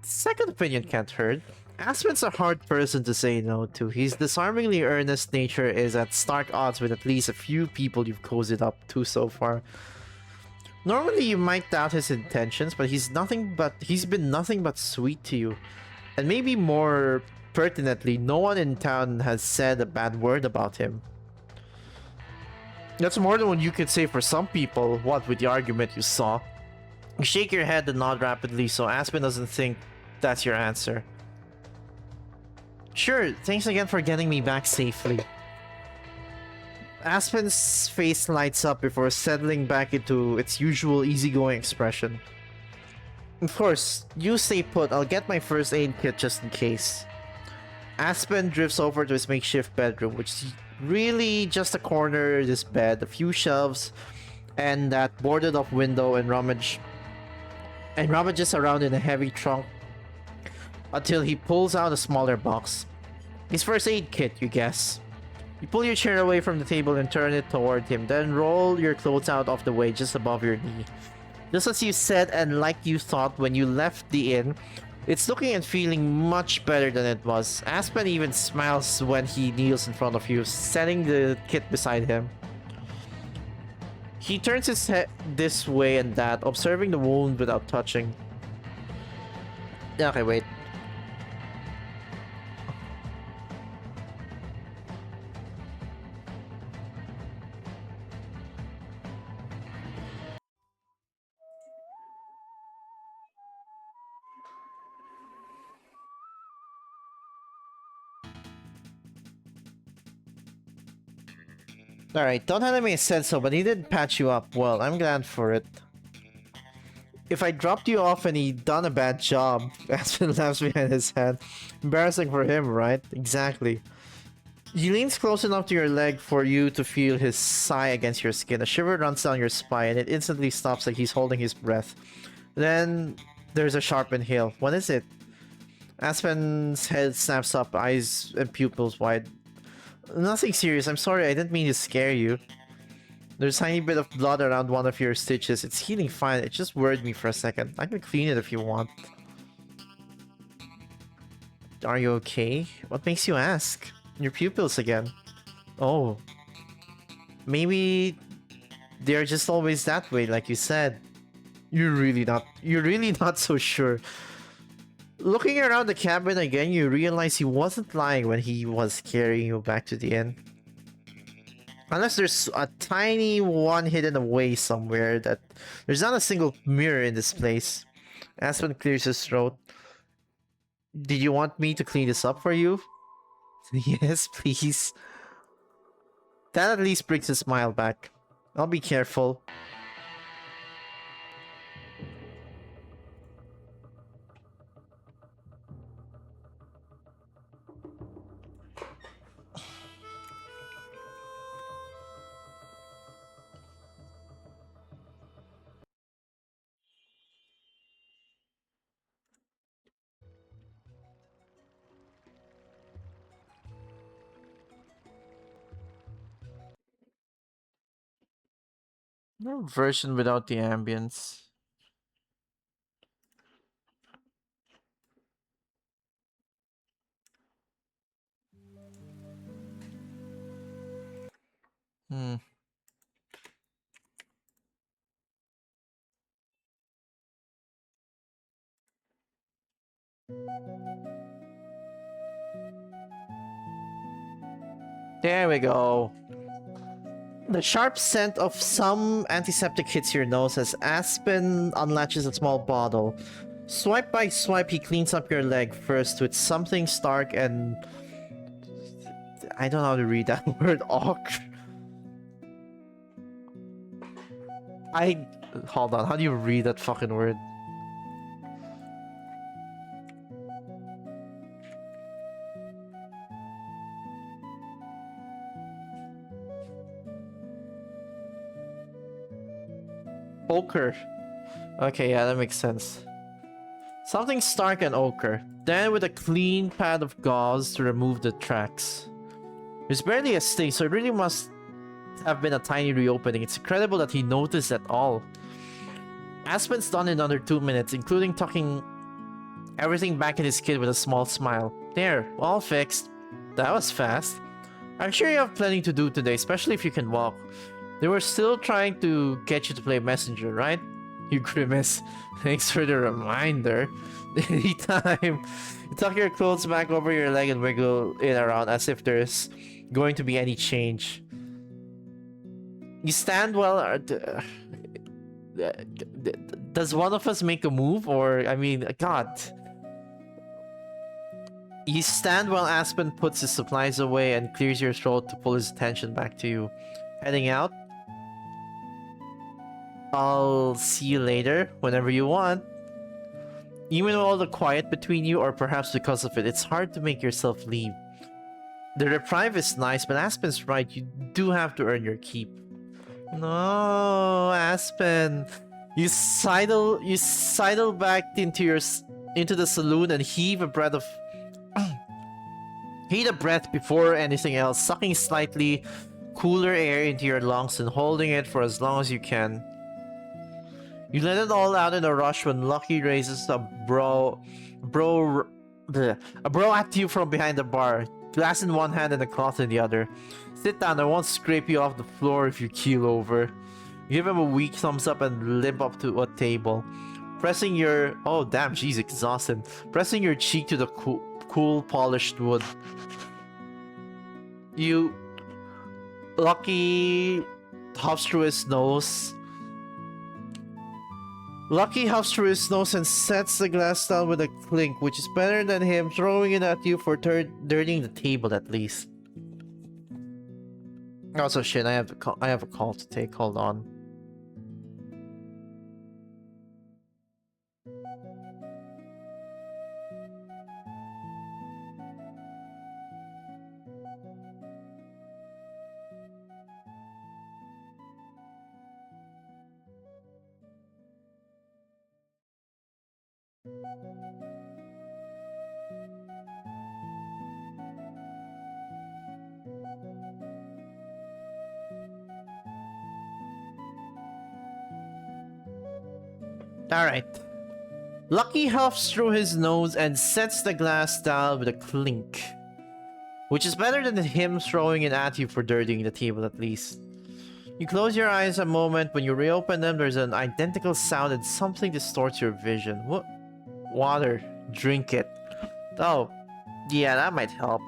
Second opinion can't hurt. Aspen's a hard person to say no to. His disarmingly earnest nature is at stark odds with at least a few people you've cozied up to so far. Normally you might doubt his intentions, but he's been nothing but sweet to you. And maybe more pertinently, no one in town has said a bad word about him. That's more than what you could say for some people. What with the argument you saw? You shake your head and nod rapidly so Aspen doesn't think that's your answer. Sure, thanks again for getting me back safely. Aspen's face lights up before settling back into its usual easygoing expression. Of course, you stay put. I'll get my first aid kit just in case. Aspen drifts over to his makeshift bedroom, which is really just a corner of this bed, a few shelves, and that boarded up window, and rummages around in a heavy trunk until he pulls out a smaller box. His first aid kit, you guess. You pull your chair away from the table and turn it toward him, then roll your clothes out of the way just above your knee. Just as you said and like you thought when you left the inn, it's looking and feeling much better than it was. Aspen even smiles when he kneels in front of you, setting the kit beside him. He turns his head this way and that, observing the wound without touching. Okay, wait. Alright, don't anime said so, but he did patch you up well. I'm glad for it. If I dropped you off and he'd done a bad job, Aspen laughs behind his head. Embarrassing for him, right? Exactly. He leans close enough to your leg for you to feel his sigh against your skin. A shiver runs down your spine and it instantly stops like he's holding his breath. Then there's a sharp inhale. What is it? Aspen's head snaps up, eyes and pupils wide. Nothing serious. I'm sorry, I didn't mean to scare you. There's a tiny bit of blood around one of your stitches. It's healing fine. It just worried me for a second. I can clean it if you want. Are you okay? What makes you ask? Your pupils again. Oh. Maybe they're just always that way, like you said. You're really not so sure. Looking around the cabin again, you realize he wasn't lying when he was carrying you back to the inn. Unless there's a tiny one hidden away somewhere that... There's not a single mirror in this place. Aspen clears his throat. Did you want me to clean this up for you? Yes, please. That at least brings a smile back. I'll be careful. No version without the ambience. Hmm. There we go. The sharp scent of some antiseptic hits your nose as Aspen unlatches a small bottle. Swipe by swipe, he cleans up your leg first with something stark and... I don't know how to read that word. Hold on, how do you read that fucking word? Ochre. Okay, yeah, that makes sense. Something stark and ochre. Then with a clean pad of gauze to remove the tracks. There's barely a sting, so it really must have been a tiny reopening. It's incredible that he noticed at all. Aspen's done in under 2 minutes, including tucking everything back in his kit with a small smile. There, all fixed. That was fast. I'm sure you have plenty to do today, especially if you can walk. They were still trying to get you to play messenger, right? You grimace. Thanks for the reminder. Anytime. You tuck your clothes back over your leg and wiggle it around as if there's going to be any change. You stand well. Does one of us make a move? Or, I mean, God. You stand while Aspen puts his supplies away and clears your throat to pull his attention back to you. Heading out? I'll see you later, whenever you want. Even with all the quiet between you, or perhaps because of it, it's hard to make yourself leave. The reprieve is nice, but Aspen's right, you do have to earn your keep. No, Aspen. You sidle back into the saloon and heave a breath of heat a breath before anything else, sucking slightly cooler air into your lungs and holding it for as long as you can. You let it all out in a rush when Lucky raises a bro at you from behind the bar, glass in one hand and a cloth in the other. Sit down, I won't scrape you off the floor if you keel over. You give him a weak thumbs up and limp up to a table. Pressing your... Oh damn, she's exhausted. Pressing your cheek to the cool polished wood. You... Lucky huffs through his nose. Lucky huffs through his nose and sets the glass down with a clink, which is better than him throwing it at you for dirtying the table at least. Also, shit, I have a call to take. Hold on. Alright. Lucky huffs through his nose and sets the glass down with a clink. Which is better than him throwing it at you for dirtying the table at least. You close your eyes a moment. When you reopen them, there's an identical sound and something distorts your vision. What? Water. Drink it. Oh, yeah, that might help.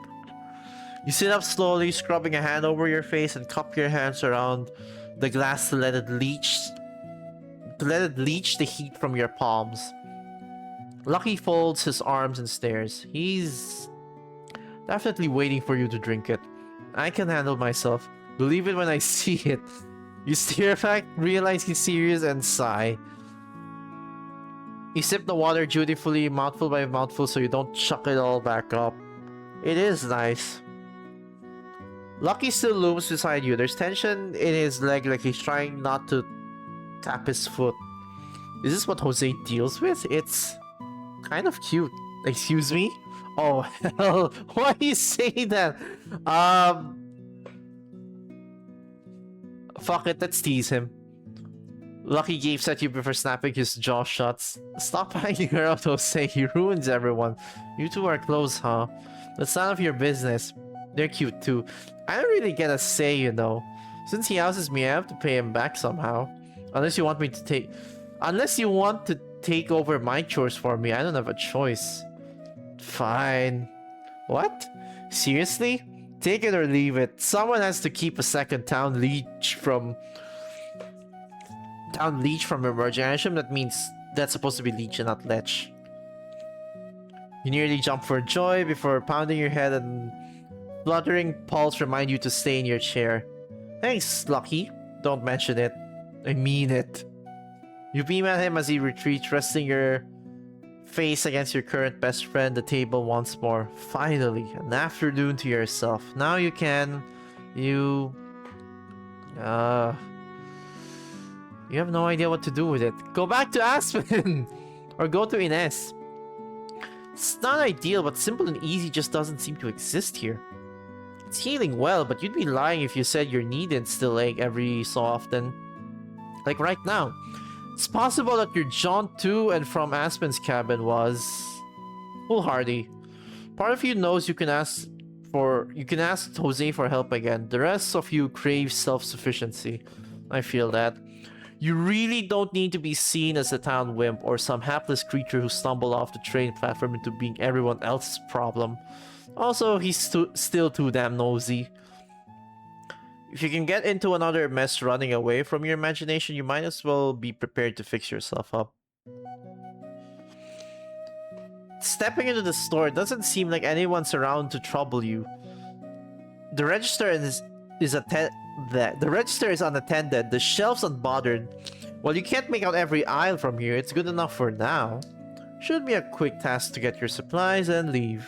You sit up slowly, scrubbing a hand over your face and cup your hands around the glass to let it leach the heat from your palms. Lucky folds his arms and stares. He's definitely waiting for you to drink it. I can handle myself. Believe it when I see it. You stare back, realize he's serious, and sigh. You sip the water dutifully, mouthful by mouthful, so you don't chuck it all back up. It is nice. Lucky still looms beside you. There's tension in his leg like he's trying not to tap his foot. Is this what Jose deals with? It's kind of cute. Excuse me? Oh, hell. Why do you say that? Fuck it, let's tease him. Lucky gapes at you before snapping his jaw shut. Stop hanging around, Jose. He ruins everyone. You two are close, huh? That's none of your business. They're cute too. I don't really get a say, you know. Since he houses me, I have to pay him back somehow. Unless you want to take over my chores for me, I don't have a choice. Fine. What? Seriously? Take it or leave it. Someone has to keep a second town leech from emerging. I assume that means that's supposed to be leech and not lech. You nearly jump for joy before pounding your head and fluttering pulse remind you to stay in your chair. Thanks, Lucky. Don't mention it. I mean it. You beam at him as he retreats, resting your face against your current best friend, the table once more. Finally, an afternoon to yourself. Now you can... You have no idea what to do with it. Go back to Aspen! Or go to Inés. It's not ideal, but simple and easy just doesn't seem to exist here. It's healing well, but you'd be lying if you said your knee didn't still ache every so often. Like right now. It's possible that your jaunt to and from Aspen's cabin was foolhardy. Part of you knows you can ask Jose for help again. The rest of you crave self-sufficiency. I feel that. You really don't need to be seen as a town wimp or some hapless creature who stumbled off the train platform into being everyone else's problem. Also, he's still too damn nosy. If you can get into another mess running away from your imagination, you might as well be prepared to fix yourself up. Stepping into the store doesn't seem like anyone's around to trouble you. The register is the register is unattended, the shelves unbothered. While you can't make out every aisle from here, it's good enough for now. Should be a quick task to get your supplies and leave.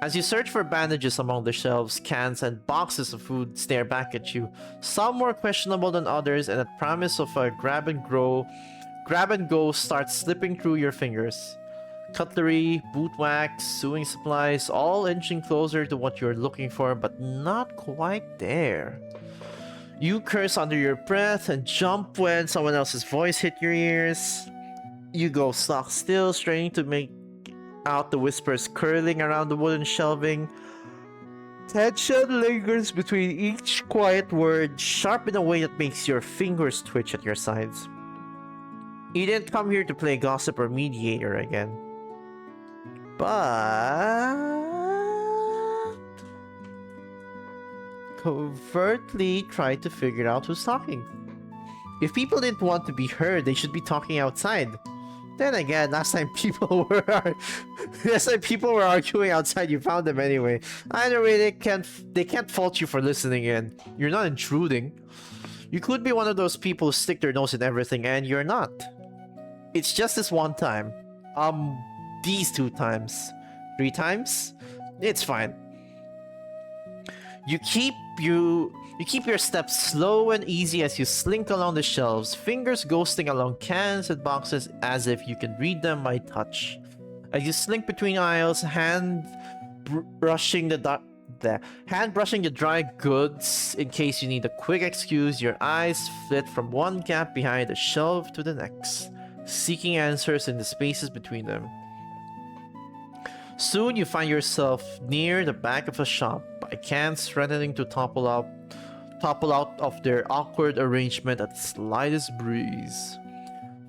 As you search for bandages among the shelves, cans and boxes of food stare back at you. Some more questionable than others, and the promise of a grab and go starts slipping through your fingers. Cutlery, boot wax, sewing supplies, all inching closer to what you're looking for, but not quite there. You curse under your breath and jump when someone else's voice hits your ears. You go stock still, straining to make out the whispers curling around the wooden shelving. Tension lingers between each quiet word, sharp in a way that makes your fingers twitch at your sides. You didn't come here to play gossip or mediator again. But covertly try to figure out who's talking. If people didn't want to be heard, they should be talking outside. Then again, last time people were arguing outside, you found them anyway. Either way, they can't fault you for listening in. You're not intruding. You could be one of those people who stick their nose in everything, and you're not. It's just this one time. These 2 times. 3 times? It's fine. You keep your steps slow and easy as you slink along the shelves, fingers ghosting along cans and boxes as if you can read them by touch. As you slink between aisles, hand brushing the dry goods in case you need a quick excuse, your eyes flit from one gap behind the shelf to the next, seeking answers in the spaces between them. Soon you find yourself near the back of a shop, by cans threatening to topple out of their awkward arrangement at the slightest breeze.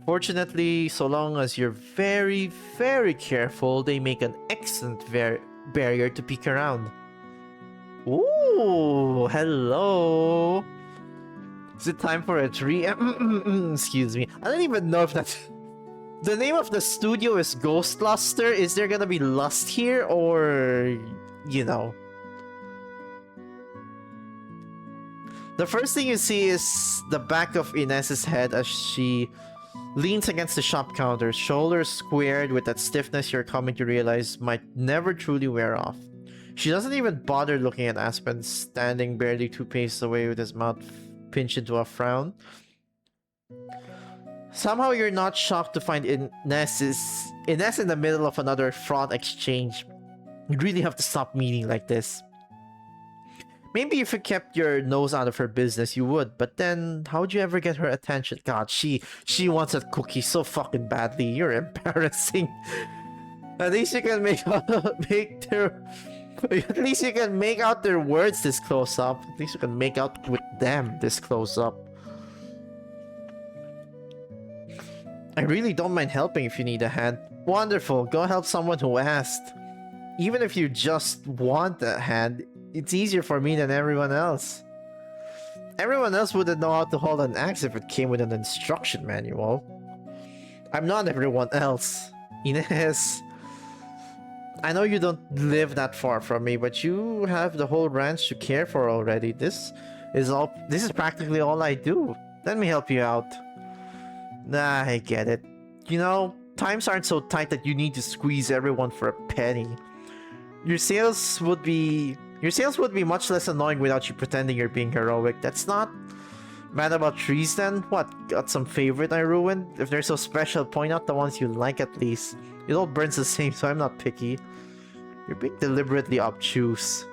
Fortunately, so long as you're very, very careful, they make an excellent barrier to peek around. Ooh, hello. Is it time for a tree? Excuse me. I don't even know if that's... The name of the studio is Ghost Luster. Is there gonna be lust here, or... you know... The first thing you see is the back of Inés's head as she leans against the shop counter, shoulders squared with that stiffness you're coming to realize might never truly wear off. She doesn't even bother looking at Aspen, standing barely 2 paces away with his mouth pinched into a frown. Somehow you're not shocked to find Inés in the middle of another fraught exchange. You really have to stop meeting like this. Maybe if you kept your nose out of her business, you would. But then, how'd you ever get her attention? God, she wants a cookie so fucking badly. You're embarrassing. At least you can At least you can make out their words this close up. At least you can make out with them this close up. I really don't mind helping if you need a hand. Wonderful, go help someone who asked. Even if you just want a hand, it's easier for me than everyone else. Everyone else wouldn't know how to hold an axe if it came with an instruction manual. I'm not everyone else. Inés, I know you don't live that far from me, but you have the whole ranch to care for already. This is practically all I do. Let me help you out. Nah, I get it. You know, times aren't so tight that you need to squeeze everyone for a penny. Your sales would be much less annoying without you pretending you're being heroic. That's not mad about trees then? What, got some favorite I ruined? If they're so special, point out the ones you like at least. It all burns the same, so I'm not picky. You're being deliberately obtuse.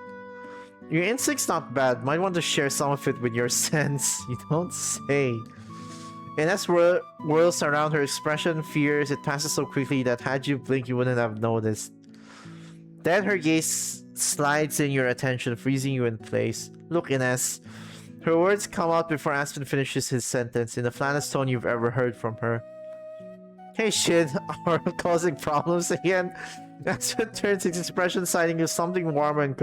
Your instinct's not bad. Might want to share some of it with your sense. You don't say. Inés whirls around, her expression fierce. It passes so quickly that had you blinked, you wouldn't have noticed. Then her gaze slides in your attention, freezing you in place. Look, Inés. Her words come out before Aspen finishes his sentence, in the flattest tone you've ever heard from her. Hey shit, are we causing problems again? Aspen turns his expression, citing you something warmer and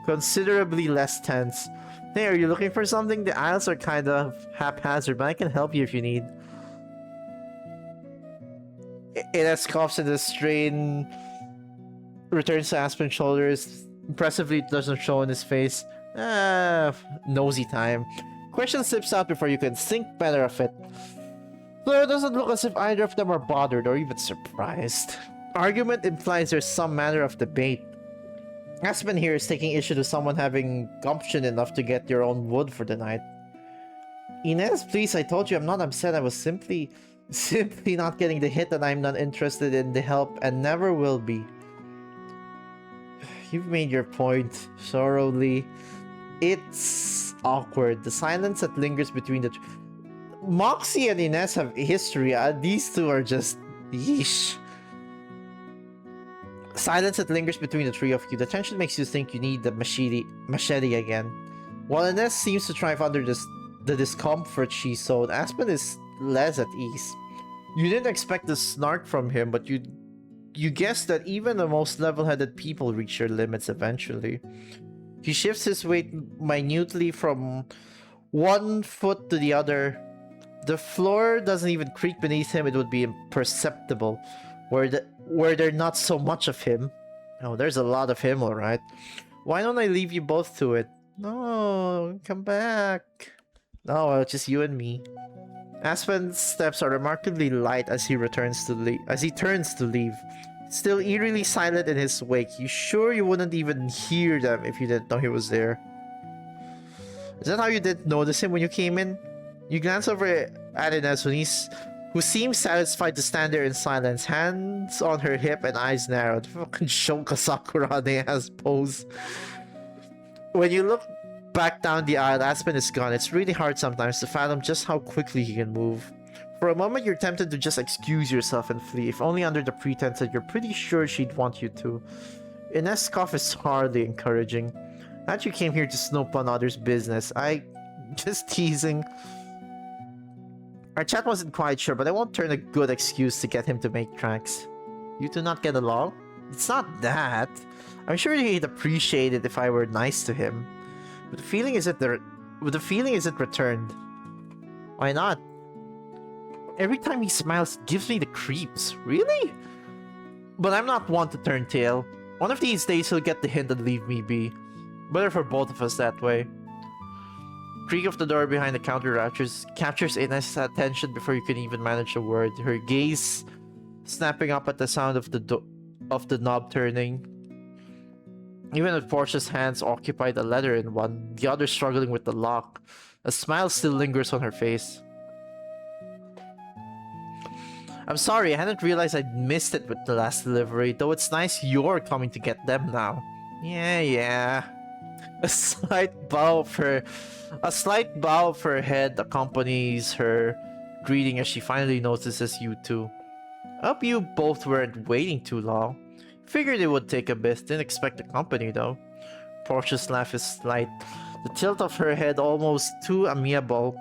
considerably less tense. Hey, are you looking for something? The aisles are kind of haphazard, but I can help you if you need. Inés coughs in the strain, returns to Aspen's shoulders. Impressively, it doesn't show in his face. Nosy time. Question slips out before you can think better of it. Though it doesn't look as if either of them are bothered or even surprised. Argument implies there's some manner of debate. Aspen here is taking issue to someone having gumption enough to get your own wood for the night. Inés, please, I told you I'm not upset. I was simply not getting the hit, and I'm not interested in the help and never will be. You've made your point, sorrowfully. It's awkward. The silence that lingers between the Moxie and Inés have history. These two are just yeesh. Silence that lingers between the three of you. The tension makes you think you need the machete again. While Inés seems to thrive under the discomfort she sowed, Aspen is less at ease. You didn't expect the snark from him, but you guessed that even the most level-headed people reach their limits eventually. He shifts his weight minutely from one foot to the other. The floor doesn't even creak beneath him. It would be imperceptible were there not so much of him. Oh, there's a lot of him, alright. Why don't I leave you both to it? No, come back. No, just you and me. Aspen's steps are remarkably light as he turns to leave. Still eerily silent in his wake. You sure you wouldn't even hear them if you didn't know he was there? Is that how you didn't notice him when you came in? You glance over at Inés, who seems satisfied to stand there in silence, hands on her hip and eyes narrowed. Fucking Shouka Sakurane has pose. When you look back down the aisle, Aspen is gone. It's really hard sometimes to fathom just how quickly he can move. For a moment, you're tempted to just excuse yourself and flee, if only under the pretense that you're pretty sure she'd want you to. Inés' cough is hardly encouraging. Not you came here to snoop on others' business. Just teasing. Our chat wasn't quite sure, but I won't turn a good excuse to get him to make tracks. You do not get along? It's not that. I'm sure he'd appreciate it if I were nice to him. But the feeling isn't returned. Why not? Every time he smiles, it gives me the creeps. Really? But I'm not one to turn tail. One of these days he'll get the hint and leave me be. Better for both of us that way. Creak of the door behind the counter captures Inés' attention before you can even manage a word. Her gaze snapping up at the sound of the knob turning. Even with Portia's hands occupied a letter in one, the other struggling with the lock, a smile still lingers on her face. I'm sorry, I hadn't realized I'd missed it with the last delivery, though it's nice you're coming to get them now. Yeah. A slight bow of her head accompanies her greeting as she finally notices you two. I hope you both weren't waiting too long. Figured it would take a bit, didn't expect the company though. Portia's laugh is slight, the tilt of her head almost too amiable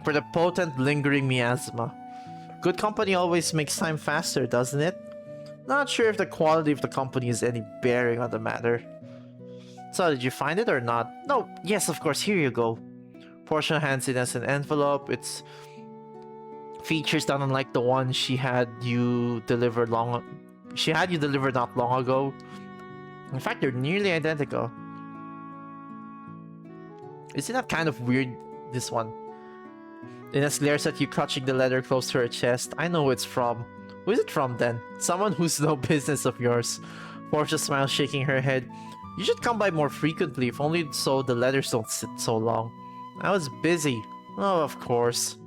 for the potent lingering miasma. Good company always makes time faster, doesn't it? Not sure if the quality of the company has any bearing on the matter. So, did you find it or not? No, yes, of course, here you go. Portia hands it as an envelope. Its features not unlike the one she had you delivered not long ago. In fact, they're nearly identical. Isn't that kind of weird, this one? Inés glares at you, clutching the letter close to her chest. I know who it's from. Who is it from then? Someone who's no business of yours. Portia smiles, shaking her head. You should come by more frequently, if only so the letters don't sit so long. I was busy. Oh, of course.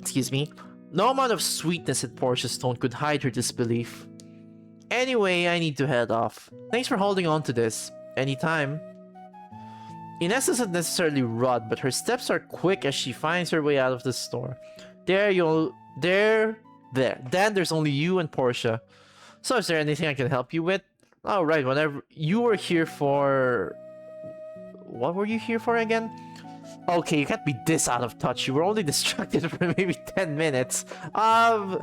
Excuse me. No amount of sweetness in Portia's tone could hide her disbelief. Anyway, I need to head off. Thanks for holding on to this. Anytime. Inés doesn't necessarily run, but her steps are quick as she finds her way out of the store. Then there's only you and Portia. So is there anything I can help you with? Oh right, whatever. You were here for... What were you here for again? Okay, you can't be this out of touch. You were only distracted for maybe 10 minutes. Let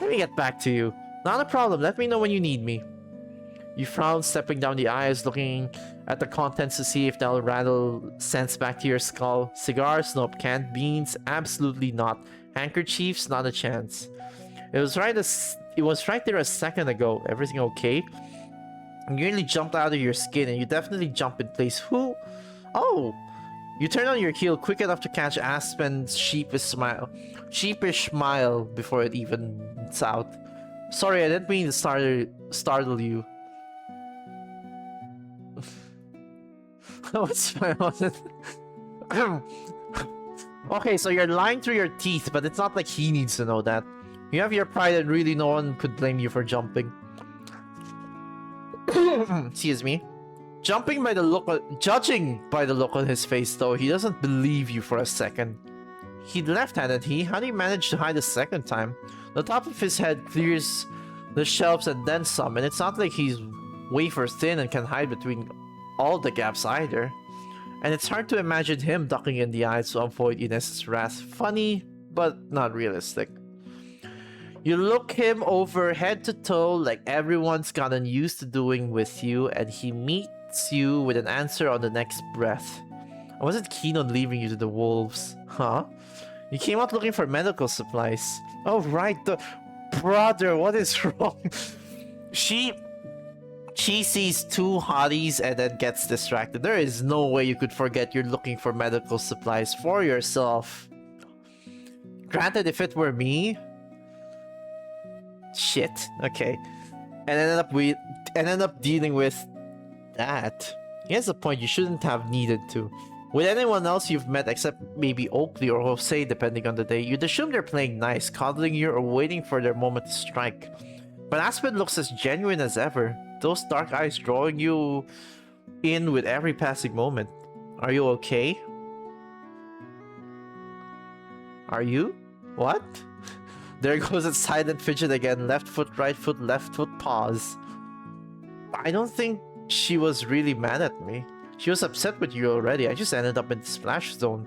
me get back to you. Not a problem. Let me know when you need me. You frown, stepping down the aisles, looking at the contents to see if they'll rattle sense back to your skull. Cigars? Nope. Canned beans? Absolutely not. Handkerchiefs? Not a chance. It was right there a second ago. Everything okay? You nearly jumped out of your skin, and you definitely jump in place. Who? Oh! You turn on your heel quick enough to catch Aspen's sheepish smile before it evens out. Sorry, I didn't mean to startle you. What's fine? Okay, so you're lying through your teeth, but it's not like he needs to know that. You have your pride, and really no one could blame you for jumping. Excuse me. Judging by the look on his face, though, he doesn't believe you for a second. He left-handed, how do you manage to hide a second time? The top of his head clears the shelves and then some, and it's not like he's wafer thin and can hide between all the gaps either. And it's hard to imagine him ducking in the eyes to avoid Inés' wrath. Funny, but not realistic. You look him over head to toe like everyone's gotten used to doing with you, and he meets you with an answer on the next breath. I wasn't keen on leaving you to the wolves. Huh? You came out looking for medical supplies. Oh right, brother, what is wrong? She sees two hotties and then gets distracted. There is no way you could forget you're looking for medical supplies for yourself. Granted, if it were me... Shit. Okay. And ended up dealing with that. Here's the point, you shouldn't have needed to. With anyone else you've met except maybe Oakley or Jose, depending on the day, you'd assume they're playing nice, coddling you, or waiting for their moment to strike. But Aspen looks as genuine as ever, those dark eyes drawing you in with every passing moment. Are you okay? Are you? What? There goes that silent fidget again. Left foot, left foot, pause. I don't think she was really mad at me. She was upset with you already. I just ended up in the splash zone.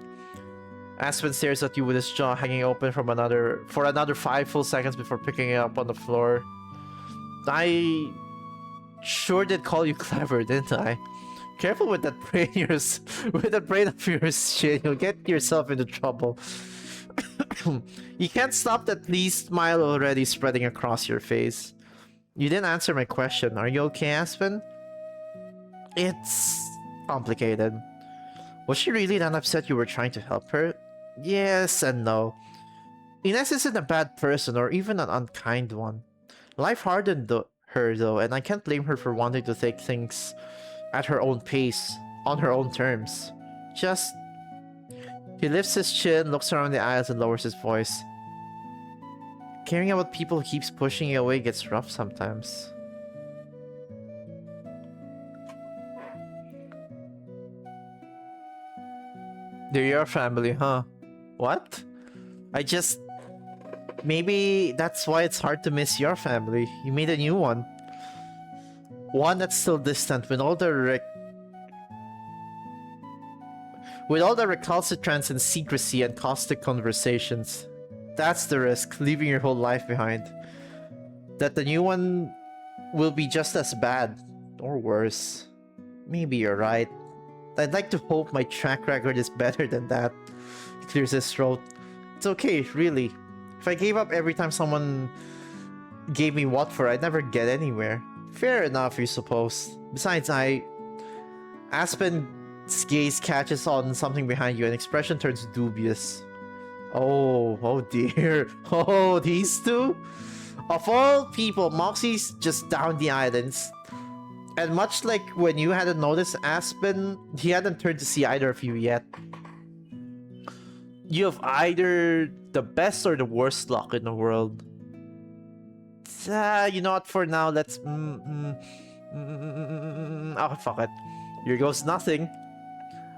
Aspen stares at you with his jaw hanging open for another 5 full seconds before picking it up on the floor. I sure did call you clever, didn't I? Careful with that brain of yours, shit. You'll get yourself into trouble. You can't stop that pleased smile already spreading across your face. You didn't answer my question. Are you okay, Aspen? It's complicated. Was she really that upset you were trying to help her? Yes and no. Inés isn't a bad person or even an unkind one. Life hardened her though, and I can't blame her for wanting to take things at her own pace, on her own terms. Just... He lifts his chin, looks around the aisles, and lowers his voice. Caring about people who keeps pushing you away gets rough sometimes. They're your family, huh? What? Maybe that's why it's hard to miss your family. You made a new one. One that's still distant with all the recalcitrance and secrecy and caustic conversations. That's the risk, leaving your whole life behind. That the new one will be just as bad, or worse. Maybe you're right. I'd like to hope my track record is better than that. He clears his throat. It's okay, really. If I gave up every time someone gave me what for, I'd never get anywhere. Fair enough, you suppose. Besides, Aspen's gaze catches on something behind you and expression turns dubious. Oh dear. Oh, these two? Of all people, Moxie's just down the islands. And much like when you hadn't noticed Aspen, he hadn't turned to see either of you yet. You have either the best or the worst luck in the world. You know what, for now, let's... Oh, fuck it. Here goes nothing.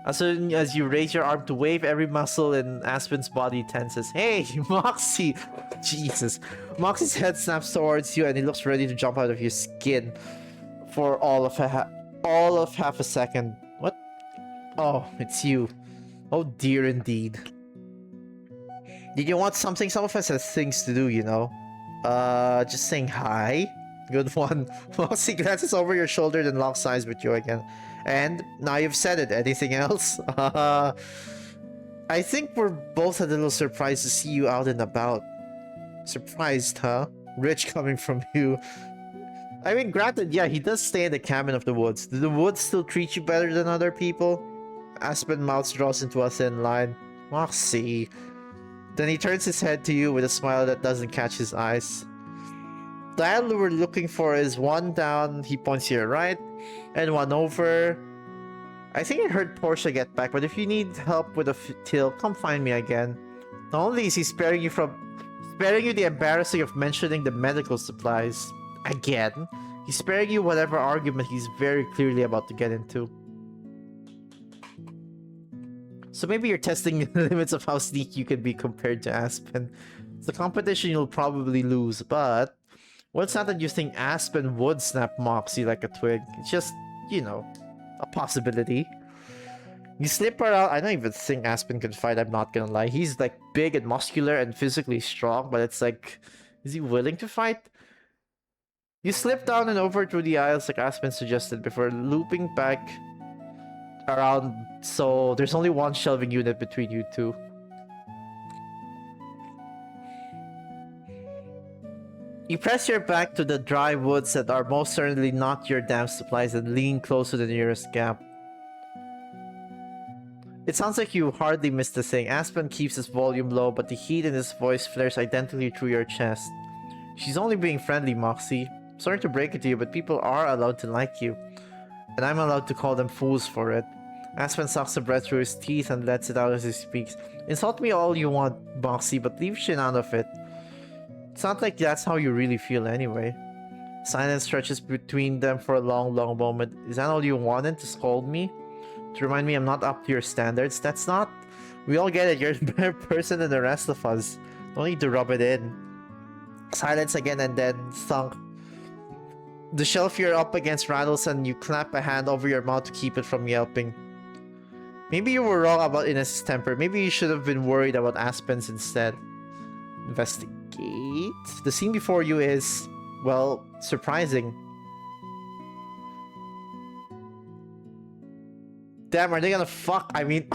As soon as you raise your arm to wave, every muscle in Aspen's body tenses. Hey, Moxie! Jesus. Moxie's head snaps towards you and he looks ready to jump out of your skin for all of half a second. What? Oh, it's you. Oh dear indeed. Did you want something? Some of us have things to do, you know. Just saying hi. Good one. Moxie glances over your shoulder, then locks eyes with you again. And now you've said it. Anything else? I think we're both a little surprised to see you out and about. Surprised, huh? Rich coming from you. I mean, granted, yeah, he does stay in the cabin of the woods. Do the woods still treat you better than other people? Aspen mouth draws into a thin line. Moxie. Then he turns his head to you with a smile that doesn't catch his eyes. The idol we're looking for is one down, he points to your right, and one over. I think I heard Portia get back, but if you need help with a till, come find me again. Not only is he sparing you the embarrassing of mentioning the medical supplies again, he's sparing you whatever argument he's very clearly about to get into. So maybe you're testing the limits of how sneaky you can be compared to Aspen. It's a competition you'll probably lose, but well, it's not that you think Aspen would snap Moxie like a twig. It's just, you know, a possibility. You slip around. I don't even think Aspen can fight, I'm not gonna lie. He's like big and muscular and physically strong, but it's like, is he willing to fight? You slip down and over through the aisles like Aspen suggested before looping back around, so there's only one shelving unit between you two. You press your back to the dry woods that are most certainly not your damn supplies and lean close to the nearest gap. It sounds like you hardly missed a thing. Aspen keeps his volume low, but the heat in his voice flares identically through your chest. She's only being friendly, Moxie. Sorry to break it to you, but people are allowed to like you. And I'm allowed to call them fools for it. Aspen sucks the breath through his teeth and lets it out as he speaks. Insult me all you want, Moxie, but leave Shin out of it. It's not like that's how you really feel anyway. Silence stretches between them for a long, long moment. Is that all you wanted, to scold me? To remind me I'm not up to your standards? That's not... We all get it, you're a better person than the rest of us. Don't need to rub it in. Silence again and then thunk. The shelf you're up against rattles and you clap a hand over your mouth to keep it from yelping. Maybe you were wrong about Inés' temper. Maybe you should have been worried about Aspen's instead. Investigate. The scene before you is, well, surprising. Damn, are they gonna fuck? I mean,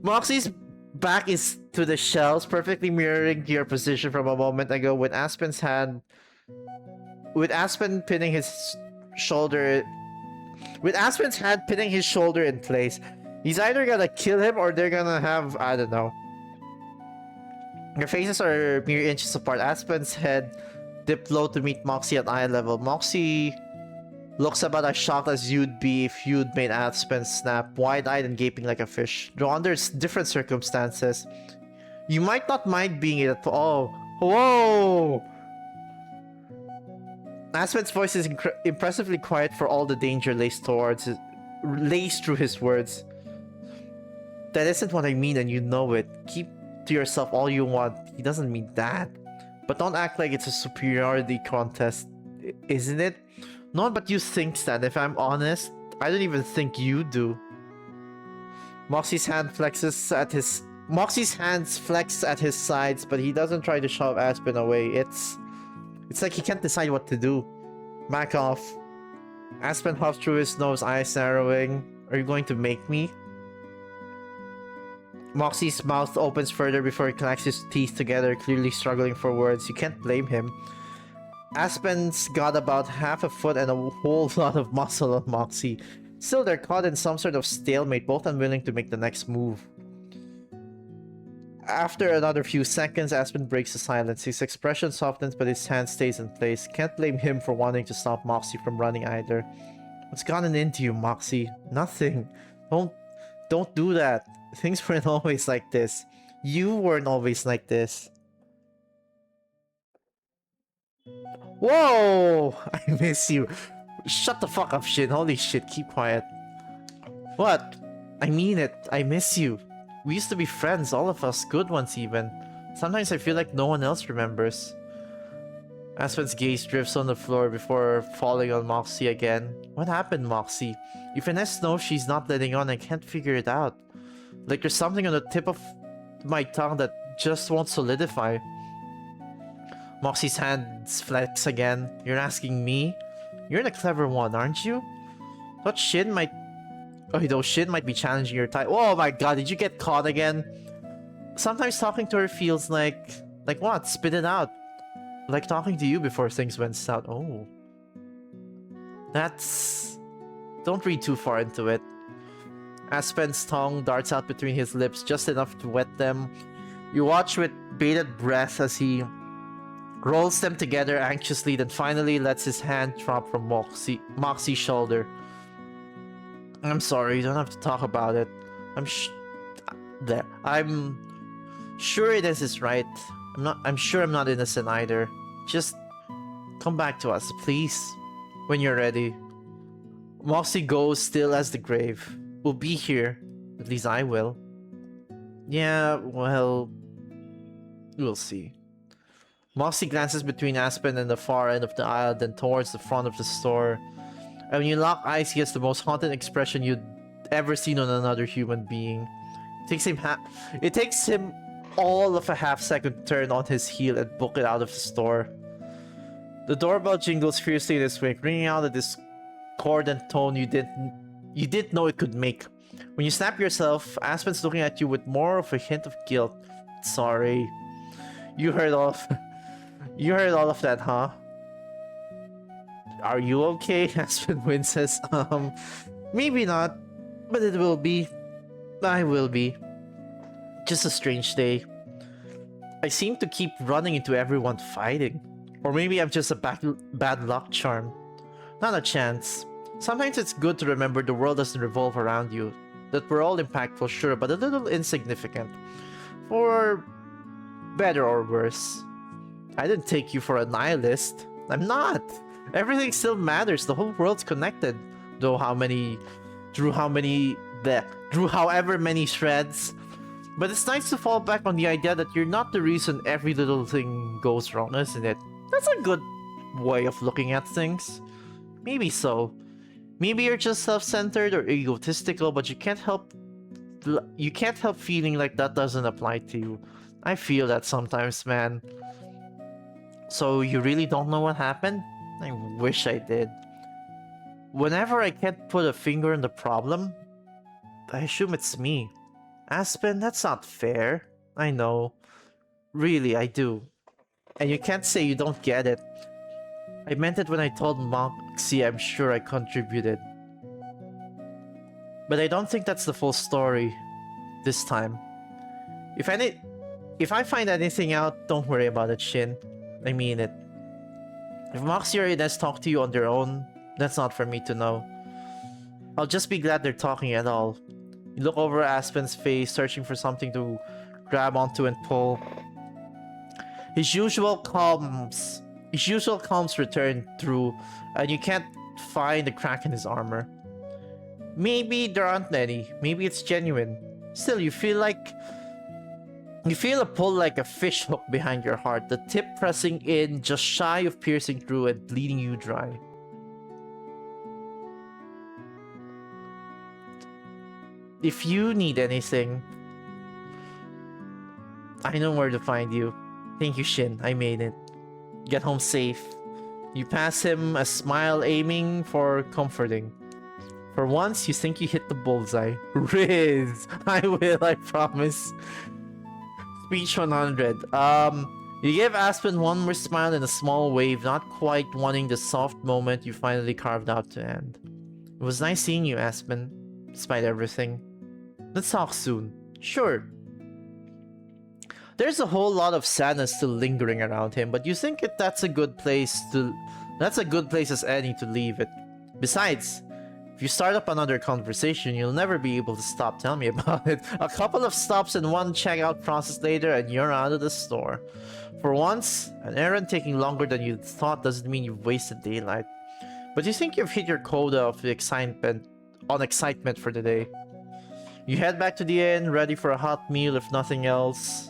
Moxie's back is to the shelves, perfectly mirroring your position from a moment ago with Aspen's hand... With Aspen pinning his shoulder... With Aspen's hand pinning his shoulder in place. He's either gonna kill him or they're gonna have... I don't know. Your faces are mere inches apart. Aspen's head dipped low to meet Moxie at eye level. Moxie looks about as shocked as you'd be if you'd made Aspen snap, wide-eyed and gaping like a fish. Though under different circumstances, you might not mind being it at all. Oh, whoa! Aspen's voice is impressively quiet for all the danger laced through his words. That isn't what I mean, and you know it. Keep to yourself all you want. He doesn't mean that. But don't act like it's a superiority contest, isn't it? No one but you thinks that. If I'm honest, I don't even think you do. Moxie's hands flex at his sides, but he doesn't try to shove Aspen away. It's like he can't decide what to do. Back off. Aspen huffs through his nose, eyes narrowing. Are you going to make me? Moxie's mouth opens further before he connects his teeth together, clearly struggling for words. You can't blame him. Aspen's got about half a foot and a whole lot of muscle on Moxie. Still, they're caught in some sort of stalemate, both unwilling to make the next move. After another few seconds, Aspen breaks the silence. His expression softens, but his hand stays in place. Can't blame him for wanting to stop Moxie from running either. What's gotten into you, Moxie? Nothing. Don't do that. Things weren't always like this. You weren't always like this. Whoa! I miss you. Shut the fuck up, Shin. Holy shit, keep quiet. What? I mean it. I miss you. We used to be friends, all of us, good ones even. Sometimes I feel like no one else remembers. Aspen's gaze drifts on the floor before falling on Moxie again. What happened, Moxie? If Inés knows she's not letting on, I can't figure it out. Like there's something on the tip of my tongue that just won't solidify. Moxie's hands flex again. You're asking me? You're the clever one, aren't you? Thought Shin might... Oh, though Shin might be challenging your type. Oh my god, did you get caught again? Sometimes talking to her feels like... Like what? Spit it out. Like talking to you before things went south. Oh. That's... Don't read too far into it. Aspen's tongue darts out between his lips just enough to wet them. You watch with bated breath as he rolls them together anxiously, then finally lets his hand drop from Moxie's shoulder. I'm sorry, you don't have to talk about it. I'm sure Inés is right. I'm sure I'm not innocent either. Just come back to us, please. When you're ready. Moxie goes still as the grave. We'll be here. At least I will. Yeah, well... We'll see. Moxie glances between Aspen and the far end of the aisle, then towards the front of the store. And when you lock eyes, he has the most haunted expression you'd ever seen on another human being. It takes him all of a half-second to turn on his heel and book it out of the store. The doorbell jingles fiercely in his wake, ringing out a discordant tone you didn't know it could make. When you snap yourself, Aspen's looking at you with more of a hint of guilt. Sorry. You heard all of that, huh? Are you okay? Aspen winces. Maybe not, but it will be. I will be. Just a strange day. I seem to keep running into everyone fighting. Or maybe I'm just a bad luck charm. Not a chance. Sometimes it's good to remember the world doesn't revolve around you. That we're all impactful, sure, but a little insignificant. For better or worse. I didn't take you for a nihilist. I'm not. Everything still matters. The whole world's connected. Drew however many shreds. But it's nice to fall back on the idea that you're not the reason every little thing goes wrong, isn't it? That's a good way of looking at things. Maybe so. Maybe you're just self-centered or egotistical, but you can't help feeling like that doesn't apply to you. I feel that sometimes, man. So you really don't know what happened? I wish I did. Whenever I can't put a finger on the problem, I assume it's me. Aspen, that's not fair. I know. Really, I do. And you can't say you don't get it. I meant it when I told Moxie I'm sure I contributed. But I don't think that's the full story this time. If I find anything out, don't worry about it, Shin. I mean it. If Moxie or Inés talk to you on their own, that's not for me to know. I'll just be glad they're talking at all. You look over Aspen's face, searching for something to grab onto and pull. His usual calms return through, and you can't find a crack in his armor. Maybe there aren't any. Maybe it's genuine. Still, you feel a pull like a fish hook behind your heart, the tip pressing in just shy of piercing through and bleeding you dry. If you need anything, I know where to find you. Thank you, Shin. I made it. Get home safe. You pass him a smile aiming for comforting. For once, you think you hit the bullseye. Riz! I will, I promise. Speech 100. You give Aspen one more smile and a small wave, not quite wanting the soft moment you finally carved out to end. It was nice seeing you, Aspen, despite everything. Let's talk soon. Sure. There's a whole lot of sadness still lingering around him, but you think that's a good place as any to leave it. Besides, if you start up another conversation, you'll never be able to stop. Tell me about it. A couple of stops and one checkout process later, and you're out of the store. For once, an errand taking longer than you thought doesn't mean you've wasted daylight. But you think you've hit your quota of excitement for the day. You head back to the inn, ready for a hot meal if nothing else.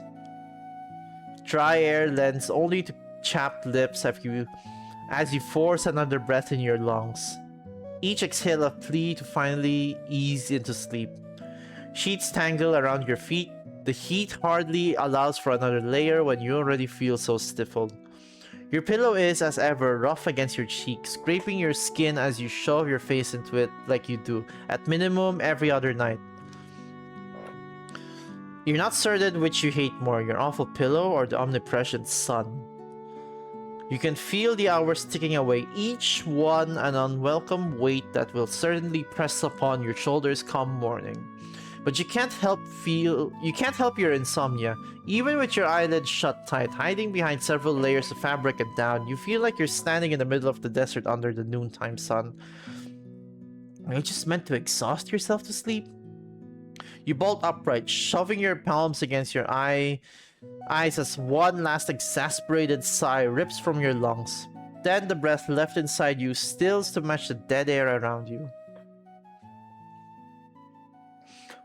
Dry air lends only to chapped lips as you force another breath in your lungs. Each exhale a plea to finally ease into sleep. Sheets tangle around your feet. The heat hardly allows for another layer when you already feel so stifled. Your pillow is, as ever, rough against your cheek, scraping your skin as you shove your face into it like you do, at minimum, every other night. You're not certain which you hate more, your awful pillow or the omnipresent sun. You can feel the hours ticking away, each one an unwelcome weight that will certainly press upon your shoulders come morning. But you can't help your insomnia. Even with your eyelids shut tight, hiding behind several layers of fabric and down, you feel like you're standing in the middle of the desert under the noontime sun. Are you just meant to exhaust yourself to sleep? You bolt upright, shoving your palms against your eyes as one last exasperated sigh rips from your lungs. Then the breath left inside you stills to match the dead air around you.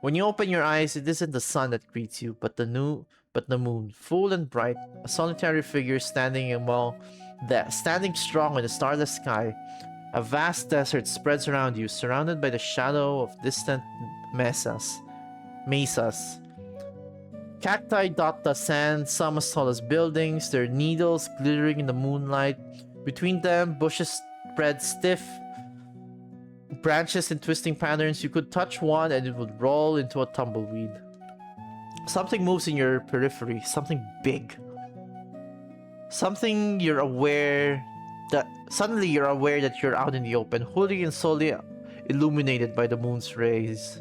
When you open your eyes, it isn't the sun that greets you, but the moon, full and bright, a solitary figure standing strong in the starless sky. A vast desert spreads around you, surrounded by the shadow of distant mesas. Cacti dot the sand, some as tall as buildings, their needles glittering in the moonlight. Between them, bushes spread stiff branches in twisting patterns. You could touch one and it would roll into a tumbleweed. Something moves in your periphery, something big. Suddenly you're aware that you're out in the open, wholly and solely illuminated by the moon's rays.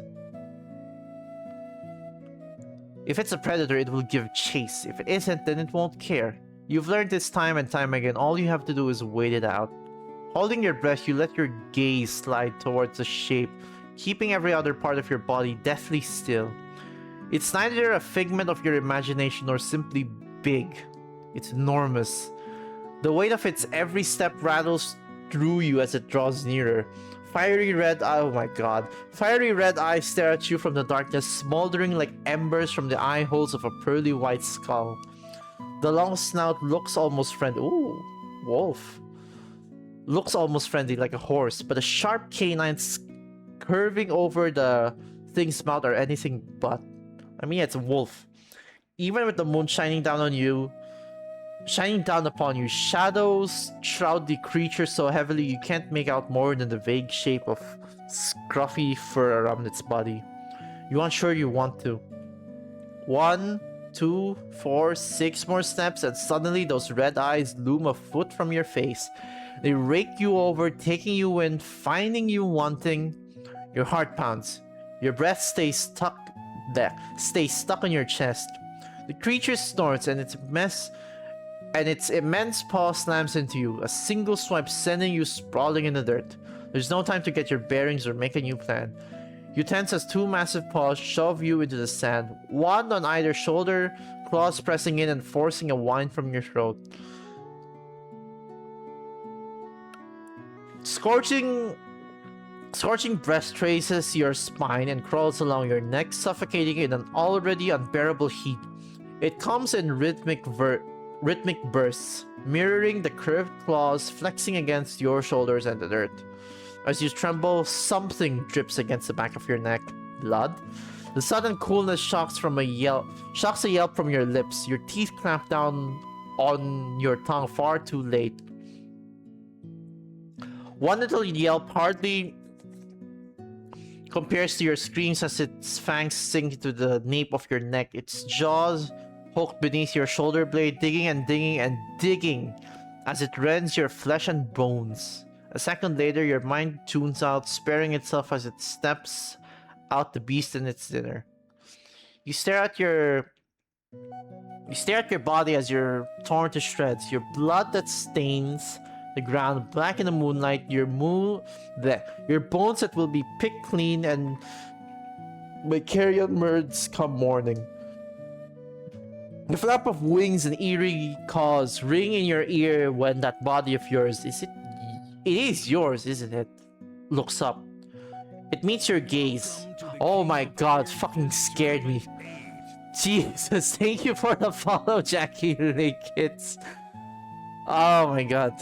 If it's a predator, it will give chase. If it isn't, then it won't care. You've learned this time and time again. All you have to do is wait it out. Holding your breath, you let your gaze slide towards the shape, keeping every other part of your body deathly still. It's neither a figment of your imagination nor simply big. It's enormous. The weight of its every step rattles through you as it draws nearer. Fiery red eyes stare at you from the darkness, smoldering like embers from the eye holes of a pearly white skull. The long snout looks almost friendly. Ooh, wolf. Looks almost friendly like a horse, but the sharp canines curving over the thing's mouth are anything but. I mean, it's a wolf. Even with the moon shining down upon you, shadows shroud the creature so heavily you can't make out more than the vague shape of scruffy fur around its body. You aren't sure you want to. 1, 2, 4, 6 more steps, and suddenly those red eyes loom a foot from your face. They rake you over, taking you in, finding you wanting. Your heart pounds. Your breath stays stuck in your chest. The creature snorts, and its immense paw slams into you, a single swipe sending you sprawling in the dirt. There's no time to get your bearings or make a new plan. You tense as two massive paws shove you into the sand, one on either shoulder, claws pressing in and forcing a whine from your throat. Scorching breath traces your spine and crawls along your neck, suffocating in an already unbearable heat. It comes in rhythmic bursts, mirroring the curved claws flexing against your shoulders and the dirt. As you tremble, something drips against the back of your neck. Blood? The sudden coolness shocks a yelp from your lips. Your teeth clamp down on your tongue far too late. One little yelp hardly compares to your screams as its fangs sink into the nape of your neck, its jaws poked beneath your shoulder blade, digging and digging and digging as it rends your flesh and bones. A second later, your mind tunes out, sparing itself as it steps out the beast and its dinner. You stare at your body as you're torn to shreds, your blood that stains the ground black in the moonlight, your bones that will be picked clean and by carrion birds come morning. The flap of wings and eerie caws ring in your ear when that body of yours, it is yours, isn't it? Looks up. It meets your gaze. Oh my god, fucking scared me. Jesus, thank you for the follow, Jackie Ricketts. Oh my god.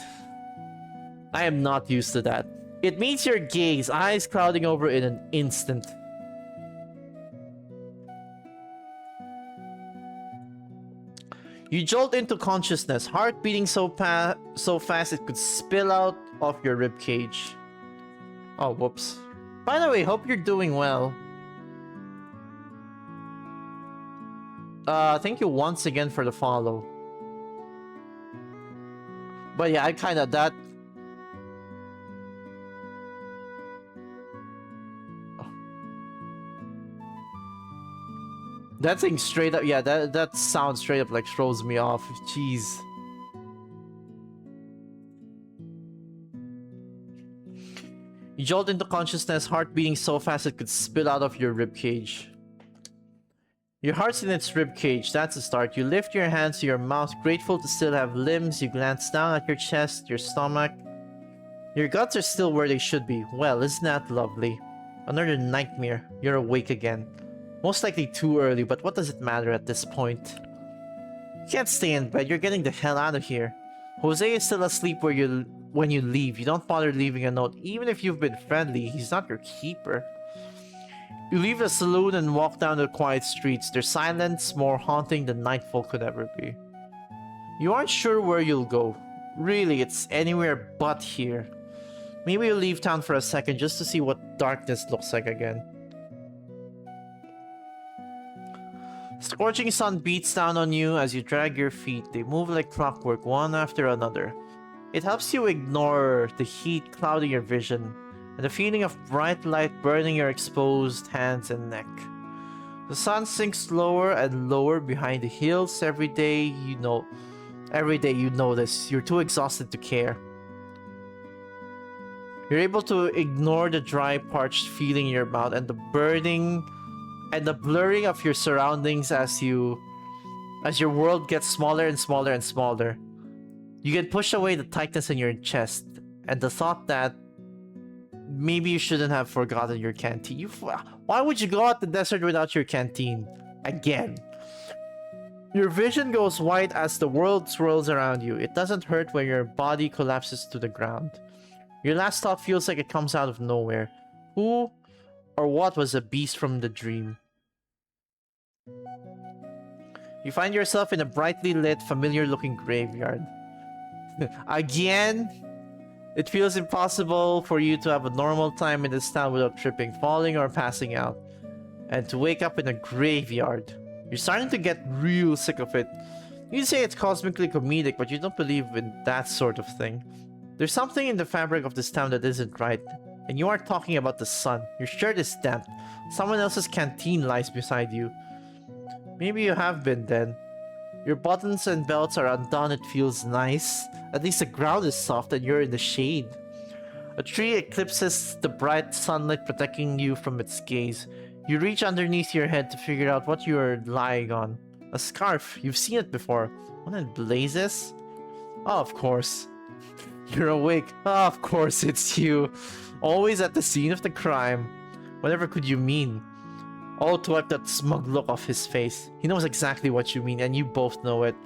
I am not used to that. It meets your gaze, eyes clouding over in an instant. You jolt into consciousness, heart beating so fast it could spill out of your ribcage. Oh, whoops. By the way, hope you're doing well. Thank you once again for the follow. But yeah, I kinda that. That thing straight up, yeah, that sound straight up like throws me off. Jeez. You jolt into consciousness, heart beating so fast it could spill out of your ribcage. Your heart's in its ribcage, that's a start. You lift your hands to your mouth, grateful to still have limbs. You glance down at your chest, your stomach. Your guts are still where they should be. Well, isn't that lovely? Another nightmare. You're awake again. Most likely too early, but what does it matter at this point? You can't stay in bed, you're getting the hell out of here. Jose is still asleep when you leave. You don't bother leaving a note, even if you've been friendly. He's not your keeper. You leave the saloon and walk down the quiet streets. Their silence more haunting than nightfall could ever be. You aren't sure where you'll go. Really, it's anywhere but here. Maybe you'll leave town for a second just to see what darkness looks like again. Scorching sun beats down on you as you drag your feet. They move like clockwork, one after another. It helps you ignore the heat clouding your vision and the feeling of bright light burning your exposed hands and neck. The sun sinks lower and lower behind the hills. Every day you notice you're too exhausted to care. You're able to ignore the dry, parched feeling in your mouth and the burning and the blurring of your surroundings as your world gets smaller and smaller and smaller. You can push away the tightness in your chest and the thought that maybe you shouldn't have forgotten your canteen. Why would you go out the desert without your canteen? Again. Your vision goes white as the world swirls around you. It doesn't hurt when your body collapses to the ground. Your last thought feels like it comes out of nowhere. Who or what was a beast from the dream? You find yourself in a brightly lit, familiar-looking graveyard. Again? It feels impossible for you to have a normal time in this town without tripping, falling, or passing out. And to wake up in a graveyard. You're starting to get real sick of it. You'd say it's cosmically comedic, but you don't believe in that sort of thing. There's something in the fabric of this town that isn't right. And you aren't talking about the sun. Your shirt is damp. Someone else's canteen lies beside you. Maybe you have been then. Your buttons and belts are undone. It feels nice. At least the ground is soft and you're in the shade. A tree eclipses the bright sunlight, protecting you from its gaze. You reach underneath your head to figure out what you are lying on. A scarf. You've seen it before. When it blazes? Oh, of course. You're awake. Oh, of course it's you. Always at the scene of the crime. Whatever could you mean? Oh, to wipe that smug look off his face. He knows exactly what you mean, and you both know it.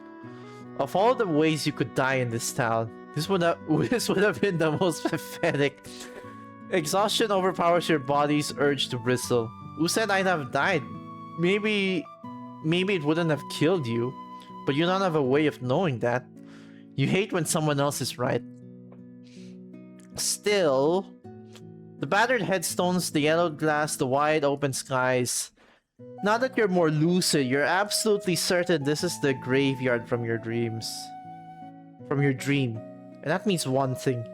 Of all the ways you could die in this town, this would have been the most pathetic. Exhaustion overpowers your body's urge to bristle. Who said I'd have died? Maybe it wouldn't have killed you, but you don't have a way of knowing that. You hate when someone else is right. Still, the battered headstones, the yellowed glass, the wide open skies. Now that you're more lucid, you're absolutely certain this is the graveyard from your dreams. From your dream. And that means one thing.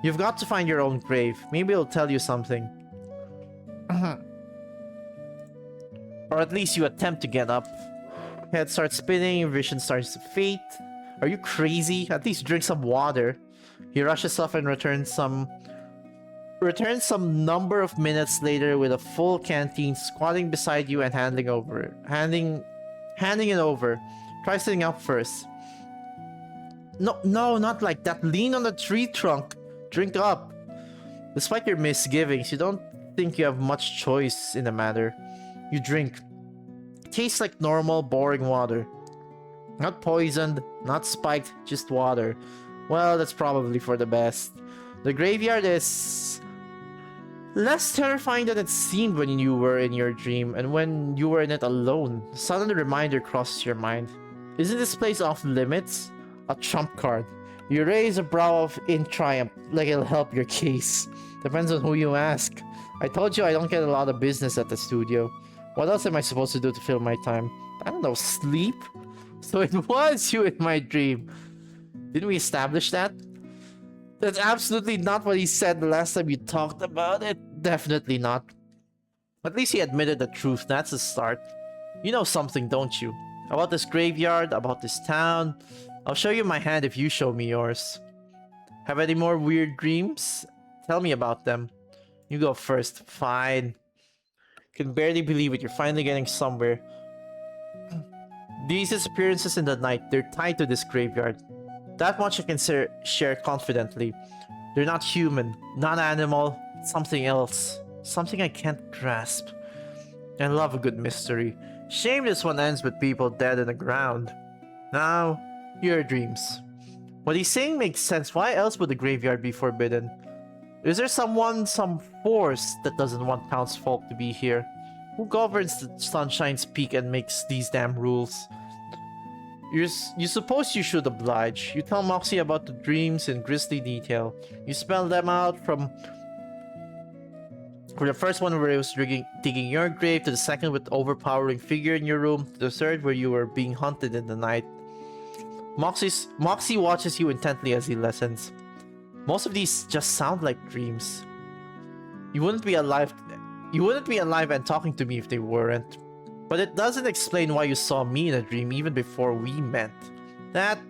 You've got to find your own grave. Maybe it'll tell you something. Or at least you attempt to get up. Head starts spinning, your vision starts to fade. Are you crazy? At least drink some water. He rushes off and returns some number of minutes later with a full canteen, squatting beside you and handing it over. Try sitting up first. No, not like that. Lean on the tree trunk. Drink up. Despite your misgivings, you don't think you have much choice in the matter. You drink. It tastes like normal, boring water. Not poisoned, not spiked, just water. Well, that's probably for the best. The graveyard is less terrifying than it seemed when you were in your dream and when you were in it alone. A sudden reminder crosses your mind. Isn't this place off limits? A trump card. You raise a brow in triumph, like it'll help your case. Depends on who you ask. I told you I don't get a lot of business at the studio. What else am I supposed to do to fill my time? I don't know, sleep? So it was you in my dream. Didn't we establish that? That's absolutely not what he said the last time you talked about it. Definitely not. At least he admitted the truth, that's a start. You know something, don't you? About this graveyard, about this town. I'll show you my hand if you show me yours. Have any more weird dreams? Tell me about them. You go first. Fine. Can barely believe it, you're finally getting somewhere. These disappearances in the night, they're tied to this graveyard. That much I can share confidently. They're not human, not animal, something else. Something I can't grasp. I love a good mystery. Shame this one ends with people dead in the ground. Now, your dreams. What he's saying makes sense. Why else would the graveyard be forbidden? Is there some force that doesn't want townsfolk to be here? Who governs the Sunshine's Peak and makes these damn rules? You suppose you should oblige. You tell Moxie about the dreams in grisly detail. You spell them out from the first one where it was digging your grave, to the second with overpowering figure in your room, to the third where you were being hunted in the night. Moxie watches you intently as he listens. Most of these just sound like dreams. You wouldn't be alive and talking to me if they weren't. But it doesn't explain why you saw me in a dream even before we met. That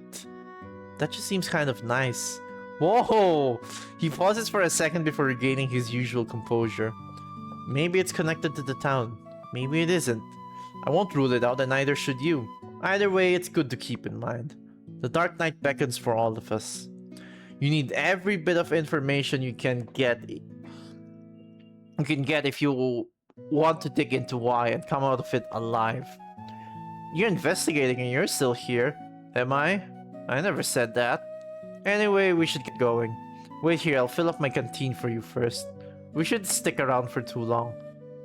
just seems kind of nice. Whoa! He pauses for a second before regaining his usual composure. Maybe it's connected to the town. Maybe it isn't. I won't rule it out, and neither should you. Either way, it's good to keep in mind. The Dark Knight beckons for all of us. You need every bit of information you can get. If you want to dig into why and come out of it alive. You're investigating and you're still here. Am I? I never said that. Anyway, we should get going. Wait here, I'll fill up my canteen for you first. We should stick around for too long.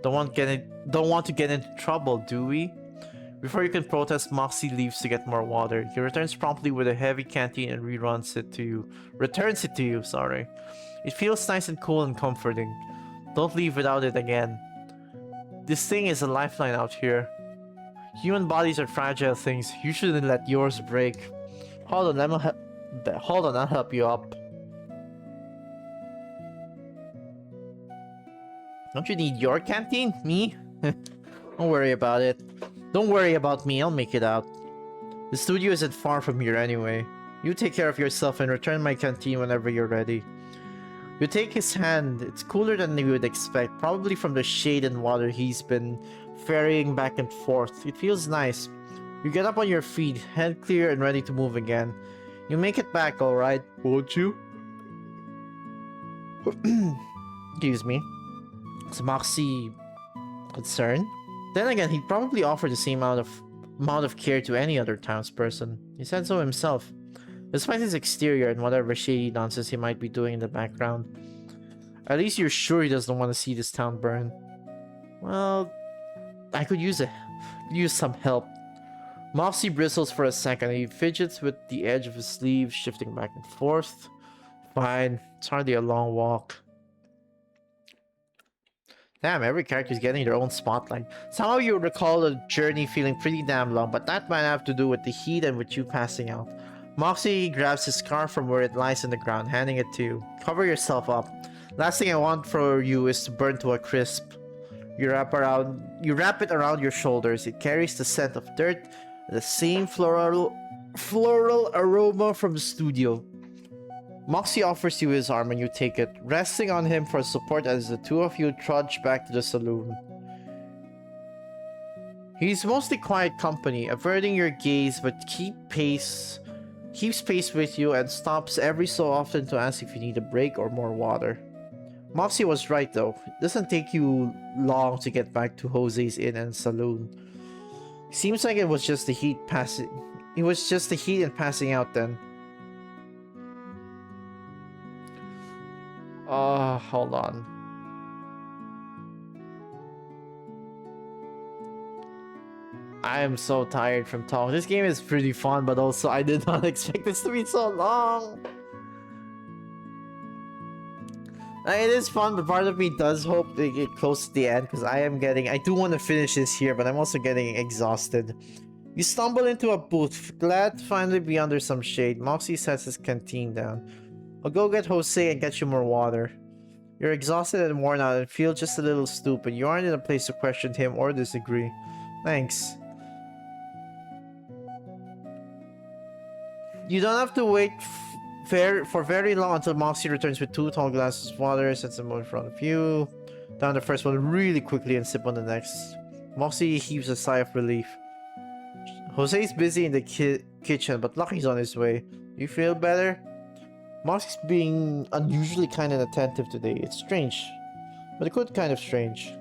Don't want to get into trouble, do we? Before you can protest, Moxie leaves to get more water. He returns promptly with a heavy canteen and returns it to you, sorry. It feels nice and cool and comforting. Don't leave without it again. This thing is a lifeline out here. Human bodies are fragile things. You shouldn't let yours break. Hold on, I'll help you up. Don't you need your canteen? Me? Don't worry about it. Don't worry about me, I'll make it out. The studio isn't far from here anyway. You take care of yourself and return my canteen whenever you're ready. You take his hand. It's cooler than you would expect, probably from the shade and water he's been ferrying back and forth. It feels nice. You get up on your feet, head clear and ready to move again. You make it back, alright, won't you? Excuse me. Is Moxie concerned? Then again, he'd probably offer the same amount of care to any other townsperson. He said so himself. Despite his exterior and whatever shady nonsense he might be doing in the background. At least you're sure he doesn't want to see this town burn. Well, I could use some help. Moxie bristles for a second and he fidgets with the edge of his sleeve, shifting back and forth. Fine, it's hardly a long walk. Damn, every character's getting their own spotlight. Somehow you recall the journey feeling pretty damn long, but that might have to do with the heat and with you passing out. Moxie grabs his scarf from where it lies on the ground, handing it to you. Cover yourself up. Last thing I want for you is to burn to a crisp. You wrap it around your shoulders. It carries the scent of dirt, the same floral aroma from the studio. Moxie offers you his arm and you take it, resting on him for support as the two of you trudge back to the saloon. He's mostly quiet company, averting your gaze but keeps pace with you and stops every so often to ask if you need a break or more water. Moxie was right though, it doesn't take you long to get back to Jose's Inn and Saloon. Seems like it was just the heat and passing out then. Hold on. I am so tired from talking. This game is pretty fun, but also I did not expect this to be so long. It is fun, but part of me does hope they get close to the end because I do want to finish this here, but I'm also getting exhausted. You stumble into a booth, glad to finally be under some shade. Moxie sets his canteen down. I'll go get Jose and get you more water. You're exhausted and worn out and feel just a little stupid. You aren't in a place to question him or disagree. Thanks. You don't have to wait for very long until Moxie returns with 2 tall glasses of water, sets them in front of you. Down the first one really quickly and sip on the next. Moxie heaves a sigh of relief. Jose's busy in the kitchen, but Lucky's on his way. You feel better? Moxie's being unusually kind and attentive today. It's strange, but a good kind of strange.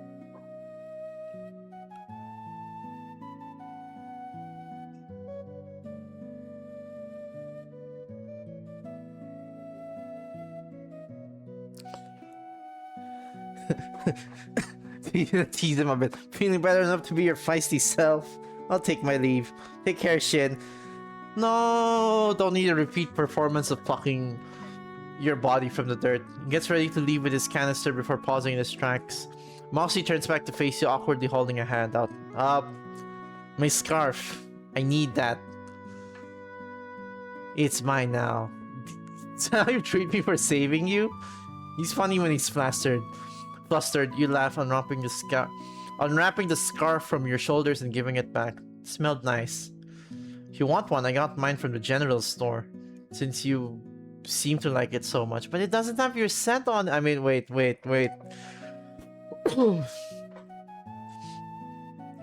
Tease him a bit. Feeling better enough to be your feisty self? I'll take my leave. Take care, Shin. No, don't need a repeat performance of plucking your body from the dirt. He gets ready to leave with his canister before pausing in his tracks. Moxie turns back to face you, awkwardly holding a hand out. My scarf. I need that. It's mine now. Is that how you treat me for saving you? He's funny when he's flustered. You laugh, unwrapping the scarf from your shoulders and giving it back. It smelled nice. If you want one, I got mine from the general store. Since you seem to like it so much. But it doesn't have your scent on. I mean, wait.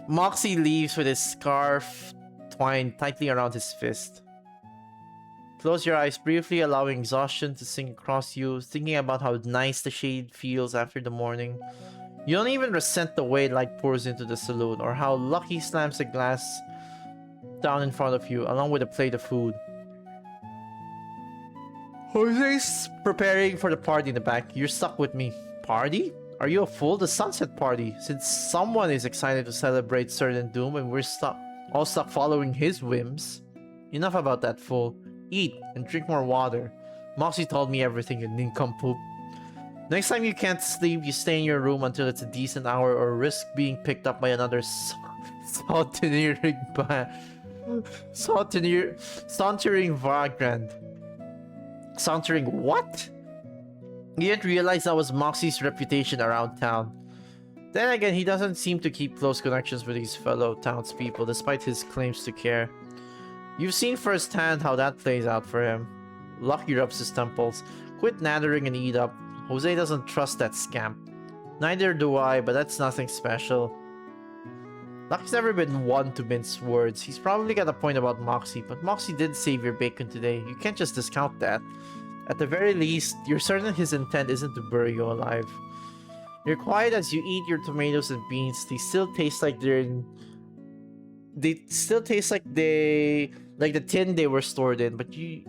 Moxie leaves with his scarf twined tightly around his fist. Close your eyes briefly, allowing exhaustion to sink across you, thinking about how nice the shade feels after the morning. You don't even resent the way light pours into the saloon, or how Lucky slams the glass down in front of you, along with a plate of food. Jose's preparing for the party in the back. You're stuck with me. Party? Are you a fool? The sunset party. Since someone is excited to celebrate certain doom and we're all stuck following his whims. Enough about that fool. Eat and drink more water. Moxie told me everything, you nincompoop. Next time you can't sleep, you stay in your room until it's a decent hour or risk being picked up by another sauntering vagrant. Sauntering what? You didn't realize that was Moxie's reputation around town. Then again, he doesn't seem to keep close connections with his fellow townspeople despite his claims to care. You've seen firsthand how that plays out for him. Lucky rubs his temples. Quit nattering and eat up. Jose doesn't trust that scamp. Neither do I, but that's nothing special. Lucky's never been one to mince words. He's probably got a point about Moxie, but Moxie did save your bacon today. You can't just discount that. At the very least, you're certain his intent isn't to bury you alive. You're quiet as you eat your tomatoes and beans. They still taste like like the tin they were stored in, but you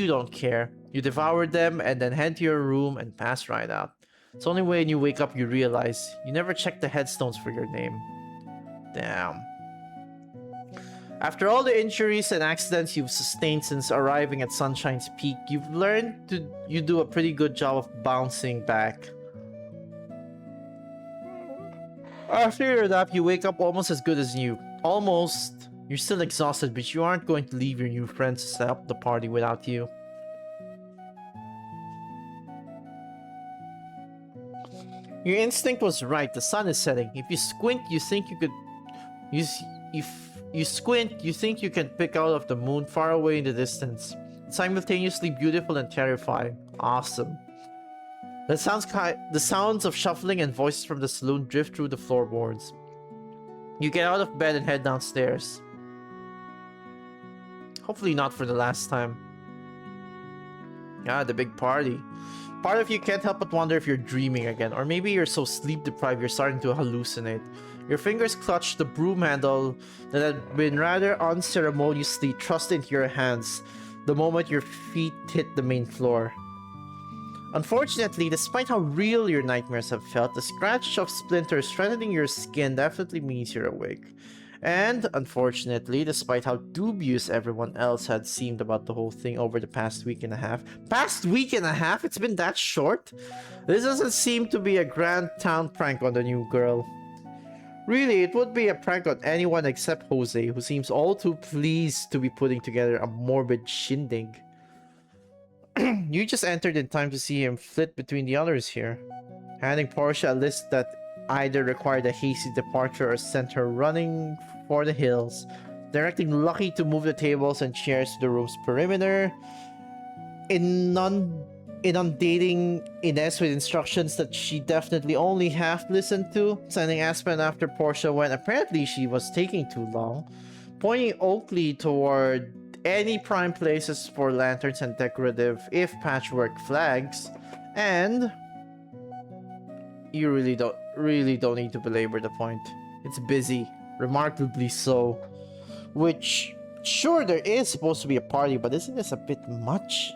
don't care. You devour them and then head to your room and pass right out. It's only when you wake up you realize you never checked the headstones for your name. Damn. After all the injuries and accidents you've sustained since arriving at Sunshine's Peak, you've learned you do a pretty good job of bouncing back. After your nap, you wake up almost as good as new. Almost. You're still exhausted, but you aren't going to leave your new friends to set up the party without you. Your instinct was right. The sun is setting. If you squint, you think you could... If you squint, you think you can pick out of the moon far away in the distance. It's simultaneously beautiful and terrifying. Awesome. The sounds of shuffling and voices from the saloon drift through the floorboards. You get out of bed and head downstairs. Hopefully not for the last time. Ah, the big party. Part of you can't help but wonder if you're dreaming again, or maybe you're so sleep deprived you're starting to hallucinate. Your fingers clutch the broom handle that had been rather unceremoniously thrust into your hands the moment your feet hit the main floor. Unfortunately, despite how real your nightmares have felt, the scratch of splinters threatening your skin definitely means you're awake. And unfortunately, despite how dubious everyone else had seemed about the whole thing over the past week and a half, past week and a half? It's been that short? This doesn't seem to be a grand town prank on the new girl. Really, it would be a prank on anyone except Jose, who seems all too pleased to be putting together a morbid shindig. You just entered in time to see him flit between the others here, handing Portia a list that either required a hasty departure or sent her running for the hills, directing Lucky to move the tables and chairs to the room's perimeter, inundating Inés with instructions that she definitely only half listened to, sending Aspen after Portia when apparently she was taking too long, pointing Oakley toward any prime places for lanterns and decorative, if patchwork flags, and you really don't need to belabor the point. It's busy, remarkably so. Which, sure, there is supposed to be a party, but isn't this a bit much?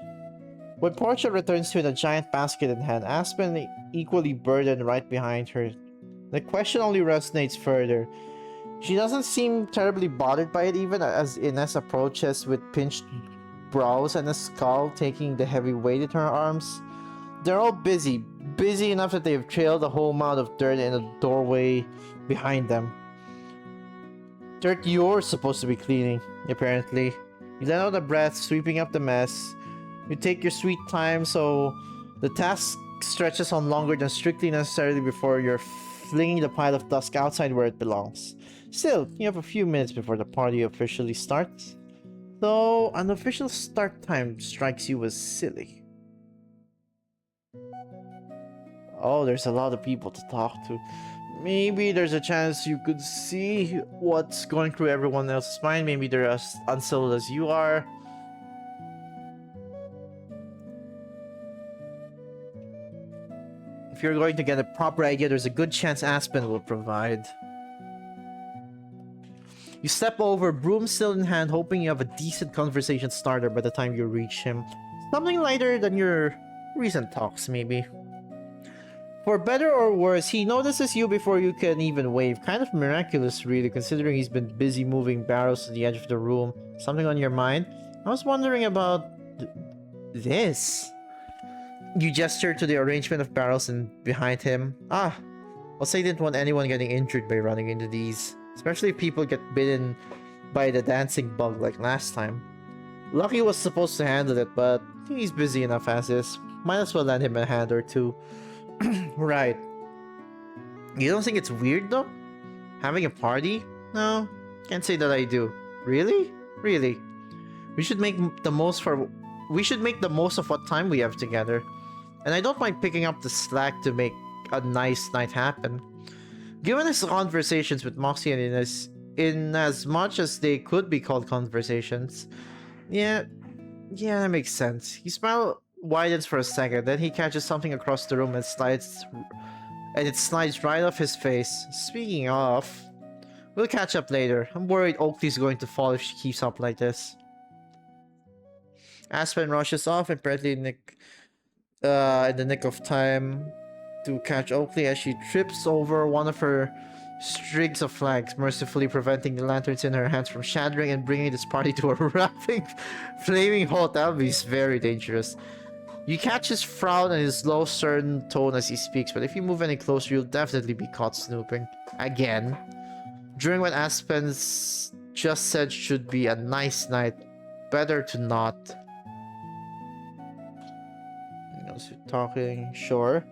When Portia returns to a giant basket in hand, Aspen equally burdened right behind her. The question only resonates further. She doesn't seem terribly bothered by it, even as Inés approaches with pinched brows and a skull taking the heavy weight in her arms. They're all busy enough that they've trailed a whole mound of dirt in the doorway behind them. Dirt you're supposed to be cleaning, apparently. You let out a breath, sweeping up the mess. You take your sweet time, so the task stretches on longer than strictly necessary before you're flinging the pile of dust outside where it belongs. Still, you have a few minutes before the party officially starts. Though an official start time strikes you as silly. Oh, there's a lot of people to talk to. Maybe there's a chance you could see what's going through everyone else's mind. Maybe they're as unsettled as you are. If you're going to get a proper idea, there's a good chance Aspen will provide. You step over, broom still in hand, hoping you have a decent conversation starter by the time you reach him. Something lighter than your recent talks, maybe. For better or worse, he notices you before you can even wave. Kind of miraculous, really, considering he's been busy moving barrels to the edge of the room. Something on your mind? I was wondering about this. You gesture to the arrangement of barrels and behind him. I'll say you didn't want anyone getting injured by running into these. Especially if people get bitten by the dancing bug like last time. Lucky was supposed to handle it, but he's busy enough as is. Might as well lend him a hand or two. Right. You don't think it's weird though? Having a party? No, can't say that I do. Really? Really. We should make the most of what time we have together. And I don't mind picking up the slack to make a nice night happen. Given his conversations with Moxie and Inés, in as much as they could be called conversations, yeah, that makes sense. His smile widens for a second, then he catches something across the room and it slides right off his face. Speaking of, we'll catch up later. I'm worried Oakley's going to fall if she keeps up like this. Aspen rushes off, apparently in the nick of time to catch Oakley as she trips over one of her strigs of flags, mercifully preventing the lanterns in her hands from shattering and bringing this party to a rapid, flaming halt. That would be very dangerous. You catch his frown and his low, certain tone as he speaks, but if you move any closer, you'll definitely be caught snooping. Again. During what Aspen's just said should be a nice night. Better to not. You're talking, sure.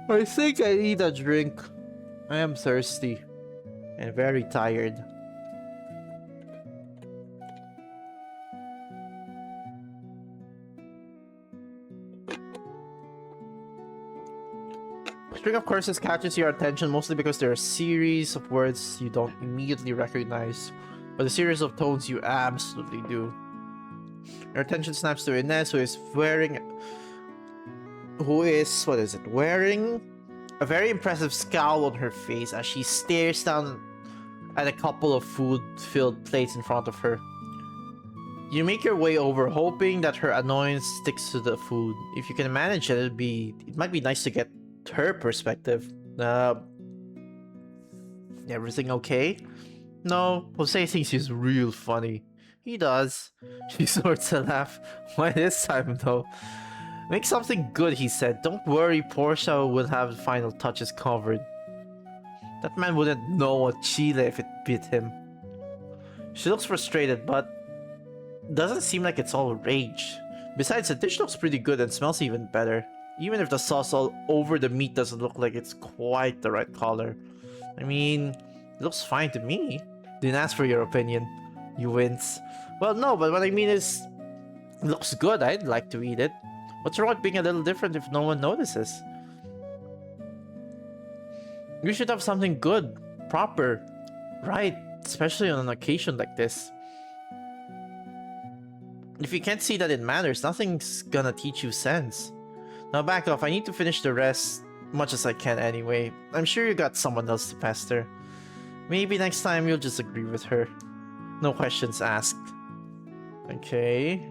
I think I need a drink. I am thirsty and very tired. String of curses catches your attention mostly because there are a series of words you don't immediately recognize, but a series of tones you absolutely do. Your attention snaps to Inés, wearing a very impressive scowl on her face as she stares down at a couple of food-filled plates in front of her. You make your way over, hoping that her annoyance sticks to the food. If you can manage it, it might be nice to get her perspective. Everything okay? No, Jose thinks he's real funny. He does. She sorts a laugh. Why this time though? Make something good, he said. Don't worry, Portia will have the final touches covered. That man wouldn't know what Chile if it bit him. She looks frustrated, but doesn't seem like it's all rage. Besides, the dish looks pretty good and smells even better. Even if the sauce all over the meat doesn't look like it's quite the right color. I mean, it looks fine to me. Didn't ask for your opinion. You wince. Well, no, but what I mean is, it looks good. I'd like to eat it. What's wrong with being a little different if no one notices? You should have something good, proper, right, especially on an occasion like this. If you can't see that it matters, nothing's gonna teach you sense. Now back off, I need to finish the rest much as I can anyway. I'm sure you got someone else to pester. Maybe next time you'll just agree with her. No questions asked. Okay,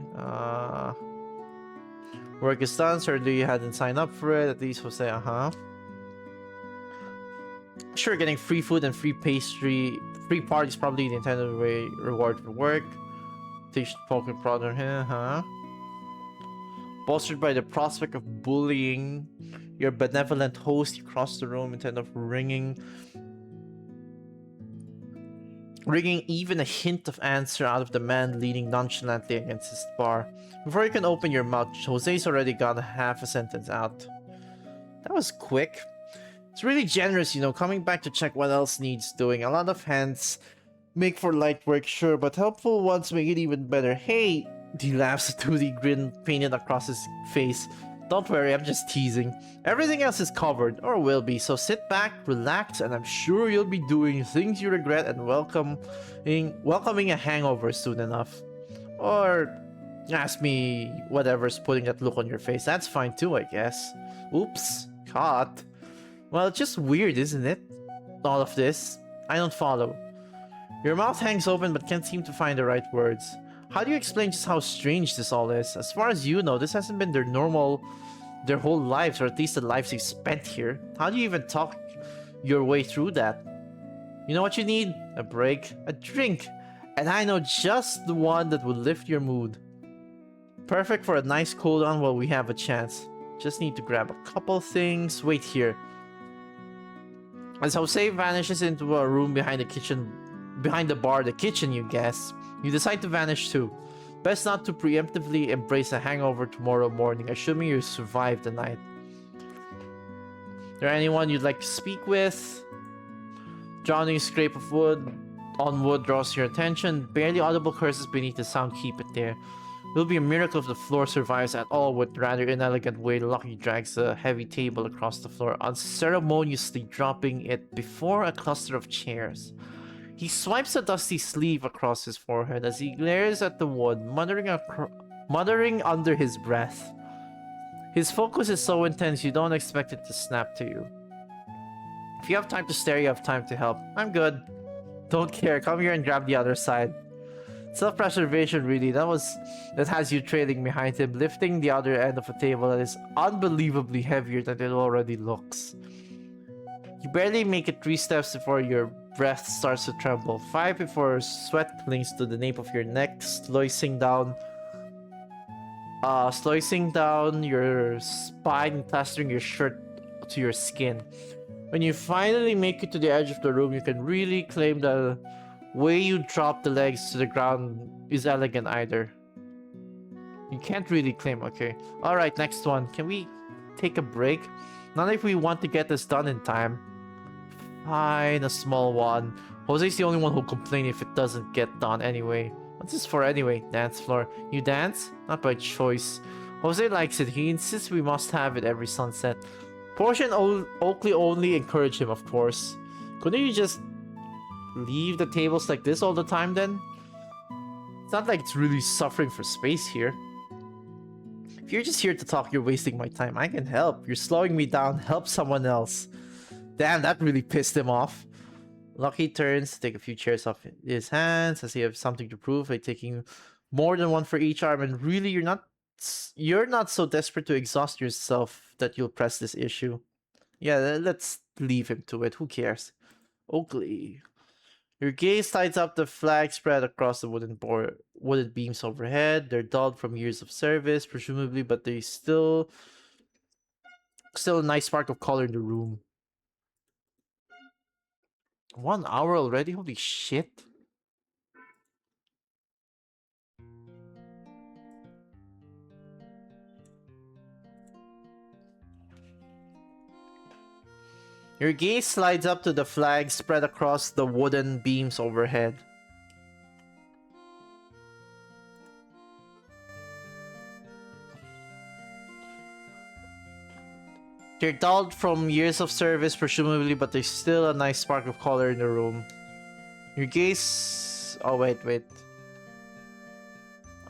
work is done, certainly you hadn't signed up for it, at least Jose, Sure, getting free food and free parties probably the intended reward for work. Teach poker brother, bolstered by the prospect of bullying your benevolent host, you cross the room instead of ringing even a hint of answer out of the man leaning nonchalantly against his bar. Before you can open your mouth, Jose's already got half a sentence out. That was quick. It's really generous, you know, coming back to check what else needs doing. A lot of hands make for light work, sure, but helpful ones make it even better. Hey, he laughs, a toothy grin painted across his face. Don't worry, I'm just teasing. Everything else is covered, or will be, so sit back, relax, and I'm sure you'll be doing things you regret and welcoming a hangover soon enough. Or ask me whatever's putting that look on your face. That's fine too, I guess. Oops, caught. Well, it's just weird, isn't it? All of this. I don't follow. Your mouth hangs open but can't seem to find the right words. How do you explain just how strange this all is? As far as you know, this hasn't been their whole lives, or at least the lives they've spent here. How do you even talk your way through that? You know what you need? A break, a drink. And I know just the one that will lift your mood. Perfect for a nice cool down while we have a chance. Just need to grab a couple things. Wait here. As Jose vanishes into a room behind the bar, the kitchen, you guess, you decide to vanish too. Best not to preemptively embrace a hangover tomorrow morning, assuming you survived the night. There anyone you'd like to speak with? Drowning scrape of wood on wood draws your attention. Barely audible curses beneath the sound keep it there. It will be a miracle if the floor survives at all. With rather inelegant way, Lucky drags a heavy table across the floor, unceremoniously dropping it before a cluster of chairs. He swipes a dusty sleeve across his forehead as he glares at the wood, muttering under his breath. His focus is so intense you don't expect it to snap to you. If you have time to stare, you have time to help. I'm good. Don't care. Come here and grab the other side. Self-preservation, really. That has you trailing behind him, lifting the other end of a table that is unbelievably heavier than it already looks. You barely make it 3 steps before your breath starts to tremble. 5 before sweat clings to the nape of your neck, sluicing down your spine and plastering your shirt to your skin. When you finally make it to the edge of the room, you can really claim the way you drop the legs to the ground is elegant either. You can't really claim, okay. Alright, next one. Can we take a break? Not if we want to get this done in time. Fine, a small one. Jose's the only one who'll complain if it doesn't get done anyway. What's this for anyway? Dance floor. You dance? Not by choice. Jose likes it. He insists we must have it every sunset. Portia and Oakley only encourage him, of course. Couldn't you just leave the tables like this all the time then? It's not like it's really suffering for space here. If you're just here to talk, you're wasting my time. I can help. You're slowing me down. Help someone else. Damn, that really pissed him off. Lucky turns to take a few chairs off his hands as he has something to prove by taking more than one for each arm. And really, you're not so desperate to exhaust yourself that you'll press this issue. Yeah, let's leave him to it. Who cares? Oakley. Your gaze lights up the flag spread across the wooden beams overhead. They're dulled from years of service, presumably, but they still a nice spark of color in the room. 1 hour already? Holy shit. Your gaze slides up to the flag spread across the wooden beams overhead. They're dulled from years of service, presumably, but there's still a nice spark of color in the room. Your gaze... Oh, wait.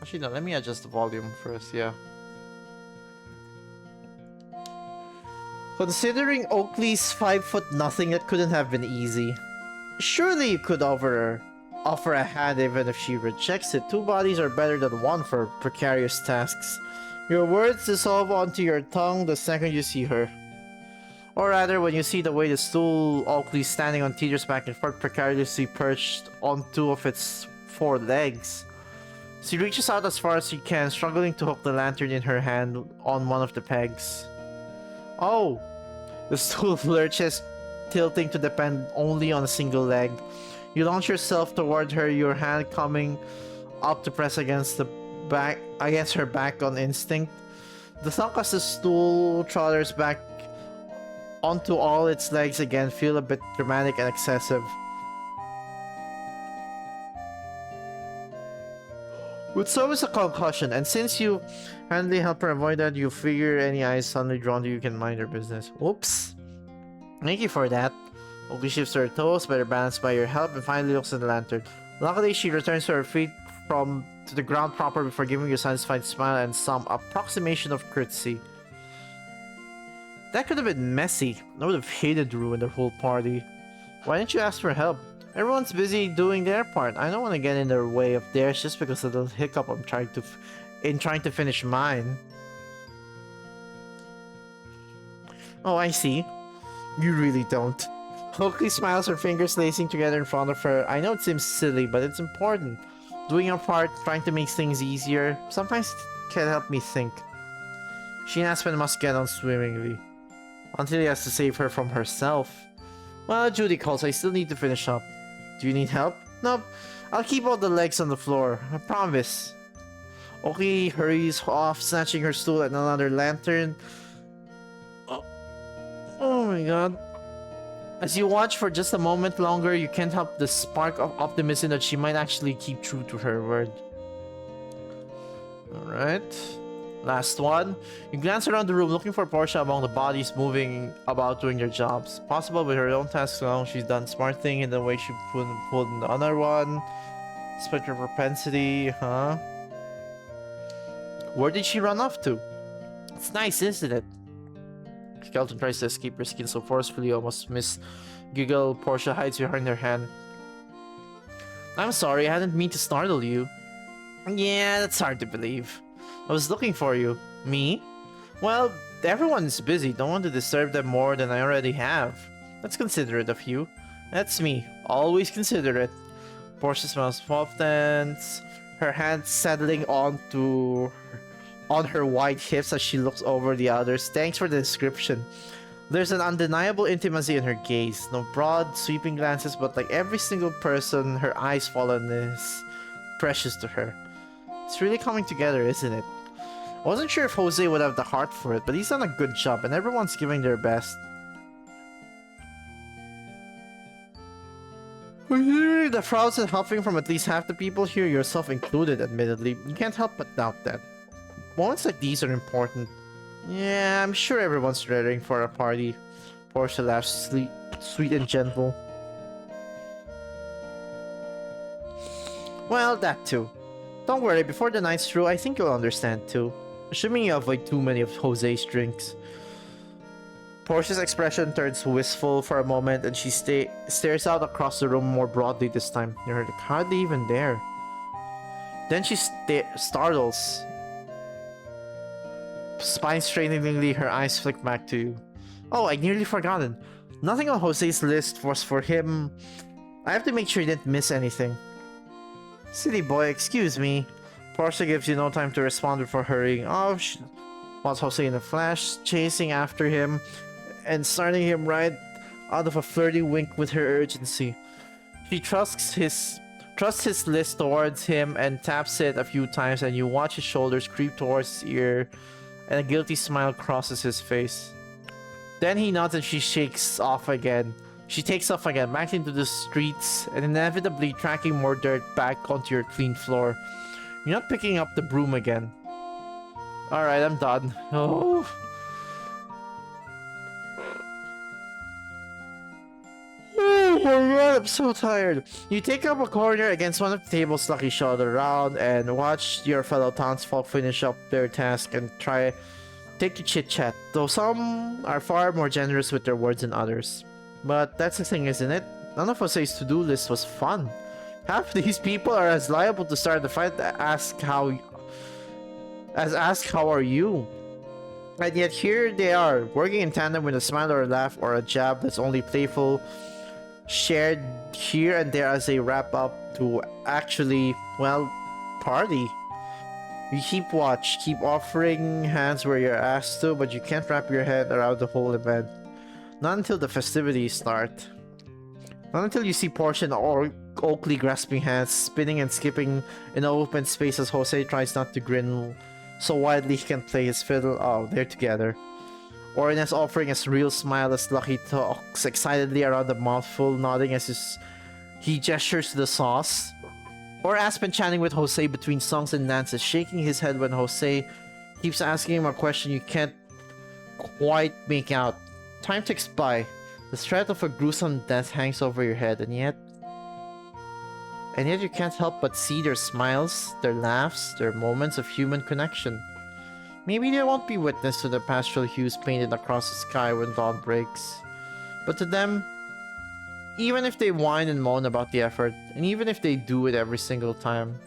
Actually, no, let me adjust the volume first, yeah. Considering Oakley's 5'0", that couldn't have been easy. Surely you could offer a hand even if she rejects it. 2 bodies are better than 1 for precarious tasks. Your words dissolve onto your tongue the second you see her. Or rather, when you see the way the stool Oakley's standing on teeter's back and forth, precariously perched on 2 of its 4 legs. She reaches out as far as she can, struggling to hook the lantern in her hand on one of the pegs. Oh! The stool lurches, tilting to depend only on a single leg. You launch yourself toward her, your hand coming up to press against her back on instinct. The thunk as the stool trotters back onto all its legs again feel a bit dramatic and excessive. But so is a concussion, and since you handily help her avoid that, you figure any eyes suddenly drawn to you can mind their business. Whoops. Thank you for that. Oakley shifts her toes, better balanced by your help, and finally looks at the lantern. Luckily, she returns to her feet to the ground proper before giving you a satisfied smile and some approximation of courtesy. That could have been messy. I would have hated to ruin the whole party. Why didn't you ask for help? Everyone's busy doing their part. I don't want to get in their way of theirs just because of the hiccup I'm trying to finish mine. Oh, I see. You really don't. Oakley smiles, her fingers lacing together in front of her. I know it seems silly, but it's important. Doing your part, trying to make things easier, sometimes it can help me think. She and Aspen must get on swimmingly. Until he has to save her from herself. Well, Judy calls. I still need to finish up. Do you need help? Nope. I'll keep all the legs on the floor. I promise. Oakley hurries off, snatching her stool and another lantern. Oh my god. As you watch for just a moment longer, you can't help the spark of optimism that she might actually keep true to her word. Alright. Last one. You glance around the room looking for Portia among the bodies moving about doing their jobs. Possible with her own tasks alone, she's done smart thing in the way she pulled another one. Despite her propensity, huh? Where did she run off to? It's nice, isn't it? Skeleton tries to escape her skin so forcefully, almost miss giggle. Portia hides behind her hand. I'm sorry, I hadn't mean to startle you. Yeah, that's hard to believe. I was looking for you. Me? Well, everyone's busy. Don't want to disturb them more than I already have. That's considerate of you. That's me. Always considerate. Portia smiles often, her hand settling on her wide hips as she looks over the others. Thanks for the description. There's an undeniable intimacy in her gaze. No broad, sweeping glances, but like every single person, her eyes fall on is precious to her. It's really coming together, isn't it? I wasn't sure if Jose would have the heart for it, but he's done a good job and everyone's giving their best. Considering the frowns and huffing from at least half the people here, yourself included, admittedly, you can't help but doubt that. Moments like these are important. Yeah, I'm sure everyone's readying for a party. Portia laughs, sweet and gentle. Well, that too. Don't worry, before the night's through, I think you'll understand too. Assuming you avoid too many of Jose's drinks. Portia's expression turns wistful for a moment and she stares out across the room more broadly this time. You're hardly even there. Then she startles. Spine-strainingly, her eyes flick back to you. Oh, I nearly forgotten. Nothing on Jose's list was for him. I have to make sure he didn't miss anything. Silly boy, excuse me. Portia gives you no time to respond before hurrying off. Wants Jose in a flash, chasing after him and starting him right out of a flirty wink with her urgency. She trusts his list towards him and taps it a few times, and you watch his shoulders creep towards his ear and a guilty smile crosses his face. Then he nods and she shakes off again. She takes off again, back into the streets, and inevitably tracking more dirt back onto your clean floor. You're not picking up the broom again. Alright, I'm done. Oh. Oh my god, I'm so tired. You take up a corner against one of the tables Lucky shot around and watch your fellow townsfolk finish up their task and take to chit-chat, though some are far more generous with their words than others. But that's the thing, isn't it? None of Jose's to-do list was fun. Half these people are as liable to start the fight as ask how are you? And yet here they are, working in tandem with a smile or a laugh or a jab that's only playful, shared here and there as they wrap up to actually, well, party. You keep watch, keep offering hands where you're asked to, but you can't wrap your head around the whole event. Not until the festivities start. Not until you see Portia and Oakley grasping hands, spinning and skipping in open space as Jose tries not to grin so widely he can play his fiddle. Oh, they're together. Or Inés offering a surreal smile as Lucky talks excitedly around the mouthful, nodding as he gestures to the sauce. Or Aspen chatting with Jose between songs and dances, shaking his head when Jose keeps asking him a question you can't quite make out. Time ticks by. The threat of a gruesome death hangs over your head, and yet you can't help but see their smiles, their laughs, their moments of human connection. Maybe they won't be witness to the pastoral hues painted across the sky when dawn breaks. But to them, even if they whine and moan about the effort, and even if they do it every single time,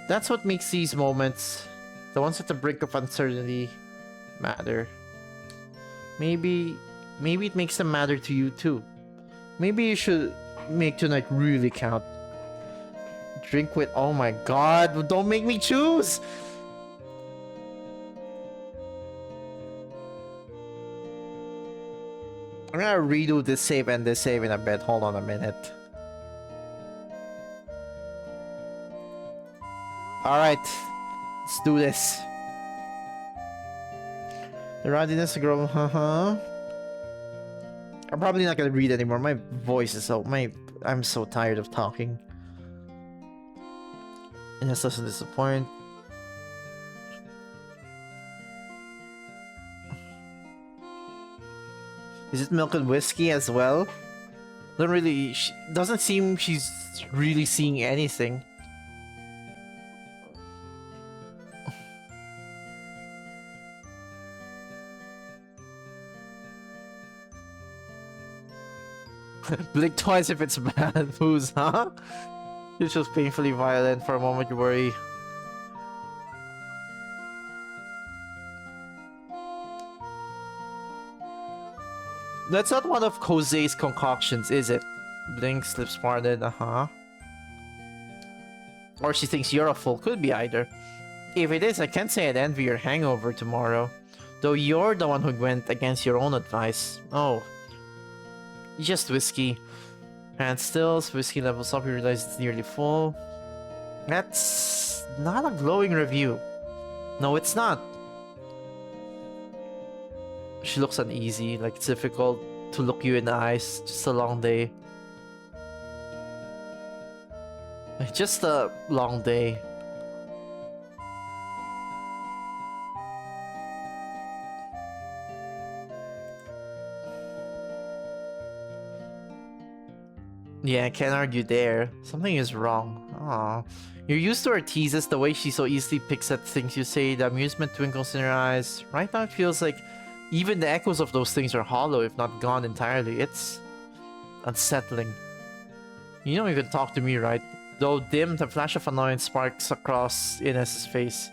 that's what makes these moments, the ones at the brink of uncertainty, matter. Maybe it makes them matter to you too. Maybe you should make tonight really count. Drink with... Oh my god, don't make me choose! I'm gonna redo this save and this save in a bit. Hold on a minute. Alright, let's do this. The rowdiness girl, I'm probably not gonna read anymore. My voice is so... I'm so tired of talking. And this doesn't disappoint. Is it milk and whiskey as well? Doesn't seem she's really seeing anything. Blink twice if it's bad booze, huh? It's just painfully violent. For a moment you worry. That's not one of Jose's concoctions, is it? Blinks, lips parted, Or she thinks you're a fool, could be either. If it is, I can't say I'd envy your hangover tomorrow. Though you're the one who went against your own advice. Oh. Just whiskey. Hand stills, whiskey levels up, you realize it's nearly full. That's not a glowing review. No, it's not. She looks uneasy, like it's difficult to look you in the eyes. Just a long day. Just a long day. Yeah, I can't argue there. Something is wrong. Aw. You're used to her teases, the way she so easily picks at things you say, the amusement twinkles in her eyes. Right now it feels like even the echoes of those things are hollow, if not gone entirely. It's unsettling. You don't even talk to me, right? Though dim, the flash of annoyance sparks across Inés' face.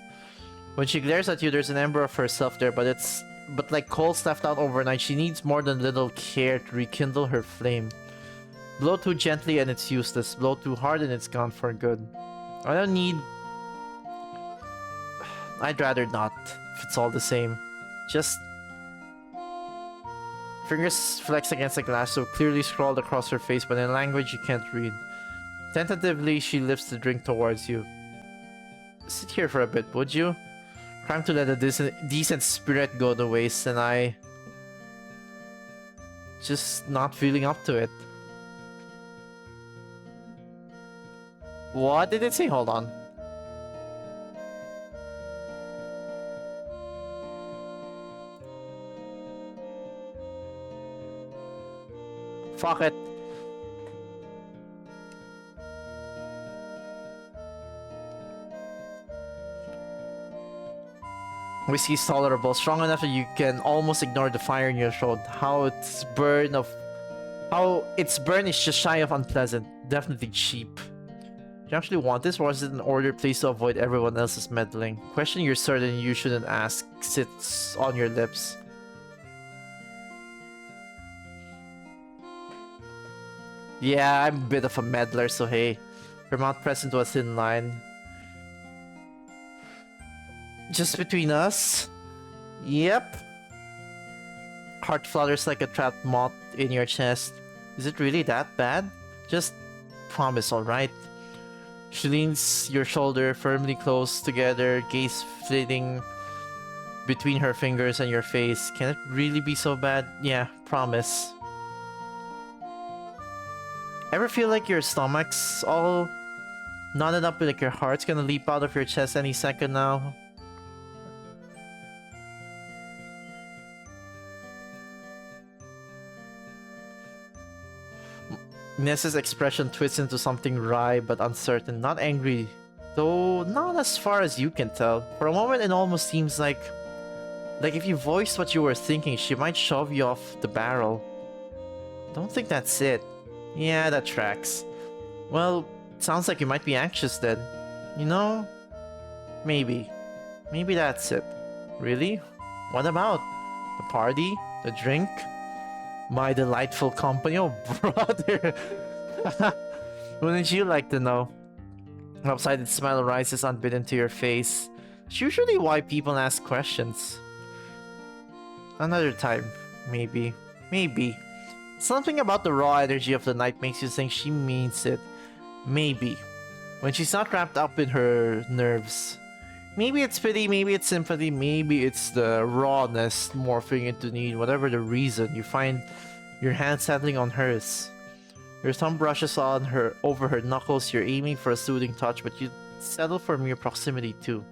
When she glares at you, there's an ember of herself there, but it's but like coals left out overnight, she needs more than little care to rekindle her flame. Blow too gently and it's useless. Blow too hard and it's gone for good. I don't need... I'd rather not, if it's all the same. Just... Fingers flex against the glass so clearly scrawled across her face, but in a language you can't read. Tentatively, she lifts the drink towards you. Sit here for a bit, would you? Trying to let a decent spirit go to waste, and I... just not feeling up to it. What did it say? Hold on. Fuck it. Whiskey's tolerable, strong enough that you can almost ignore the fire in your throat. How its burn is just shy of unpleasant. Definitely cheap. Do you actually want this, or is it an order placed to avoid everyone else's meddling? Question you're certain you shouldn't ask sits on your lips. Yeah, I'm a bit of a meddler, so hey. Her mouth pressed into a thin line. Just between us? Yep. Heart flutters like a trapped moth in your chest. Is it really that bad? Just promise, alright? She leans your shoulder firmly close together, gaze flitting between her fingers and your face. Can it really be so bad? Yeah, promise. Ever feel like your stomach's all knotted up, like your heart's gonna leap out of your chest any second now? Inés's expression twists into something wry but uncertain, not angry, though not as far as you can tell. For a moment it almost seems like if you voiced what you were thinking, she might shove you off the barrel. Don't think that's it. Yeah, that tracks. Well, sounds like you might be anxious then. You know? Maybe. Maybe that's it. Really? What about? The party? The drink? My delightful company? Oh, brother! Wouldn't you like to know? An upsided smile rises unbidden to your face. It's usually why people ask questions. Another time. Maybe. Maybe. Something about the raw energy of the night makes you think she means it. Maybe. When she's not wrapped up in her nerves. Maybe it's pity, maybe it's sympathy, maybe it's the rawness morphing into need. Whatever the reason, you find your hand settling on hers. Your thumb brushes over her knuckles. You're aiming for a soothing touch, but you settle for mere proximity too.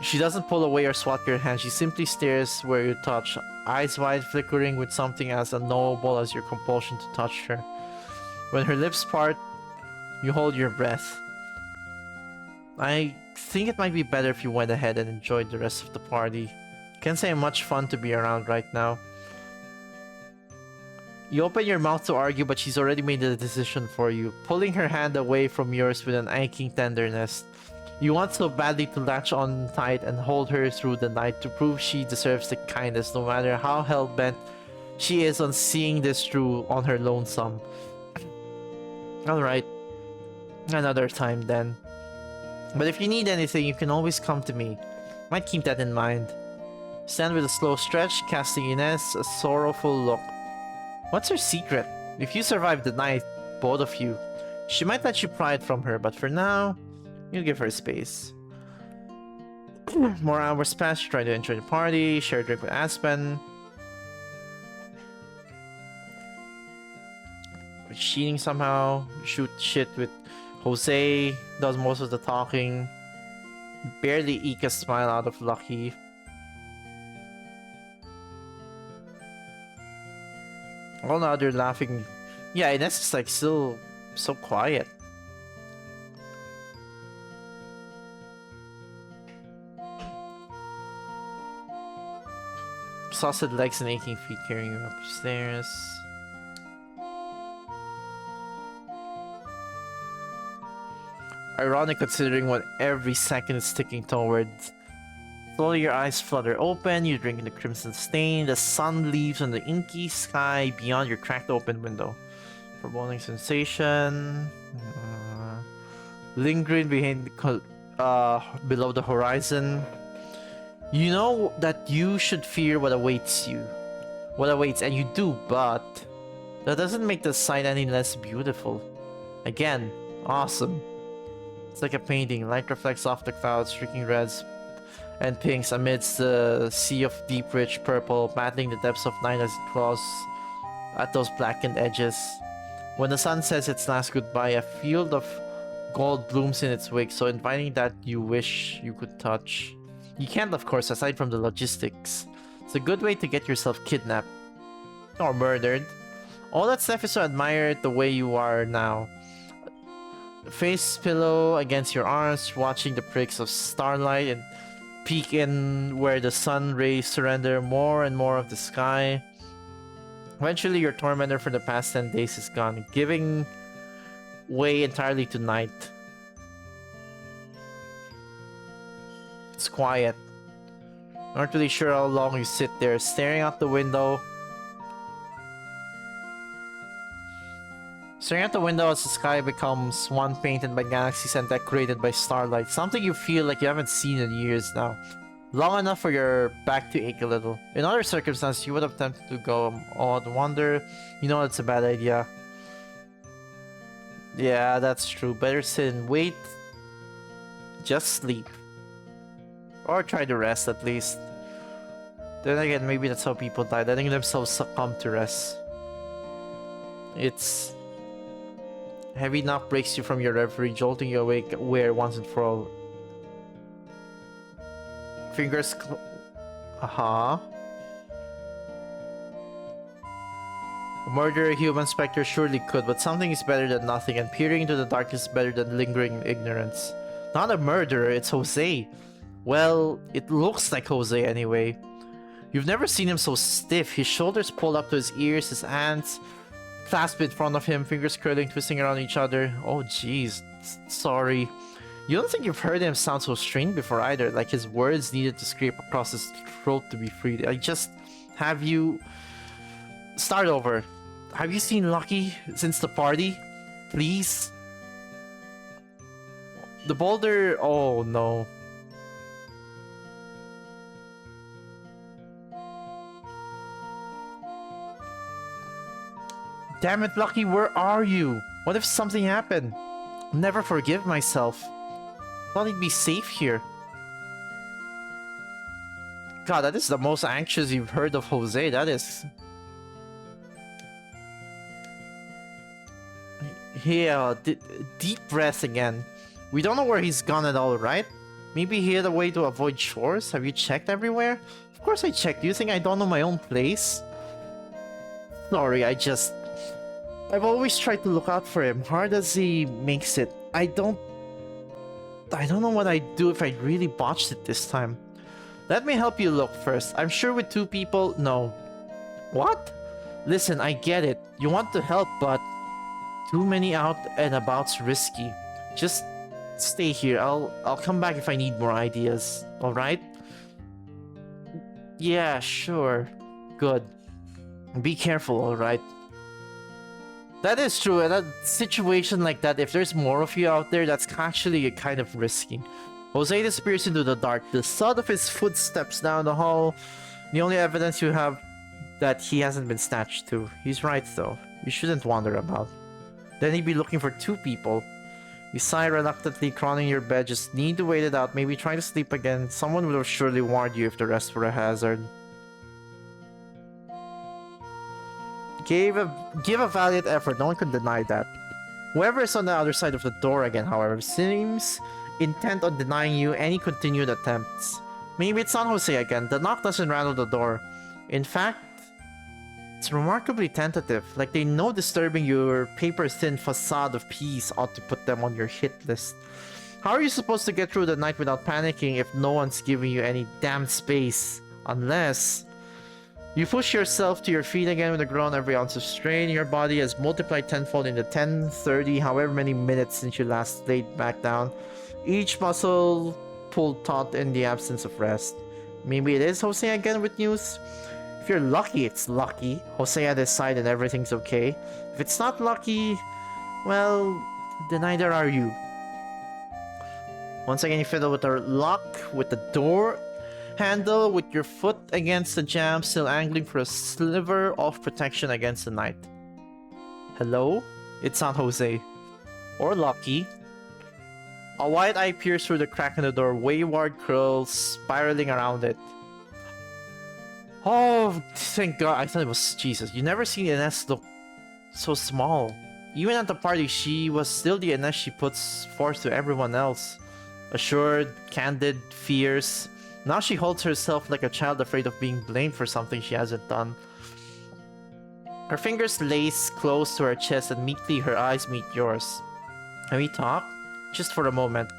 She doesn't pull away or swat your hand. She simply stares where you touch, eyes wide, flickering with something as unknowable as your compulsion to touch her. When her lips part, you hold your breath. I think it might be better if you went ahead and enjoyed the rest of the party. Can't say I'm much fun to be around right now. You open your mouth to argue, but she's already made the decision for you, pulling her hand away from yours with an aching tenderness. You want so badly to latch on tight and hold her through the night to prove she deserves the kindness, no matter how hell-bent she is on seeing this through on her lonesome. Alright. Another time then. But if you need anything, you can always come to me. Might keep that in mind. Stand with a slow stretch, casting Inés a sorrowful look. What's her secret? If you survive the night, both of you, she might let you pry it from her, but for now, you give her space. More hours pass, you try to enjoy the party, share a drink with Aspen. Cheating somehow, shoot shit with Jose, does most of the talking. Barely eke a smile out of Lucky. All the other laughing. Yeah, Inés is like still so quiet. Exhausted legs and aching feet carrying you upstairs. Ironic considering what every second is ticking towards. Slowly your eyes flutter open, you drink in the crimson stain, the sun leaves on the inky sky beyond your cracked open window. Foreboding sensation, lingering below the horizon. You know that you should fear what awaits, and you do, but that doesn't make the sight any less beautiful. Again, awesome. It's like a painting. Light reflects off the clouds, streaking reds and pinks amidst the sea of deep, rich purple, battling the depths of night as it claws at those blackened edges. When the sun says its last goodbye, a field of gold blooms in its wake, so inviting that you wish you could touch. You can't, of course, aside from the logistics. It's a good way to get yourself kidnapped. Or murdered. All that's left is to admire it the way you are now. Face pillow against your arms, watching the pricks of starlight and peek in where the sun rays surrender more and more of the sky. Eventually, your tormentor for the past 10 days is gone, giving way entirely to night. It's quiet. Not really sure how long you sit there, staring out the window. Staring at the window as the sky becomes one painted by galaxies and decorated by starlight. Something you feel like you haven't seen in years now. Long enough for your back to ache a little. In other circumstances, you would have tempted to go, oh, no wonder. You know it's a bad idea. Yeah, that's true. Better sit and wait. Just sleep. Or try to rest at least. Then again, maybe that's how people die, letting themselves succumb to rest. It's... Heavy knock breaks you from your reverie, jolting you awake where once and for all. Fingers Murder a human spectre surely could, but something is better than nothing, and peering into the darkness is better than lingering in ignorance. Not a murderer, it's Jose. Well, it looks like Jose anyway. You've never seen him so stiff, his shoulders pulled up to his ears, his hands clasped in front of him, fingers curling, twisting around each other. Oh jeez, sorry. You don't think you've heard him sound so strained before either, like his words needed to scrape across his throat to be freed. Have you... Start over. Have you seen Lucky since the party? Please? The boulder... Oh no. Damn it, Lucky, where are you? What if something happened? I'll never forgive myself. Thought he'd be safe here. God, that is the most anxious you've heard of Jose, that is. Yeah, deep breath again. We don't know where he's gone at all, right? Maybe he had a way to avoid chores? Have you checked everywhere? Of course I checked. Do you think I don't know my own place? Sorry, I've always tried to look out for him, hard as he makes it. I don't know what I'd do if I really botched it this time. Let me help you look first. I'm sure with two people... No. What? Listen, I get it. You want to help, but... Too many out and about's risky. Just stay here. I'll come back if I need more ideas. Alright? Yeah, sure. Good. Be careful, alright? That is true. In a situation like that, if there's more of you out there, that's actually kind of risky. Jose disappears into the dark. The sound of his footsteps down the hall. The only evidence you have that he hasn't been snatched too. He's right though. You shouldn't wander about. Then he'd be looking for two people. You sigh reluctantly, crawling in your bed. Just need to wait it out. Maybe try to sleep again. Someone would have surely warned you if the rest were a hazard. Give a valiant effort, no one can deny that. Whoever is on the other side of the door again, however, seems intent on denying you any continued attempts. Maybe it's not Jose again. The knock doesn't rattle the door. In fact, it's remarkably tentative, like they know disturbing your paper-thin facade of peace ought to put them on your hit list. How are you supposed to get through the night without panicking if no one's giving you any damn space? Unless... You push yourself to your feet again with a groan. Every ounce of strain in your body has multiplied tenfold in the 10, 30, however many minutes since you last laid back down. Each muscle pulled taut in the absence of rest. Maybe it is Jose again with news? If you're lucky, it's lucky. Jose at his side and everything's okay. If it's not lucky, well, then neither are you. Once again, you fiddle with the lock, with the door handle, with your foot against the jam, still angling for a sliver of protection against the night. Hello? It's not Jose. Or Lucky. A white eye peers through the crack in the door, wayward curls spiraling around it. Oh, thank God. I thought it was Jesus. You never seen Inés look so small. Even at the party, she was still the Inés she puts forth to everyone else. Assured, candid, fierce. Now she holds herself like a child afraid of being blamed for something she hasn't done. Her fingers lace close to her chest and meekly her eyes meet yours. Can we talk? Just for a moment.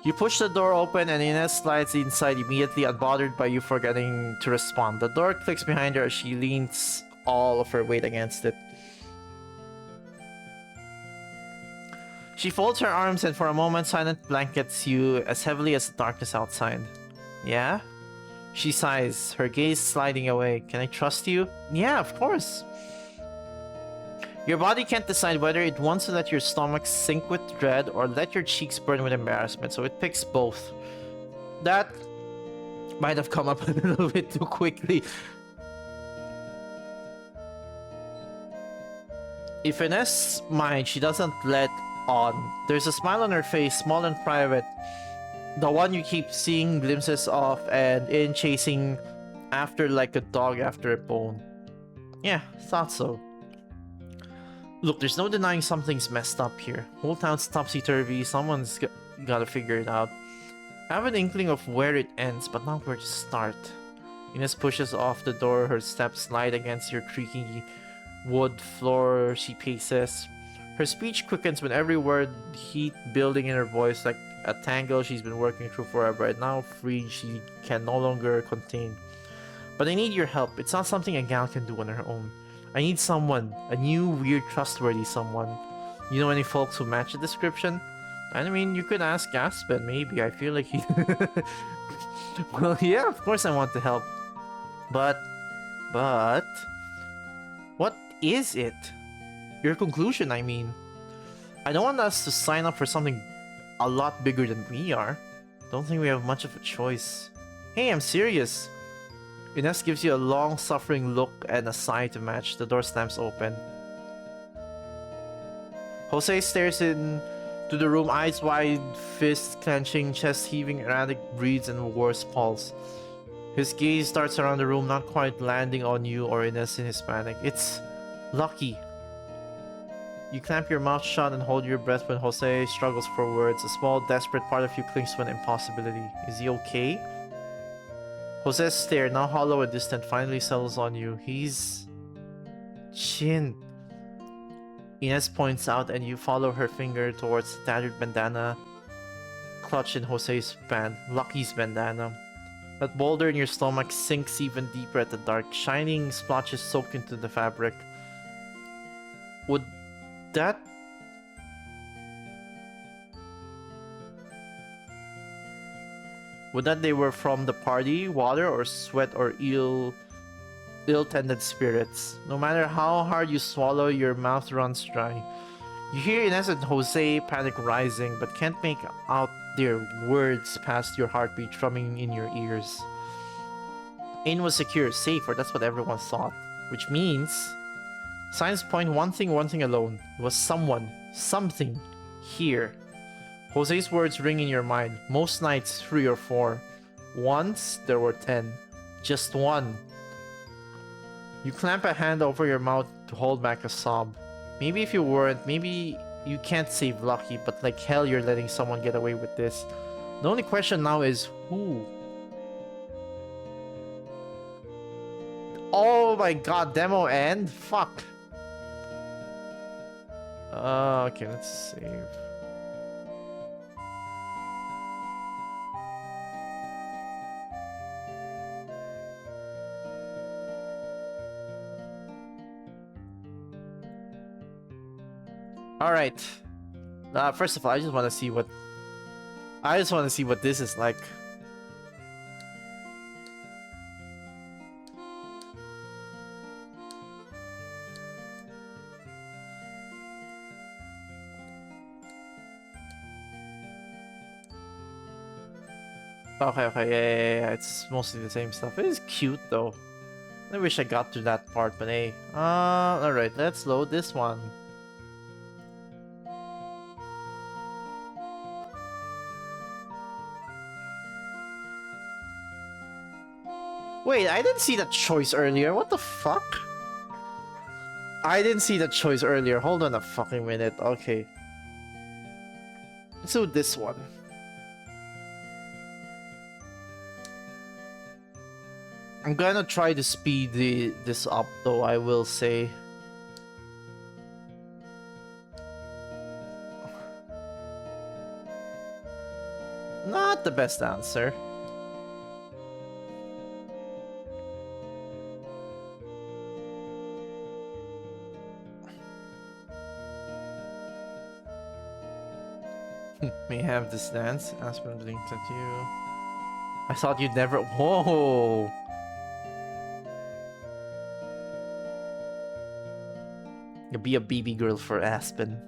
You push the door open and Inés slides inside immediately, unbothered by you forgetting to respond. The door clicks behind her as she leans all of her weight against it. She folds her arms and for a moment silent blankets you as heavily as the darkness outside. Yeah? She sighs, her gaze sliding away. Can I trust you? Yeah, of course. Your body can't decide whether it wants to let your stomach sink with dread or let your cheeks burn with embarrassment, so it picks both. That might have come up a little bit too quickly. If Inés minds, she doesn't let on. There's a smile on her face, small and private. The one you keep seeing glimpses of and in chasing after like a dog after a bone. Yeah, thought so. Look, there's no denying something's messed up here. Whole town's topsy-turvy, someone's gotta figure it out. I have an inkling of where it ends, but not where to start. Inés pushes off the door, her steps slide against your creaky wood floor, she paces. Her speech quickens with every word, heat building in her voice like a tangle she's been working through forever, and now freed she can no longer contain. But I need your help. It's not something a gal can do on her own. I need someone, a new, weird, trustworthy someone. You know any folks who match the description? I mean, you could ask Aspen, maybe. I feel like he... Well, yeah, of course I want to help. But... What is it? Your conclusion, I mean. I don't want us to sign up for something a lot bigger than we are. Don't think we have much of a choice. Hey, I'm serious. Inés gives you a long, suffering look and a sigh to match. The door slams open. Jose stares into the room, eyes wide, fists clenching, chest heaving, erratic breathes and worse pulse. His gaze starts around the room, not quite landing on you or Inés in his panic. It's Lucky. You clamp your mouth shut and hold your breath when Jose struggles for words. A small, desperate part of you clings to an impossibility. Is he okay? Jose's stare, now hollow and distant, finally settles on you. He's... Chin. Inés points out and you follow her finger towards the tattered bandana clutched in Jose's band, Lucky's bandana. That boulder in your stomach sinks even deeper at the dark, shining splotches soak into the fabric. Would that... Would that they were from the party, water, or sweat, or ill-tended spirits? No matter how hard you swallow, your mouth runs dry. You hear Inés and Jose panic rising, but can't make out their words past your heartbeat drumming in your ears. Ain was secure, safe, or that's what everyone thought. Which means... Signs point one thing alone. It was someone, something, here. Jose's words ring in your mind. Most nights, 3 or 4. Once, there were 10. Just one. You clamp a hand over your mouth to hold back a sob. Maybe if you weren't, maybe you can't save Lucky, but like hell you're letting someone get away with this. The only question now is, who? Oh my god, demo end? Fuck. Okay, let's save. Alright. First of all, I just want to see what this is like. Okay, okay, yeah. It's mostly the same stuff. It is cute though. I wish I got to that part, but hey. Alright, let's load this one. Wait, I didn't see that choice earlier. What the fuck? I didn't see that choice earlier. Hold on a fucking minute. Okay. So this one. I'm gonna try to speed this up though, I will say. Not the best answer. May have this dance. Aspen blinked at you. I thought you'd never. Whoa! You'll be a BB girl for Aspen.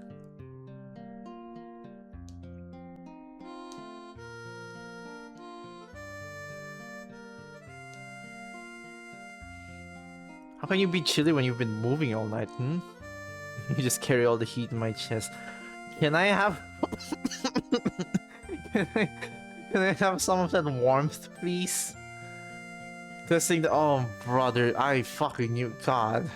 How can you be chilly when you've been moving all night, hmm? You just carry all the heat in my chest. Can I have... can I have some of that warmth, please? Testing the... Oh, brother, I fucking knew... God.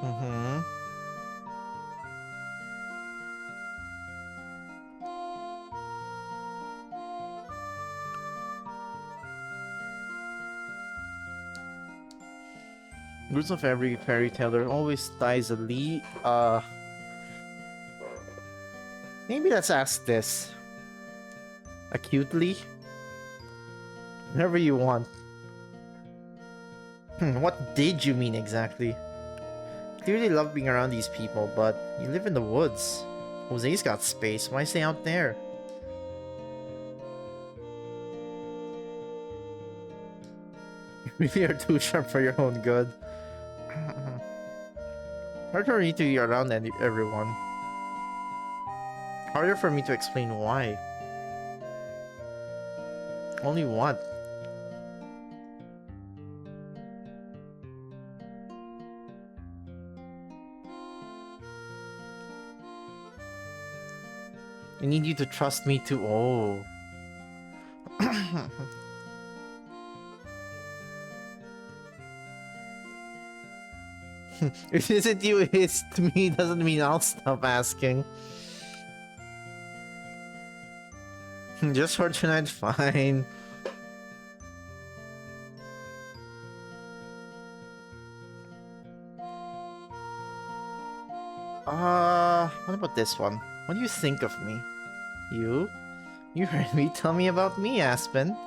Mm-hmm. Roots of every fairy tale, there always dies a lead. Maybe let's ask this. Acutely? Whatever you want. What did you mean exactly? You clearly love being around these people, but you live in the woods. Jose's got space, why stay out there? You really are too sharp for your own good. Hard for me to be around everyone. Harder for me to explain why. Only what? I need you to trust me too. Oh. If it isn't you, it's to me doesn't mean I'll stop asking. Just for tonight, fine. What about this one? What do you think of me? You? You heard me. Tell me about me, Aspen.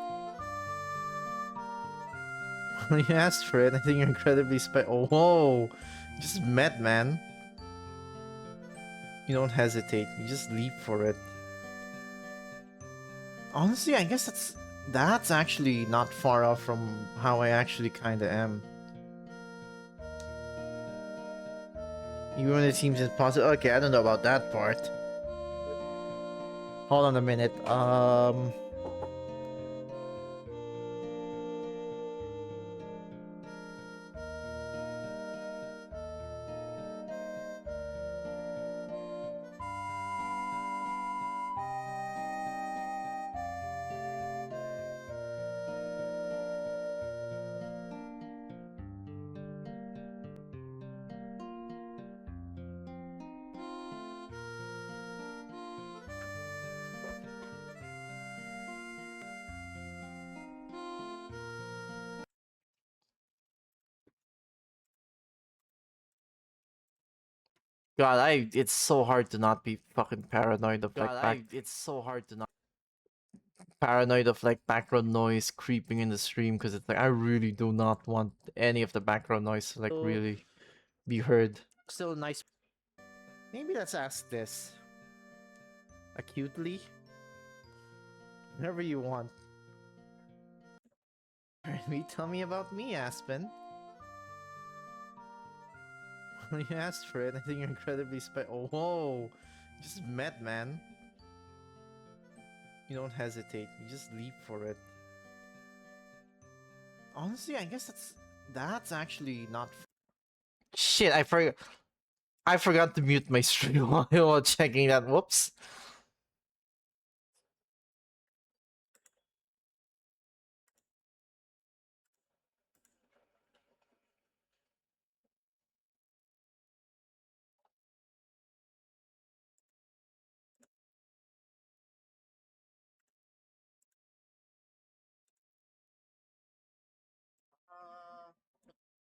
Well, you asked for it. I think you're incredibly Oh, whoa! You just met, man. You don't hesitate. You just leap for it. Honestly, I guess that's actually not far off from how I actually kinda am. Even when it seems impossible. Okay, I don't know about that part. Hold on a minute. God, it's so hard to not be fucking paranoid of it's so hard to not paranoid of like background noise creeping in the stream because it's like I really do not want any of the background noise to like really be heard. Still nice. Maybe let's ask this. Acutely? Whatever you want. Tell me about me, Aspen. You asked for it. I think you're incredibly Oh, whoa. Just met, man. You don't hesitate. You just leap for it. Honestly, I guess that's actually not. Shit, I forgot to mute my stream while checking that. Whoops.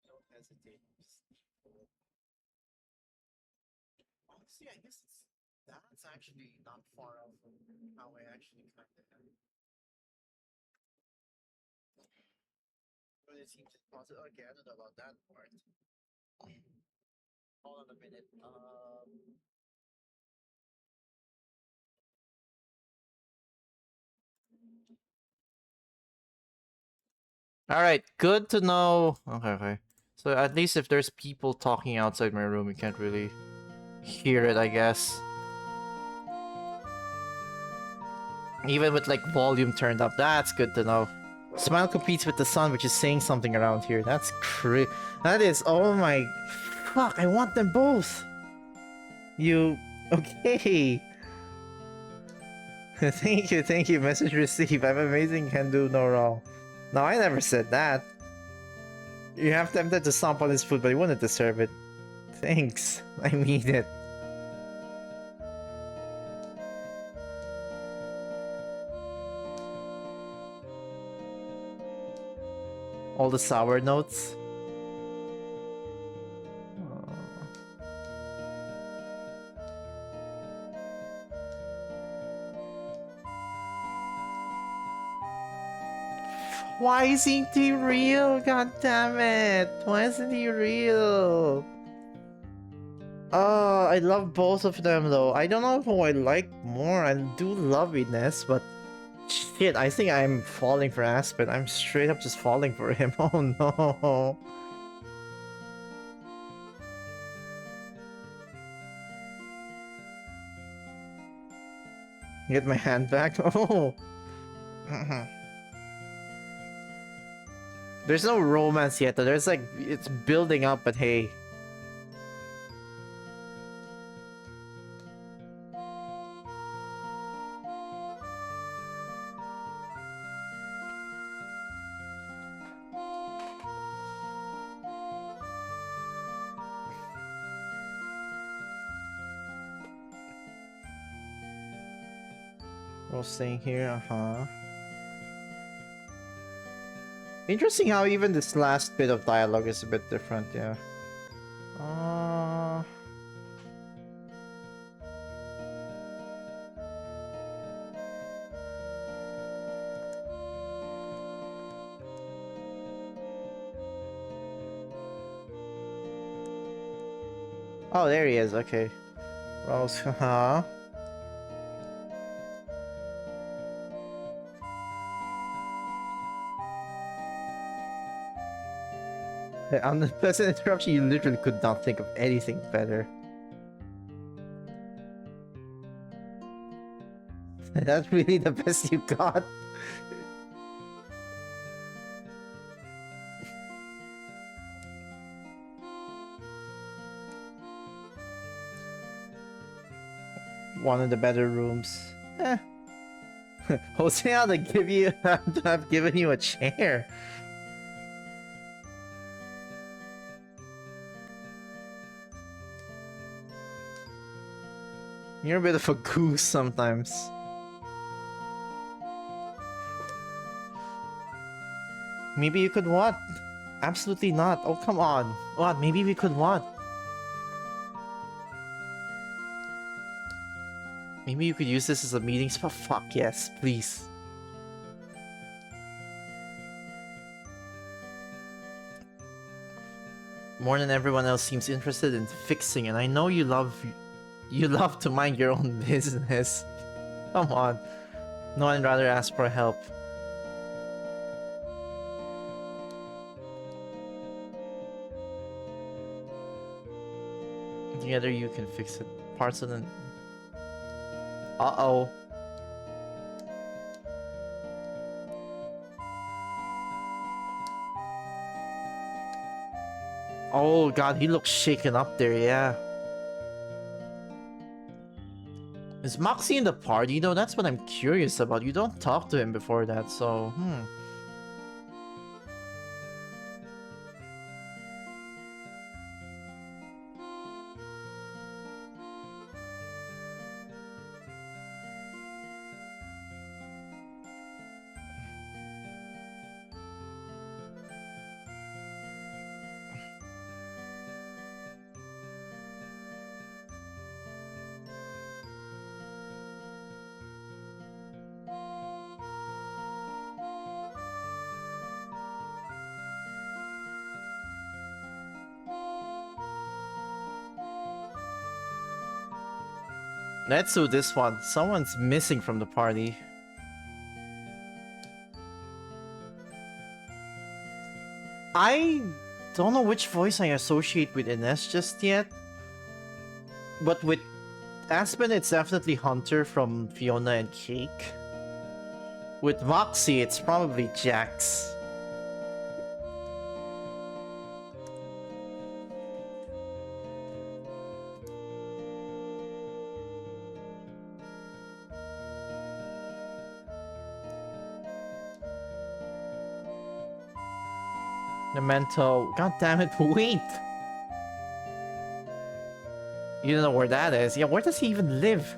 Don't hesitate. Just leap for it. Honestly, I guess that's actually not far off from how I actually kind of am. But it seems impossible. Okay, I don't know about that part. Hold on a minute. All right, good to know. Okay, okay. So at least if there's people talking outside my room, you can't really hear it, I guess. Even with like volume turned up, that's good to know. Smile competes with the sun, which is saying something around here. That's That is, oh my... Fuck, I want them both! You... Okay! Thank you, message received. I'm amazing, can do no wrong. No, I never said that. You have tempted to stomp on his foot, but he wouldn't deserve it. Thanks, I mean it. All the sour notes. Why isn't he real? God damn it! Why isn't he real? I love both of them though. I don't know who I like more. I do love Inés, but shit, I think I'm falling for Aspen. I'm straight up just falling for him. Oh no. Get my hand back. Oh. There's no romance yet though. There's like, it's building up, but hey. We're staying here, Interesting how even this last bit of dialogue is a bit different, yeah. Oh, there he is, okay. Rose, haha. On the pleasant interruption, you literally could not think of anything better. That's really the best you got? One of the better rooms. Eh. Jose, I'll give you... I've given you a chair. You're a bit of a goose sometimes. Maybe you could what? Absolutely not. Oh, come on. What? Maybe we could what? Maybe you could use this as a meeting spot? Fuck yes, please. More than everyone else seems interested in fixing, and I know you love to mind your own business. Come on. No one rather ask for help. Together you can fix it. Parts of the... Uh-oh. Oh god, he looks shaken up there, yeah. Is Moxie in the party though? That's what I'm curious about. You don't talk to him before that, so... Let's do this one. Someone's missing from the party. I don't know which voice I associate with Inés just yet. But with Aspen, it's definitely Hunter from Fiona and Cake. With Moxie, it's probably Jax. Memento. God damn it, wait! You don't know where that is. Yeah, where does he even live?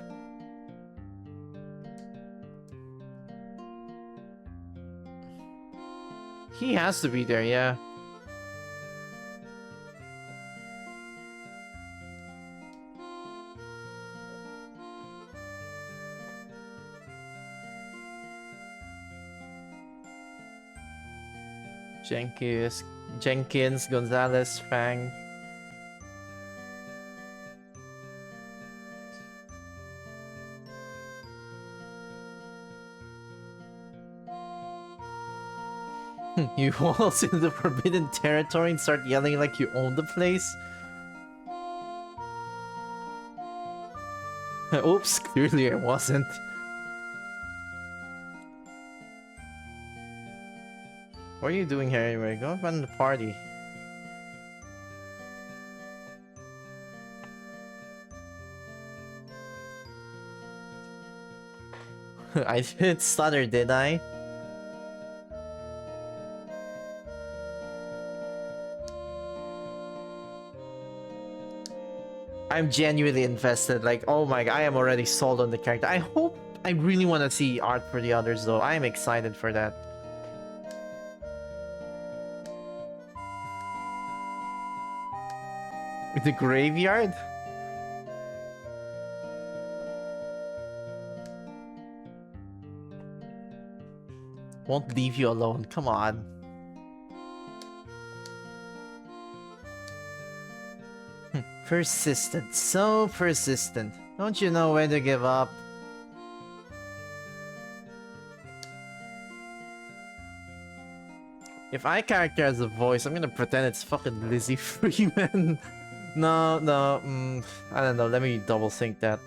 He has to be there, yeah. Jenkins, Gonzalez, Fang. You waltz into the forbidden territory and start yelling like you own the place? Oops, clearly I wasn't. What are you doing here anyway? Go run the party. I didn't stutter, did I? I'm genuinely invested. Like, oh my god, I am already sold on the character. I really want to see art for the others though. I am excited for that. The graveyard? Won't leave you alone, come on. Persistent, so persistent. Don't you know when to give up? If I character has a voice, I'm gonna pretend it's fucking Lizzie Freeman. No, I don't know, let me double think that.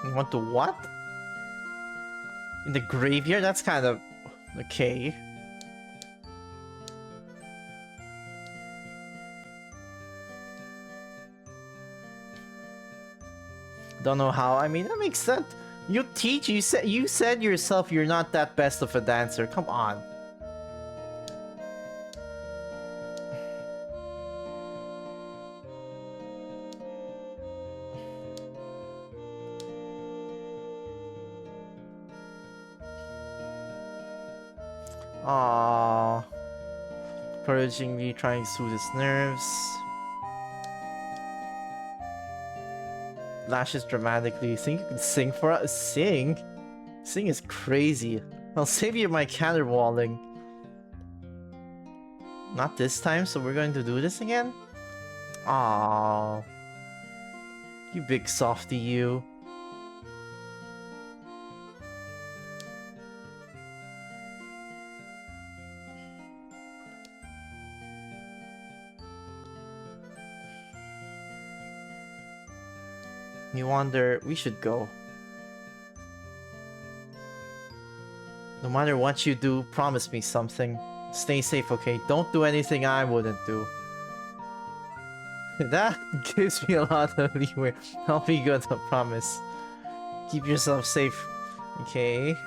You want to what? In the graveyard? That's kind of... okay. Don't know how. I mean, that makes sense. You teach. You said yourself you're not that best of a dancer. Come on. Aww. Encouragingly trying to soothe his nerves. Lashes dramatically. Think you can sing for us? Sing? Sing is crazy. I'll save you my caterwauling. Not this time, so we're going to do this again? Aww. You big softy, you. You wonder, we should go. No matter what you do, promise me something. Stay safe, okay? Don't do anything I wouldn't do. That gives me a lot of leeway. I'll be good, I promise. Keep yourself safe. Okay.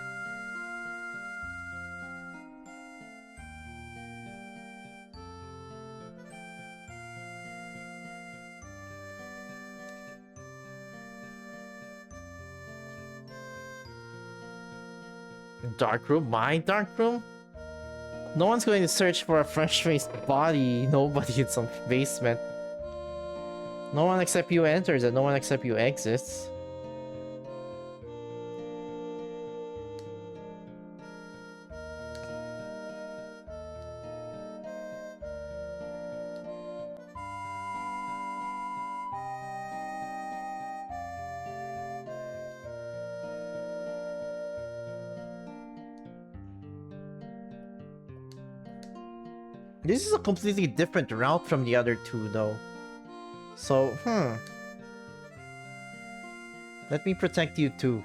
Dark room? My dark room? No one's going to search for a fresh-faced body. Nobody in some basement. No one except you enters and no one except you exits. This is a completely different route from the other two, though. So, let me protect you too.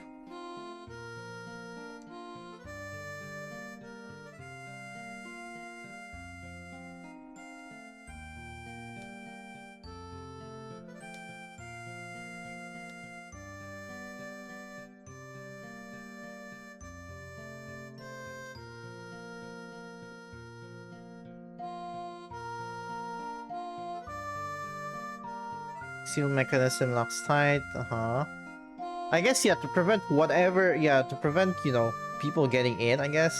Seal mechanism locks tight. I guess, yeah, to prevent whatever, yeah, to prevent, you know, people getting in, I guess.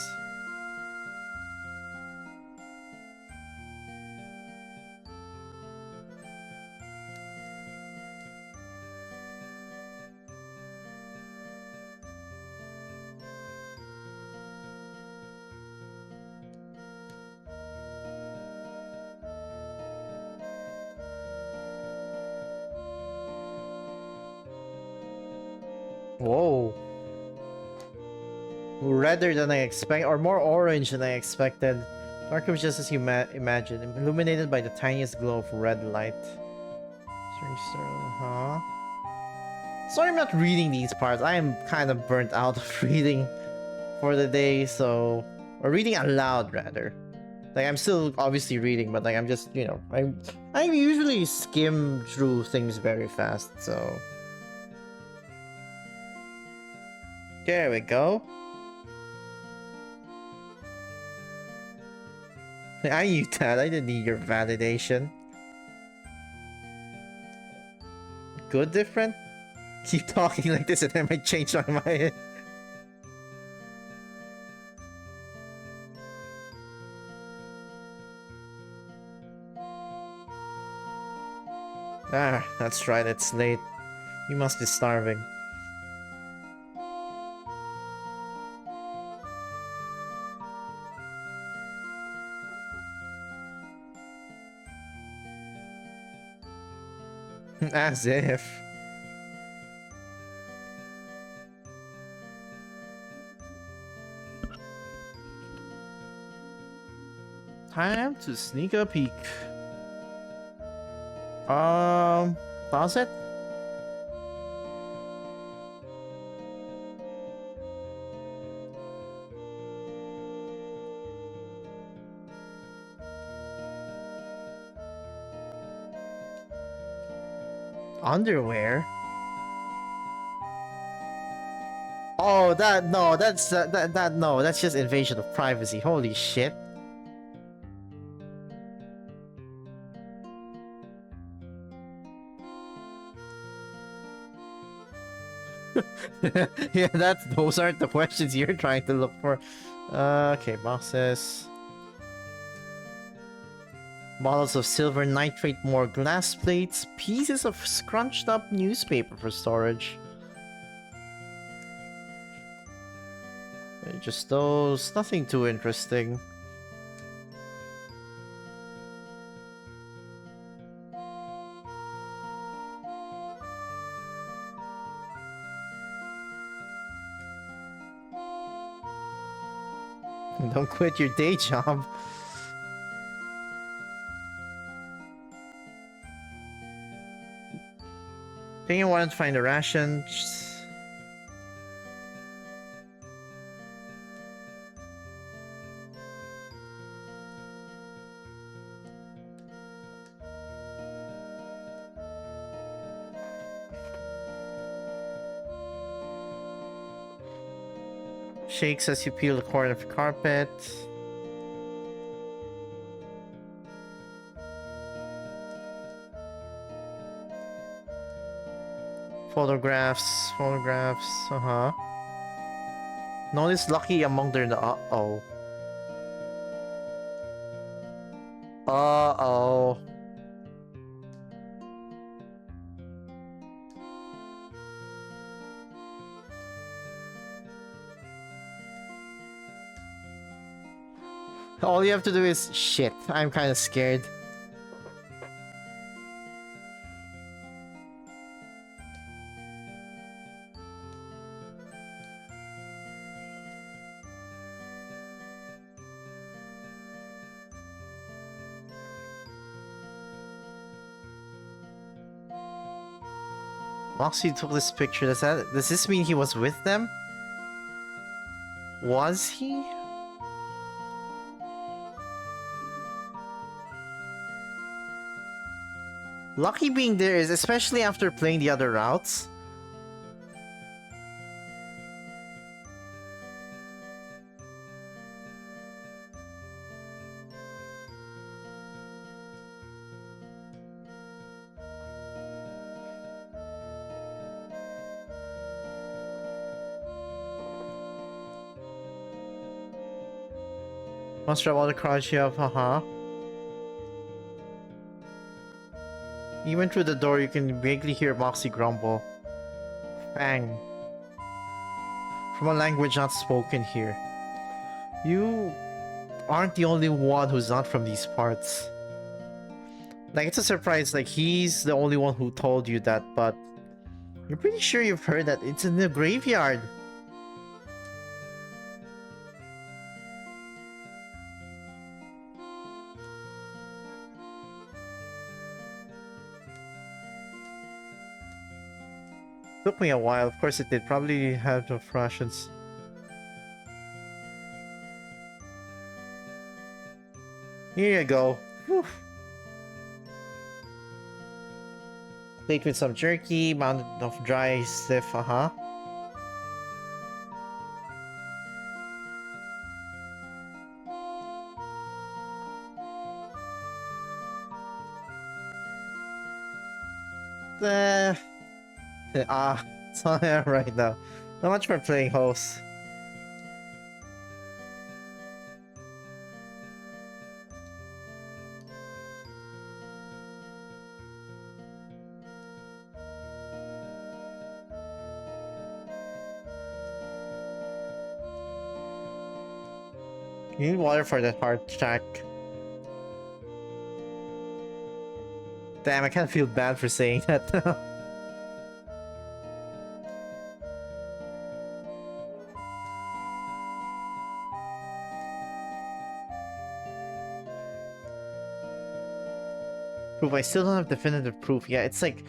Whoa. Redder than I expect, or more orange than I expected. Dark room just as you imagined, illuminated by the tiniest glow of red light. Sorry I'm not reading these parts. I am kind of burnt out of reading for the day, so... Or reading aloud, rather. Like, I'm still obviously reading, but like, I'm just, you know... I usually skim through things very fast, so... There we go. I knew that. I didn't need your validation. Good, different? Keep talking like this and I might change my mind. Ah, that's right, it's late. You must be starving. As if. Time to sneak a peek. Closet? Underwear? Oh, no, that's no, that's just invasion of privacy. Holy shit. Yeah, those aren't the questions you're trying to look for. Okay, boxes. Bottles of silver nitrate, more glass plates, pieces of scrunched up newspaper for storage. Just those, nothing too Don't quit your day job. Think you wanted to find the rations. Shakes as you peel the corner of the carpet. Photographs, uh-huh. Notice Lucky among their... Uh-oh. Uh-oh. All you have to do is... Shit, I'm kind of scared. Moxie took this picture. Does this mean he was with them? Was he? Lucky being there is, especially after playing the other routes. Must have all the crowds you have, haha. Even through the door, you can vaguely hear Moxie grumble. Bang. From a language not spoken here. You aren't the only one who's not from these parts. Like, it's a surprise, like, he's the only one who told you that, but... You're pretty sure you've heard that it's in the graveyard. Took me a while, of course it did. Probably had no rations. Here you go. Whew. Plate with some jerky, mounted of dry stiff, uh-huh. It's on air right now. Not much for playing host. You need water for that heart attack. Damn, I kind of feel bad for saying that now. I still don't have definitive proof. Yeah, it's like...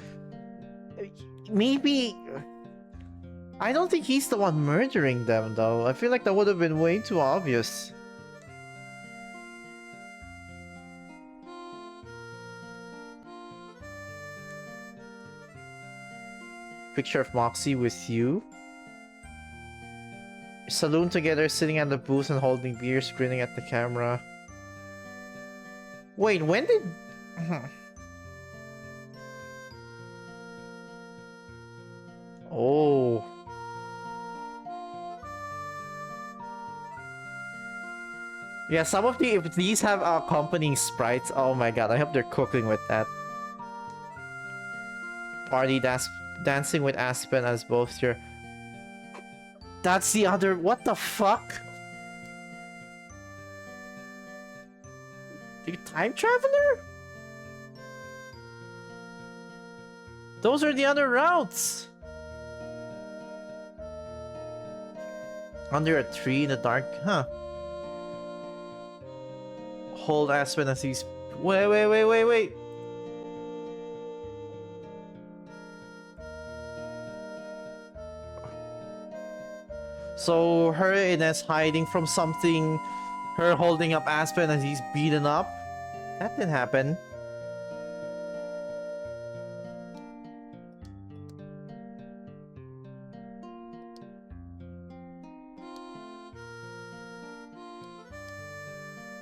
Maybe... I don't think he's the one murdering them, though. I feel like that would have been way too obvious. Picture of Moxie with you. Saloon together, sitting at the booth and holding beers, grinning at the camera. Wait, when did... Oh. Yeah, some of these have accompanying sprites. Oh my god, I hope they're cooking with that. Party dancing with Aspen as both your... That's the other... What the fuck? You time traveler? Those are the other routes. Under a tree in the dark, huh? hold Aspen as he's. Wait. So her Inés hiding from something, her holding up Aspen as he's beaten up. That didn't happen.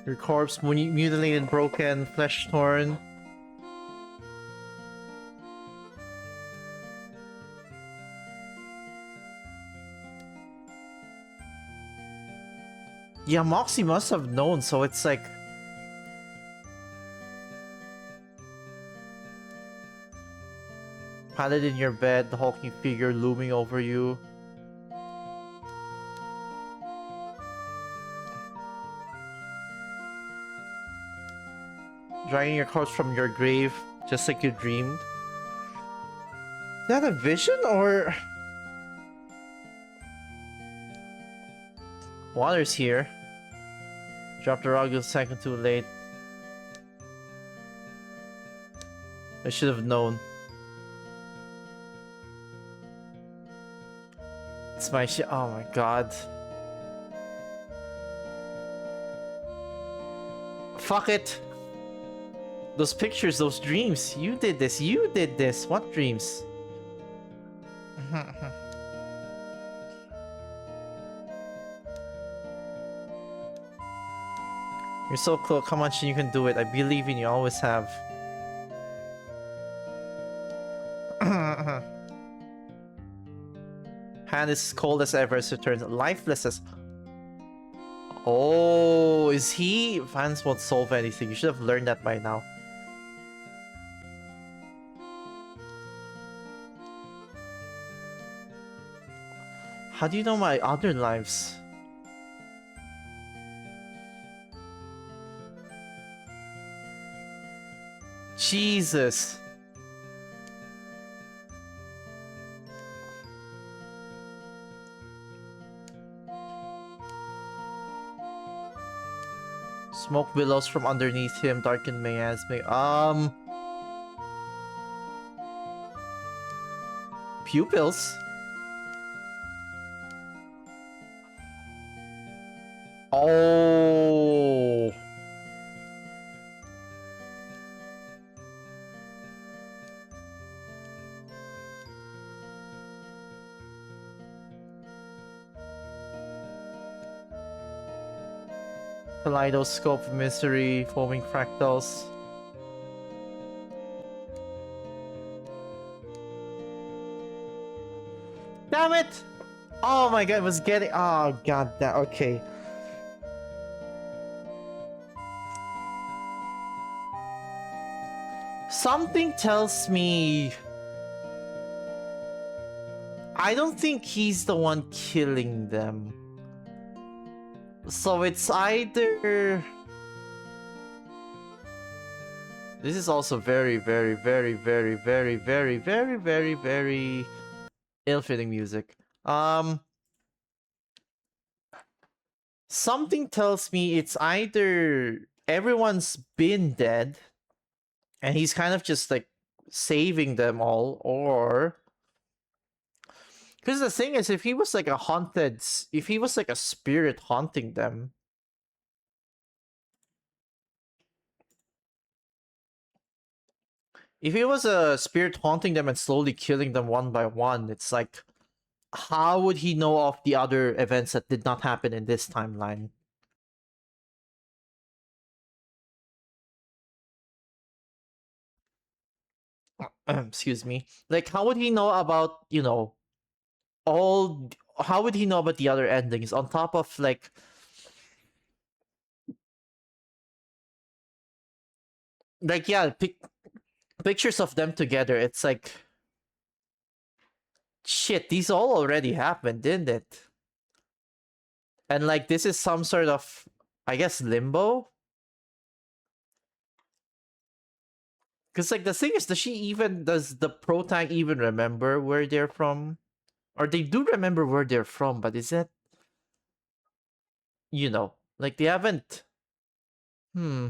Your corpse mutilated, broken, flesh torn. Yeah, Moxie must have known, so it's like... Padded in your bed, the hulking figure looming over you. Dragging your corpse from your grave, just like you dreamed. Is that a vision, or... Water's here. Dropped the rug a second too late. I should have known. It's my shit. Oh my god. Fuck it. Those pictures, those dreams. You did this. You did this. What dreams? You're so close. Come on, Shin, you can do it. I believe in you. Always have. Hand is cold as ever as it turns lifeless as... Oh, is he? Fans won't solve anything. You should have learned that by now. How do you know my other lives? Jesus. Smoke billows from underneath him, darkened miasmic. Pupils? Oh. Kaleidoscope of mystery, foaming fractals. Damn it! Oh my god, it was getting... Oh god, that... Okay. Something tells me... I don't think he's the one killing them. So it's either... This is also very ill-fitting music. Something tells me it's either everyone's been dead and he's kind of just like saving them all, or... Because the thing is, if he was like if he was like a spirit haunting them, if he was a spirit haunting them and slowly killing them one by one, it's like, how would he know of the other events that did not happen in this timeline? Excuse me. Like, how would he know about, you know, all... How would he know about the other endings on top of, like... Like, yeah, pictures of them together, it's like... Shit, these all already happened, didn't it? And like, this is some sort of, I guess, limbo? Because like, the thing is, does the pro tag even remember where they're from? Or they do remember where they're from, but is that... You know, like, they haven't... Hmm.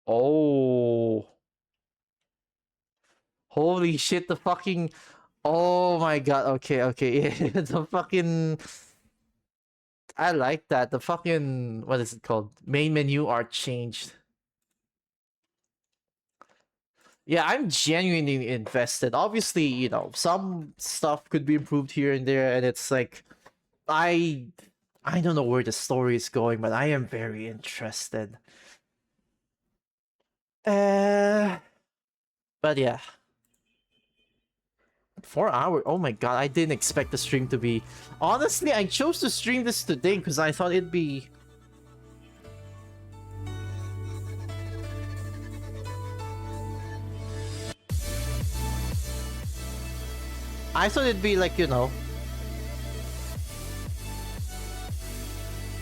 Oh. Holy shit, the fucking... Oh my god, okay, okay. The fucking... I like that. The fucking... What is it called? Main menu art changed. Yeah, I'm genuinely invested. Obviously, you know, some stuff could be improved here and there, and it's like... I... I don't know where the story is going, but I am very interested. Uh... But yeah. 4 hours. Oh my god, I didn't expect the stream to be... Honestly, I chose to stream this today because I thought it'd be... I thought it'd be like, you know...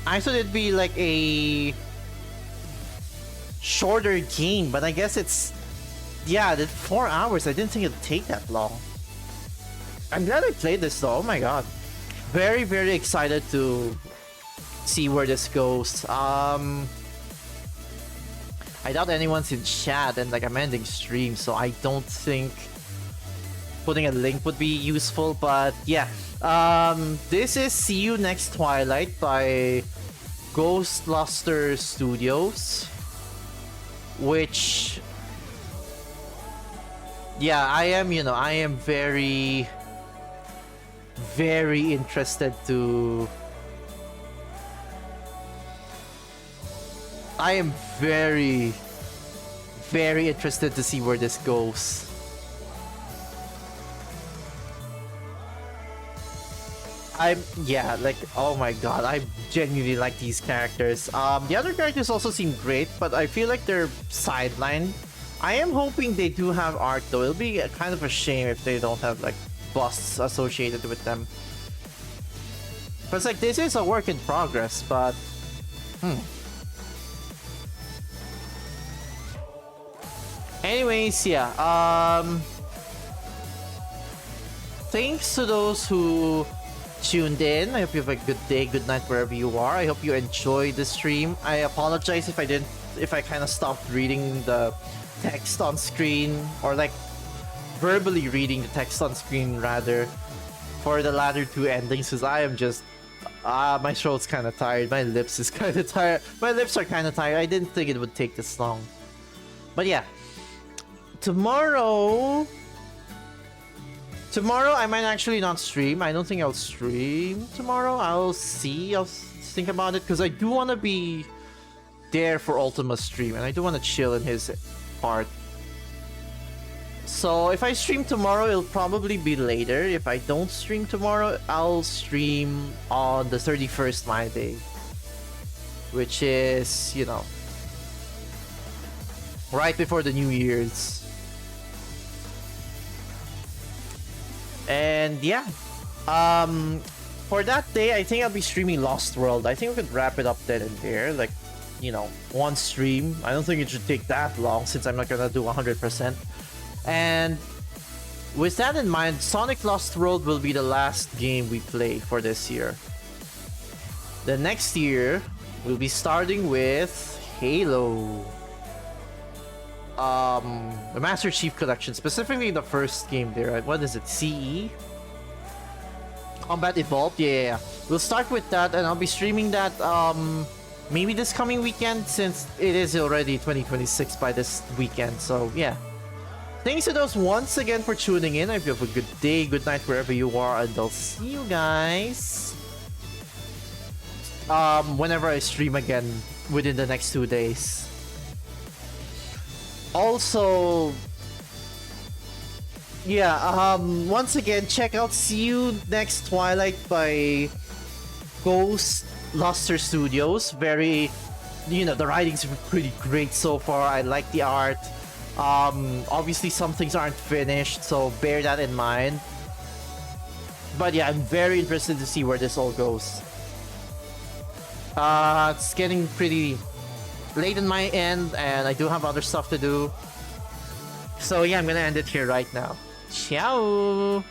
I thought it'd be like a... shorter game, but I guess it's... Yeah, the 4 hours. I didn't think it'd take that long. I'm glad I played this though. Oh my god. Very, very excited to see where this goes. I doubt anyone's in chat, and like I'm ending stream, so I don't think putting a link would be useful, but yeah. This is See You Next Twilight by Ghost Luster Studios, which... Yeah, I am, you know, I am very, very interested to... I am very, very interested to see where this goes. Yeah, like, oh my god, I genuinely like these characters. The other characters also seem great, but I feel like they're sidelined. I am hoping they do have art though. It'll be kind of a shame if they don't have like busts associated with them. Because like this is a work in progress, but... Anyways, yeah. Thanks to those who tuned in. I hope you have a good day, good night wherever you are. I hope you enjoyed the stream. I apologize if I kind of stopped reading the text on screen, or like verbally reading the text on screen rather, for the latter two endings, because I am just my throat's kind of tired, my lips is kind of tired, my lips are kind of tired. I didn't think it would take this long, but yeah, tomorrow I might actually not stream. I don't think I'll stream tomorrow. I'll see, I'll think about it, because I do want to be there for Ultima's stream, and I do want to chill in his part. So if I stream tomorrow, it'll probably be later. If I don't stream tomorrow, I'll stream on the 31st my day, which is, you know, right before the New Year's. And yeah, for that day, I think I'll be streaming Lost World. I think we could wrap it up then and there, like, you know, one stream. I don't think it should take that long since I'm not gonna do 100%. And with that in mind, Sonic Lost World will be the last game we play for this year. The next year, we'll be starting with Halo. The Master Chief Collection, specifically the first game there. What is it? CE? Combat Evolved? Yeah. We'll start with that, and I'll be streaming that maybe this coming weekend, since it is already 2026 by this weekend. So yeah. Thanks to those once again for tuning in. I hope you have a good day, good night wherever you are, and I'll see you guys whenever I stream again within the next 2 days. Also, yeah, once again, check out See You Next Twilight by Ghost Luster Studios. Very, you know, the writing's pretty great so far. I like the art. Obviously some things aren't finished, so bear that in mind. But yeah, I'm very interested to see where this all goes. It's getting pretty late in my end, and I do have other stuff to do. So yeah, I'm gonna end it here right now. Ciao!